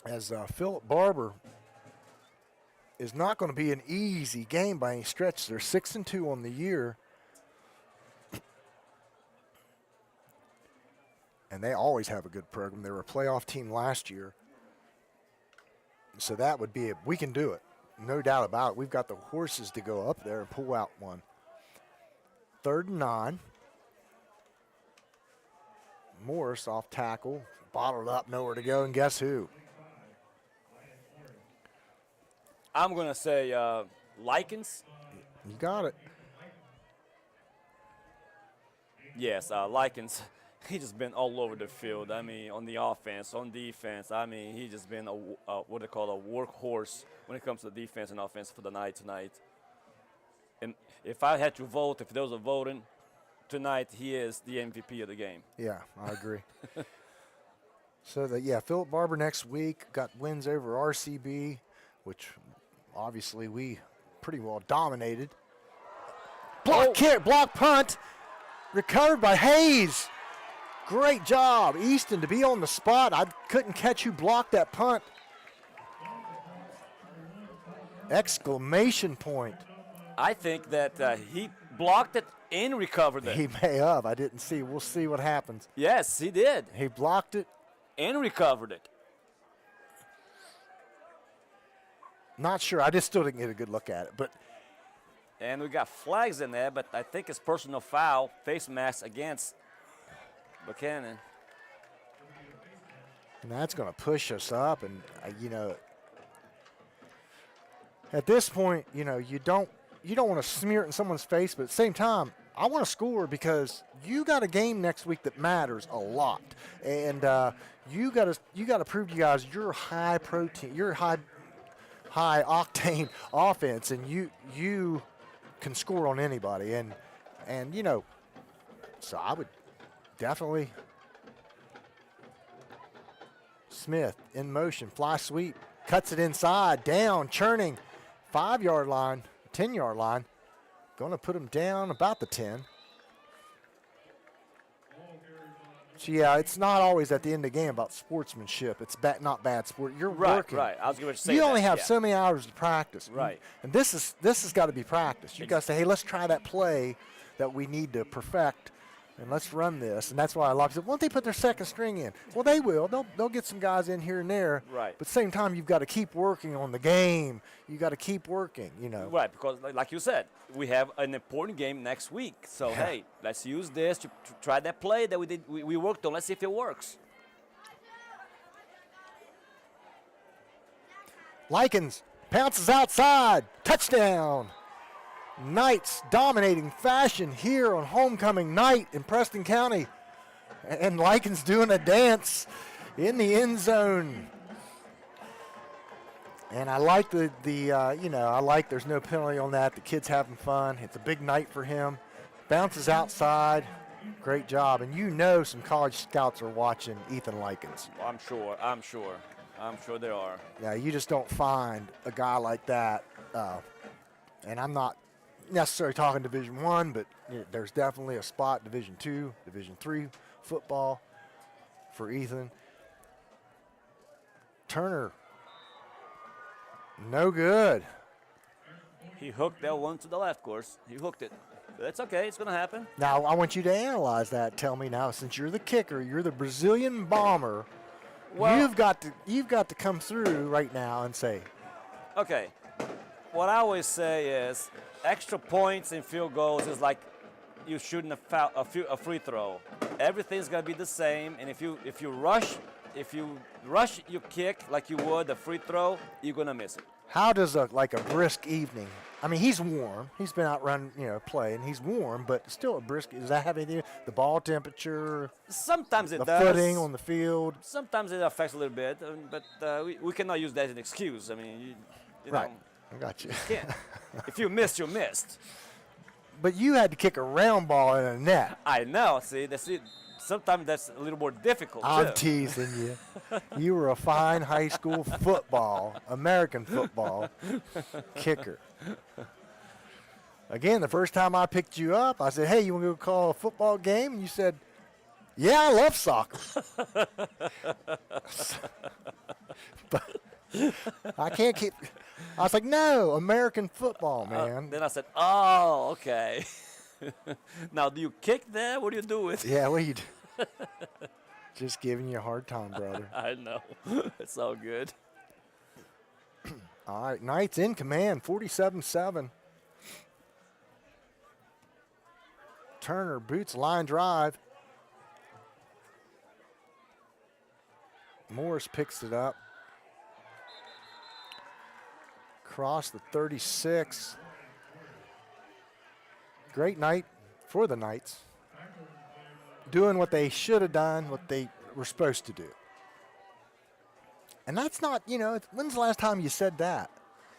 as Philip Barber is not going to be an easy game by any stretch. They're 6-2 on the year. And they always have a good program. They were a playoff team last year. So that would be we can do it. No doubt about it. We've got the horses to go up there and pull out one. 3rd and 9. Morris off tackle. Bottled up, nowhere to go. And guess who? I'm going to say Likens. You got it. Yes, Likens. He's just been all over the field. On the offense, on defense. He's just been what they call a workhorse when it comes to defense and offense for the night tonight. And if I had to vote, if there was a voting tonight, he is the MVP of the game. Yeah, I agree. Philip Barber next week got wins over RCB, which obviously we pretty well dominated. Block punt, recovered by Hayes. Great job, Easton, to be on the spot. I couldn't catch who blocked that punt. Exclamation point. I think that he blocked it and recovered it. He may have. I didn't see. We'll see what happens. Yes, he did. He blocked it. And recovered it. Not sure. I just still didn't get a good look at it. And we got flags in there, but I think it's personal foul, face mask against Buckhannon. And that's going to push us up. And, at this point, you don't want to smear it in someone's face, but at the same time, I want to score because you got a game next week that matters a lot. And you got to prove to you guys you're high protein, you're high octane offense, and you can score on anybody. And so I would definitely Smith in motion, fly sweep, cuts it inside, down, churning, 5-yard line, 10-yard line. Going to put him down about the 10. So, it's not always at the end of the game about sportsmanship. It's not bad sport. You're working. Right. I was going to say you only have so many hours to practice. Right. And this has got to be practice. You got to say, hey, let's try that play that we need to perfect, and let's run this. And that's why a lot of people say, won't they put their second string in? Well, they will. They'll get some guys in here and there. Right. But at the same time, you've got to keep working on the game. You got to keep working, Right, because like you said, we have an important game next week. So, hey, let's use this to try that play that we worked on. Let's see if it works. Likens pounces outside. Touchdown. Knights dominating fashion here on homecoming night in Preston County. And Likens doing a dance in the end zone. And I like I like there's no penalty on that. The kid's having fun. It's a big night for him. Bounces outside. Great job. And some college scouts are watching Ethan Likens. I'm sure there are. Yeah, you just don't find a guy like that. And I'm not necessarily talking Division I, but there's definitely a spot Division II, Division III football for Ethan. Turner, no good. He hooked that one to the left course. He hooked it. That's okay. It's going to happen. Now, I want you to analyze that. Tell me now, since you're the kicker, you're the Brazilian bomber, Well, you've got to come through right now and say, okay. What I always say is extra points and field goals is like you shooting a free throw. Everything's going to be the same, and if you rush your kick like you would a free throw, you're going to miss it. how does a brisk evening? I mean, he's warm. He's been out running, playing. He's warm, but still a brisk. Does that have anything? The ball temperature? Sometimes it the does. footing on the field? Sometimes it affects a little bit, but we cannot use that as an excuse. I mean, you Right. know, I got you. you can't. If you missed, you missed. But you had to kick a round ball in a net. I know. See, that's it. Sometimes that's a little more difficult. I'm too. teasing you. You were a fine high school American football kicker. Again, the first time I picked you up, I said, hey, you want to go call a football game? And you said, yeah, I love soccer. But I can't keep. I was like, no, American football, man. Then I said, oh, okay. Now, do you kick that? What do you do with it? Yeah, what you do? Just giving you a hard time, brother. I know. It's all good. All right, Knights in command, 47-7. Turner boots line drive. Morris picks it up. Across the 36. Great night for the Knights. Doing what they should have done, what they were supposed to do. And that's not, when's the last time you said that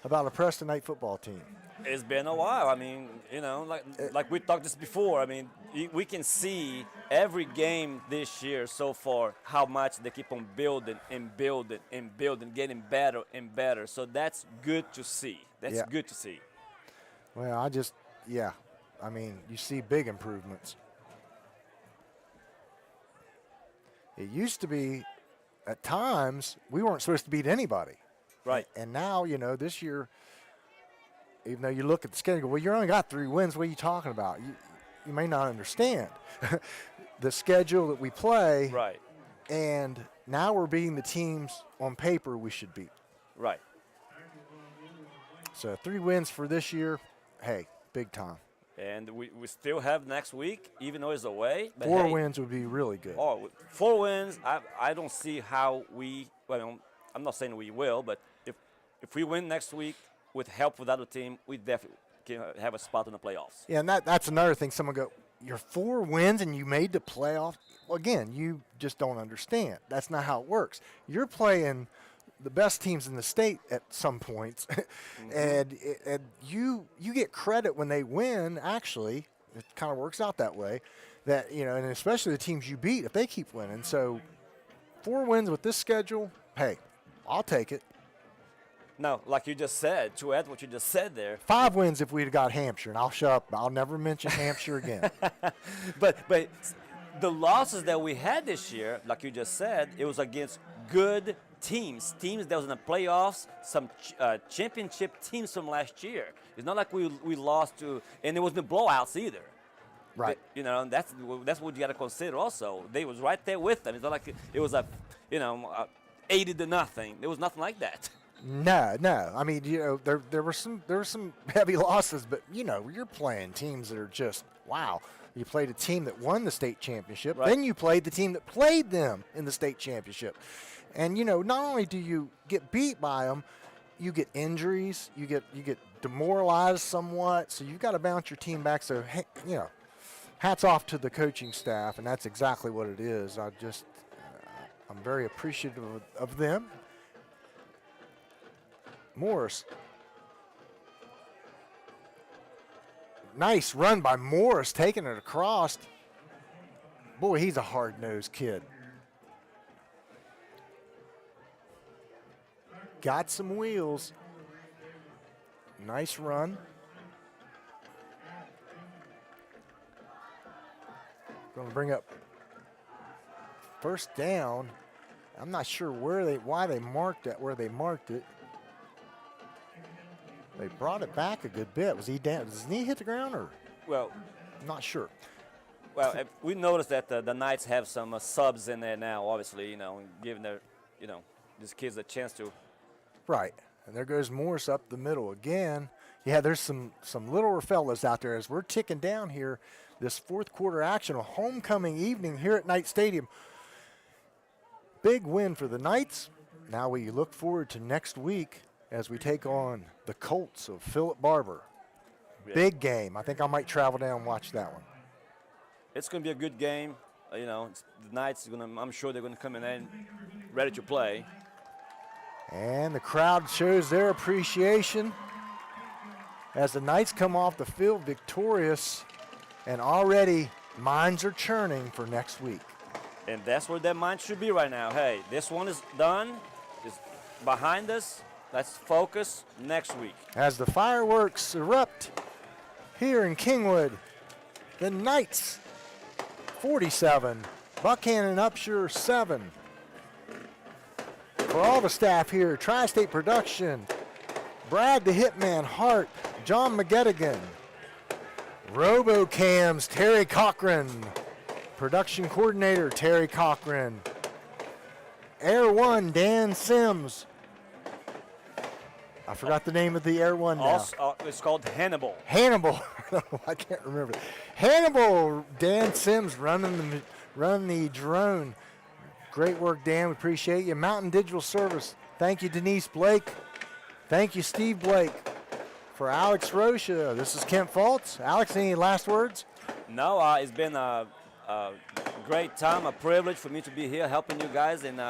about a Preston Knight football team? It's been a while. I mean, like we talked this before. I mean, we can see every game this year so far how much they keep on building and building and building, getting better and better. So that's good to see. That's good to see. Well, I mean, you see big improvements. It used to be, at times, we weren't supposed to beat anybody. Right. And now, this year, even though you look at the schedule, well, you only got 3 wins. What are you talking about? You may not understand the schedule that we play. Right. And now we're beating the teams on paper we should beat. Right. So 3 wins for this year, hey, big time. And we still have next week, even though it's away. But 4 wins would be really good. Oh, 4 wins. I don't see how I'm not saying we will, but if we win next week with help with other team, we definitely can have a spot in the playoffs. Yeah, and that's another thing. Someone go, you're 4 wins and you made the playoff. Well, again, you just don't understand. That's not how it works. You're playing the best teams in the state at some points, and you get credit when they win. Actually, it kind of works out that way. That and especially the teams you beat if they keep winning. So 4 wins with this schedule, hey, I'll take it. No, like you just said, to add what you just said there. 5 wins if we'd got Hampshire, and I'll shut up. I'll never mention Hampshire again. But the losses that we had this year, like you just said, it was against good teams that was in the playoffs, some championship teams from last year. It's not like we lost to, and it wasn't blowouts either. Right. That's what you got to consider also. They was right there with them. It's not like it was 80-0. There was nothing like that. No. I mean, there were some heavy losses, but you're playing teams that are just wow. You played a team that won the state championship, right. Then you played the team that played them in the state championship. And not only do you get beat by them, you get injuries, you get demoralized somewhat. So you've got to bounce your team back. So hats off to the coaching staff, and that's exactly what it is. I'm very appreciative of them. Morris. Nice run by Morris, taking it across. Boy, he's a hard-nosed kid. Got some wheels. Nice run. Going to bring up first down. I'm not sure why they marked it where they marked it. They brought it back a good bit. Was he down? Does his knee hit the ground or? Well, I'm not sure. well, we noticed that the Knights have some subs in there now. Obviously, giving their, these kids a chance to. Right, and there goes Morris up the middle again. Yeah, there's some littler fellas out there as we're ticking down here. This fourth quarter action, a homecoming evening here at Knight Stadium. Big win for the Knights. Now we look forward to next week as we take on the Colts of Philip Barber. Yeah. Big game. I think I might travel down and watch that one. It's going to be a good game. The Knights, I'm sure they're going to come in ready to play. And the crowd shows their appreciation as the Knights come off the field victorious, and already minds are churning for next week. And that's where their mind should be right now. Hey, this one is done. It's behind us. Let's focus next week. As the fireworks erupt here in Kingwood, the Knights 47, Buckhannon Upshur 7. For all the staff here, Tri-State Production, Brad the Hitman Hart, John McGettigan, RoboCams, Terry Cochran, Production Coordinator, Terry Cochran, Air One, Dan Sims. I forgot the name of the Air One now. Also, it's called Hannibal. Hannibal. I can't remember. Hannibal, Dan Sims running the drone. Great work, Dan. We appreciate you. Mountain Digital Service. Thank you, Denise Blake. Thank you, Steve Blake. For Alex Rocha, this is Kent Fultz. Alex, any last words? No, it's been a great time, a privilege for me to be here helping you guys and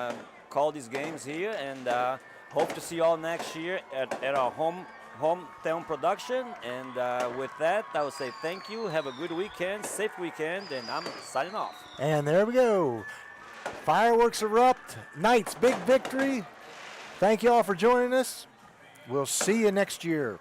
call these games here. And hope to see you all next year at our hometown production. And with that, I will say thank you. Have a good weekend, safe weekend, and I'm signing off. And there we go. Fireworks erupt. Knights, big victory. Thank you all for joining us. We'll see you next year.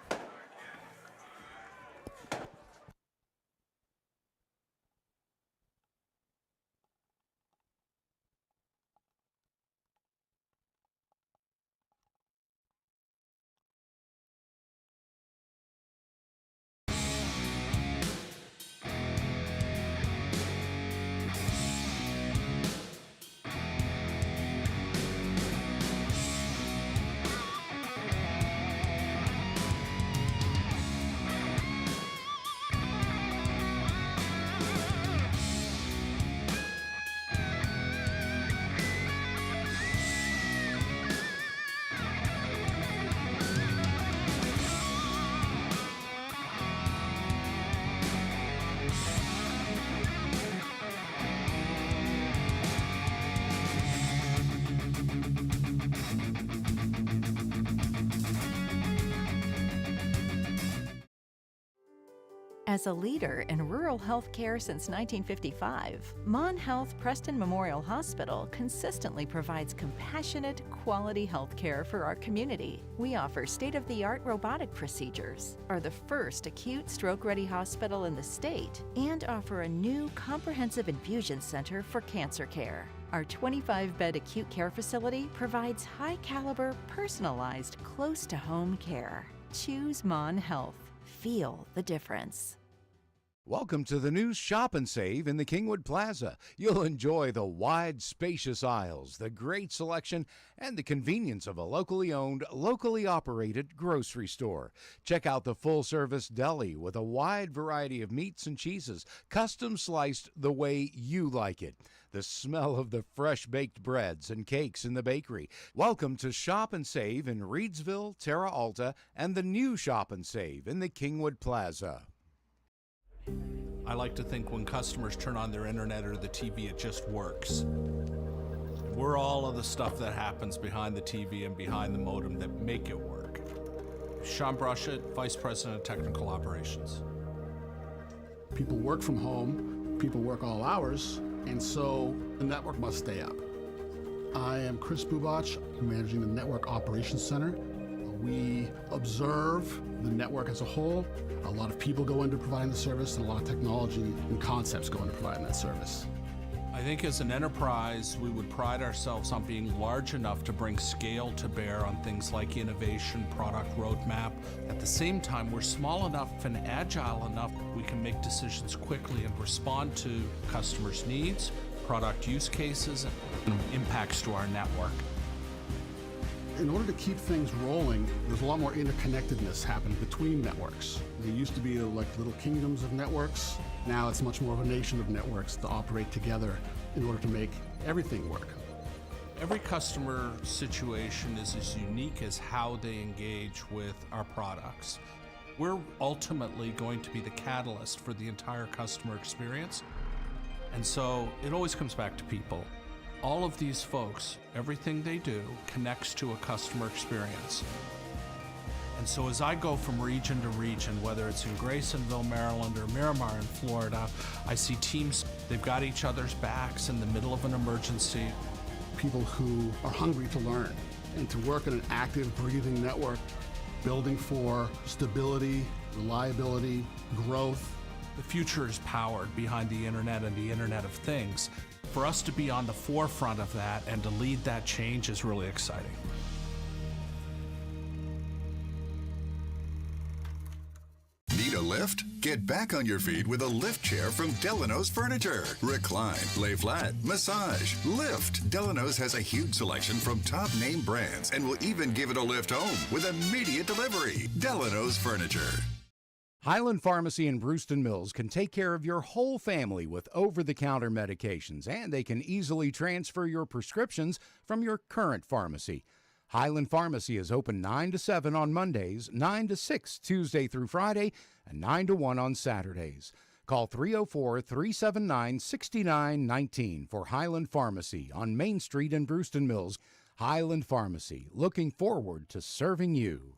As a leader in rural health care since 1955, Mon Health Preston Memorial Hospital consistently provides compassionate, quality health care for our community. We offer state-of-the-art robotic procedures, are the first acute stroke-ready hospital in the state, and offer a new comprehensive infusion center for cancer care. Our 25-bed acute care facility provides high-caliber, personalized, close-to-home care. Choose Mon Health. Feel the difference. Welcome to the new Shop and Save in the Kingwood Plaza. You'll enjoy the wide, spacious aisles, the great selection, and the convenience of a locally owned, locally operated grocery store. Check out the full-service deli with a wide variety of meats and cheeses, custom sliced the way you like it. The smell of the fresh-baked breads and cakes in the bakery. Welcome to Shop and Save in Reedsville, Terra Alta, and the new Shop and Save in the Kingwood Plaza. I like to think when customers turn on their internet or the TV, it just works. We're all of the stuff that happens behind the TV and behind the modem that make it work. Sean Brushett, Vice President of Technical Operations. People work from home, people work all hours, and so the network must stay up. I am Chris Bubach, managing the Network Operations Center. We observe the network as a whole. A lot of people go into providing the service, and a lot of technology and concepts go into providing that service. I think as an enterprise, we would pride ourselves on being large enough to bring scale to bear on things like innovation, product roadmap. At the same time, we're small enough and agile enough we can make decisions quickly and respond to customers' needs, product use cases, and impacts to our network. In order to keep things rolling, there's a lot more interconnectedness happening between networks. There used to be like little kingdoms of networks. Now it's much more of a nation of networks to operate together in order to make everything work. Every customer situation is as unique as how they engage with our products. We're ultimately going to be the catalyst for the entire customer experience. And so it always comes back to people. All of these folks, everything they do connects to a customer experience. And so as I go from region to region, whether it's in Graysonville, Maryland, or Miramar in Florida, I see teams, they've got each other's backs in the middle of an emergency. People who are hungry to learn and to work in an active, breathing network, building for stability, reliability, growth. The future is powered behind the internet and the Internet of Things. For us to be on the forefront of that and to lead that change is really exciting. Need a lift? Get back on your feet with a lift chair from Delano's Furniture. Recline, lay flat, massage, lift. Delano's has a huge selection from top name brands and will even give it a lift home with immediate delivery. Delano's Furniture. Highland Pharmacy in Brewston Mills can take care of your whole family with over-the-counter medications, and they can easily transfer your prescriptions from your current pharmacy. Highland Pharmacy is open 9 to 7 on Mondays, 9 to 6 Tuesday through Friday, and 9 to 1 on Saturdays. Call 304-379-6919 for Highland Pharmacy on Main Street in Brewston Mills. Highland Pharmacy, looking forward to serving you.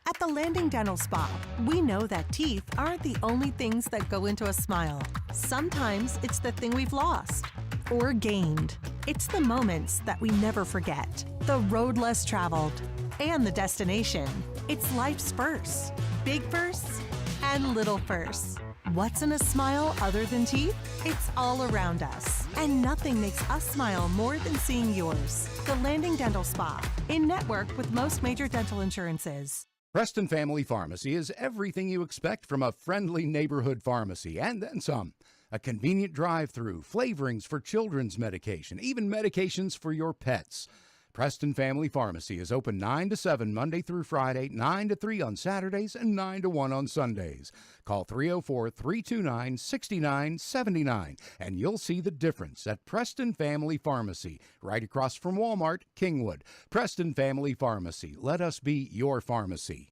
At the Landing Dental Spa, we know that teeth aren't the only things that go into a smile. Sometimes it's the thing we've lost or gained. It's the moments that we never forget, the road less traveled, and the destination. It's life's firsts, big firsts and little firsts. What's in a smile other than teeth? It's all around us. And nothing makes us smile more than seeing yours. The Landing Dental Spa, in network with most major dental insurances. Preston Family Pharmacy is everything you expect from a friendly neighborhood pharmacy, and then some. A convenient drive-through, flavorings for children's medication, even medications for your pets. Preston Family Pharmacy is open 9 to 7 Monday through Friday, 9 to 3 on Saturdays, and 9 to 1 on Sundays. Call 304-329-6979, and you'll see the difference at Preston Family Pharmacy, right across from Walmart, Kingwood. Preston Family Pharmacy. Let us be your pharmacy.